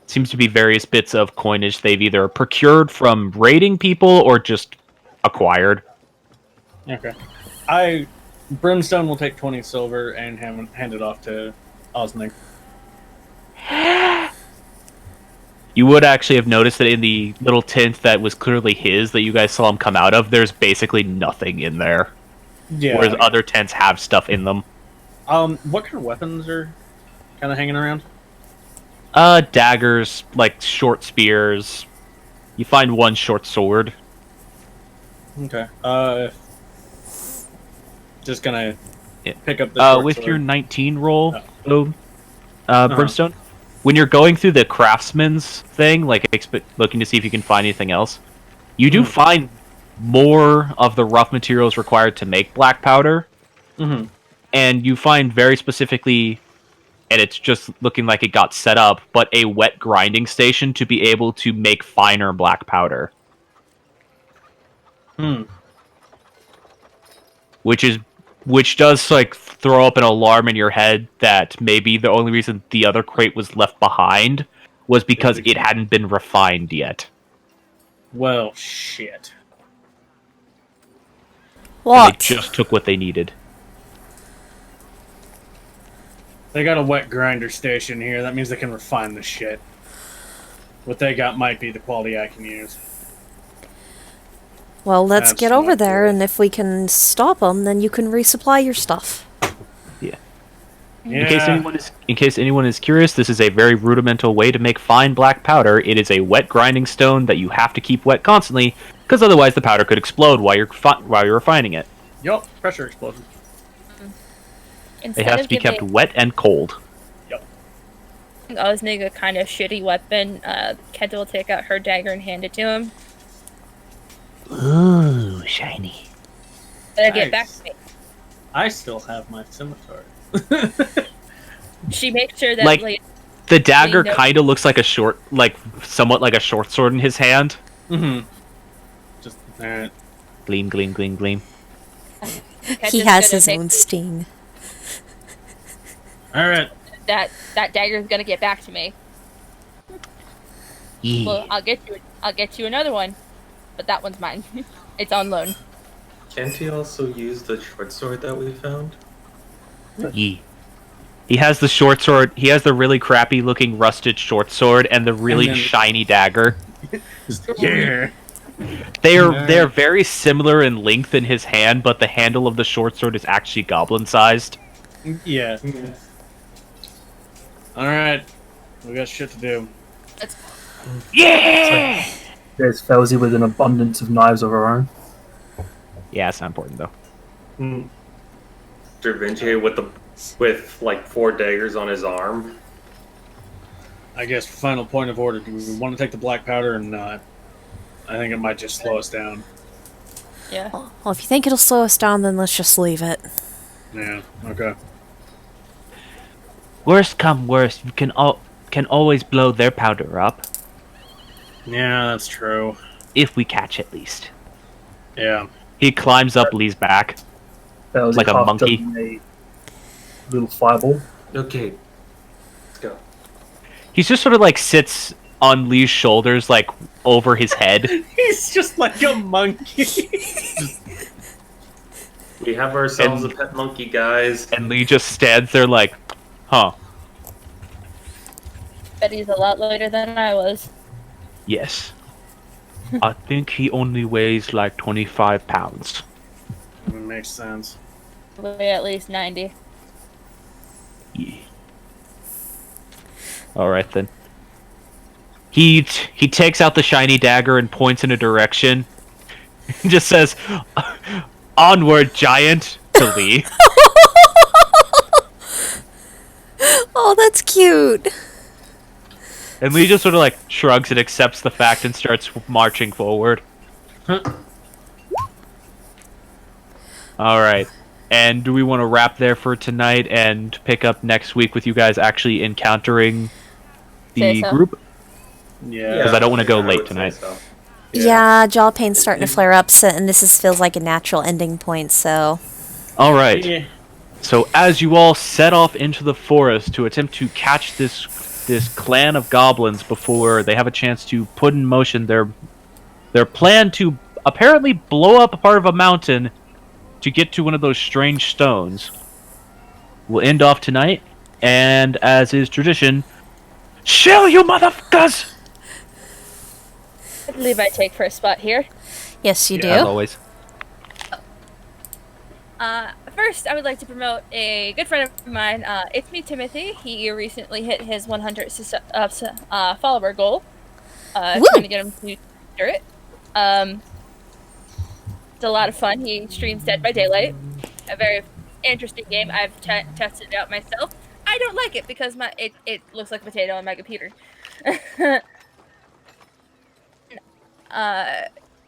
Seems to be various bits of coinage they've either procured from raiding people or just acquired. Okay. Brimstone will take 20 silver and hand it off to Osnig. You would actually have noticed that in the little tent that was clearly his, that you guys saw him come out of, there's basically nothing in there. Yeah. Whereas other tents have stuff in them. What kind of weapons are kind of hanging around? Daggers, like short spears. You find one short sword. Okay. Just gonna Yeah. pick up the short With sword. your 19 roll, Oh. Brimstone, when you're going through the craftsman's thing, like looking to see if you can find anything else, you do find more of the rough materials required to make black powder, and you find very specifically, and it's just looking like it got set up, but a wet grinding station to be able to make finer black powder. Which does like throw up an alarm in your head that maybe the only reason the other crate was left behind was because it hadn't been refined yet. Well, shit. And What? they just took what they needed. They got a wet grinder station here. That means they can refine the shit. What they got might be the quality I can use. Well, let's get over there, Absolutely. and if we can stop them, then you can resupply your stuff. Yeah. In case anyone is curious, this is a very rudimental way to make fine black powder. It is a wet grinding stone that you have to keep wet constantly, because otherwise the powder could explode while you're refining it. Yup, pressure explosion. It has to be kept wet and cold. Osnig a kind of shitty weapon, Kenta will take out her dagger and hand it to him. Ooh, shiny. Better get back Nice. to me. I still have my scimitar. She makes sure that Like- The dagger know- kind of looks like somewhat like a short sword in his hand. Just, alright. Gleam, gleam, gleam, gleam. Kenta's He has gonna his make own sting. Alright. that dagger's gonna get back to me. Yeah. Well, I'll get you another one, but that one's mine. It's on loan. Can't he also use the short sword that we found? Yeah. He has the short sword. He has the really crappy looking rusted short sword and the really And then- shiny dagger. Yeah. They're very similar in length in his hand, but the handle of the short sword is actually goblin sized. Yeah. Alright. We got shit to do. Yeah. There's Felzy with an abundance of knives of her own. Yeah, it's not important though. Da Vinci with like 4 daggers on his arm. I guess final point of order. Do we want to take the black powder or not? I think it might just slow us down. Yeah. Well, if you think it'll slow us down, then let's just leave it. Yeah, okay. Worst come worst, you can always blow their powder up Yeah, that's true. if we catch at least. Yeah. He climbs up Lee's back. Felzy Like a half monkey. done a little fireball. Okay, let's go. He's just sort of like sits on Lee's shoulders, like over his head. He's just like a monkey. We have ourselves And- a pet monkey, guys. And Lee just stands there like, huh, Bet he's a lot lighter than I was. yes. I think he only weighs like 25 pounds. Makes sense. Weigh at least 90. Yeah. Alright then. He takes out the shiny dagger and points in a direction. He just says, "Onward, giant!" to Lee. Oh, that's cute. And Lee just sort of like shrugs and accepts the fact and starts marching forward. Alright. And do we want to wrap there for tonight and pick up next week with you guys actually encountering the Say so. group? Yeah. 'Cause I don't wanna go I would late say tonight. so. Yeah, jaw pain's starting to flare up, so, and feels like a natural ending point, so... Alright. Yeah. So as you all set off into the forest to attempt to catch this clan of goblins before they have a chance to put in motion their plan to apparently blow up a part of a mountain to get to one of those strange stones, we'll end off tonight, and as is tradition, chill, you motherfuckers! believe I take first spot here. Yes, you As do. always. First, I would like to promote a good friend of mine. It's me, Timothy. He recently hit his 100 follower goal. Woo! Trying to get him to do it. It's a lot of fun. He streams Dead by Daylight, a very interesting game. I've tested it out myself. I don't like it because it looks like a potato on my computer.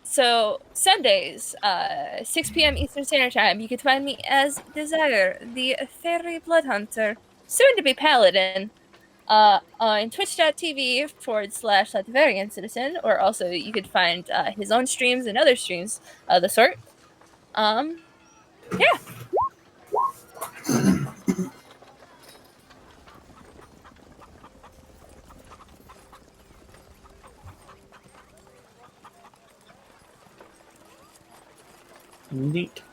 So Sundays, 6 p.m. Eastern Standard Time, you can find me as Desire, the Fairy Blood Hunter, soon to be Paladin, on twitch.tv/Latvarian Citizen, or also you could find his own streams and other streams of the sort. Yeah. Neat.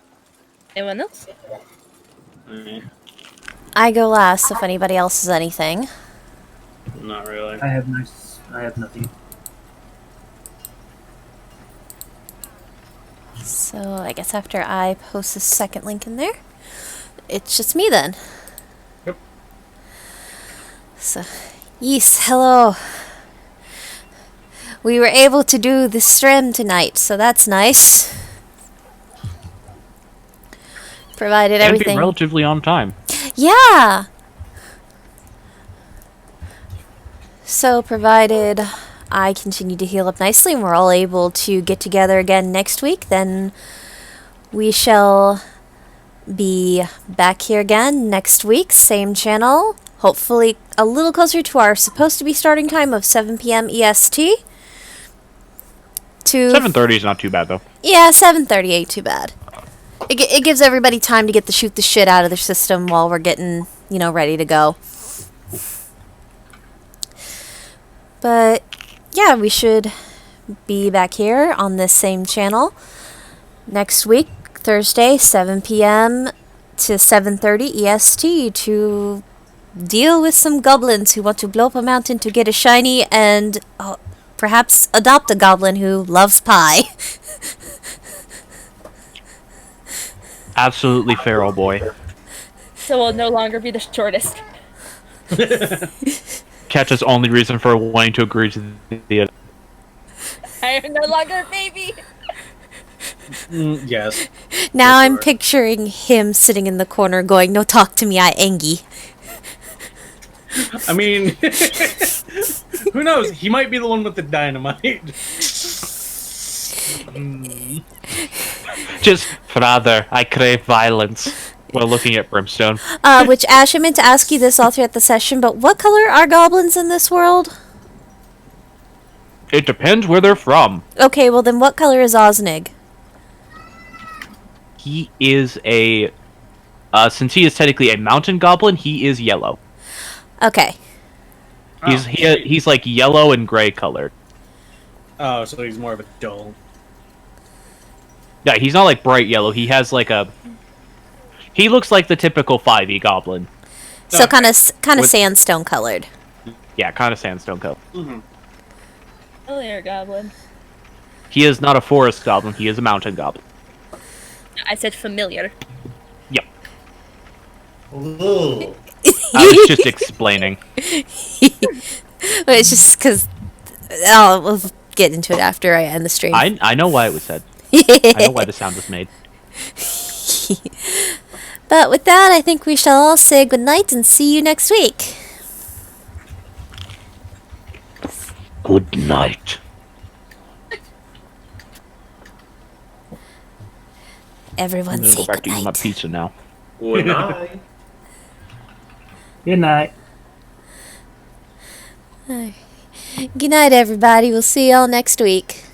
Anyone else? I go last if anybody else has anything. Not really. I have nothing. So I guess after I post the second link in there, it's just me then. Yep. So, yes, hello. We were able to do the stream tonight, so that's nice. Provided And be everything. relatively on time. Yeah. So, provided I continue to heal up nicely and we're all able to get together again next week, then we shall be back here again next week, same channel, hopefully a little closer to our supposed to be starting time of 7 p.m. EST. 7:30 is not too bad though. Yeah, 7:30 ain't too bad. It gives everybody time to get the shoot the shit out of their system while we're getting, ready to go. But, yeah, we should be back here on this same channel next week, Thursday, 7 p.m. to 7:30 EST to deal with some goblins who want to blow up a mountain to get a shiny and perhaps adopt a goblin who loves pie. Absolutely feral boy. So we'll no longer be the shortest. Ketch's only reason for wanting to agree to the I am no longer a baby. Yes. Now For I'm sure. picturing him sitting in the corner going, "No talk to me, I angy." I mean, who knows? He might be the one with the dynamite. Just, father, I crave violence. While looking at Brimstone. Which, Ash, I meant to ask you this all throughout the session, but what color are goblins in this world? It depends where they're from. Okay, well then what color is Osnig? He is a... since he is technically a mountain goblin, he is yellow. Okay. He's like yellow and gray colored. Oh, so he's more of a dull. Yeah, he's not like bright yellow. He has like a... He looks like the typical 5e goblin. So Okay. kind of With- sandstone colored. Yeah, kind of sandstone color. Earlier goblin. He is not a forest goblin, he is a mountain goblin. I said familiar. Yep. Ooh. I was just explaining. But it's just because... Oh, we'll get into it after I end the stream. I know why it was said. I know why the sound was made. But with that, I think we shall all say goodnight and see you next week. Good night. Everyone I'm gonna say go back to eating my goodnight. pizza now. Good night. Good night. Good night, everybody. We'll see y'all next week.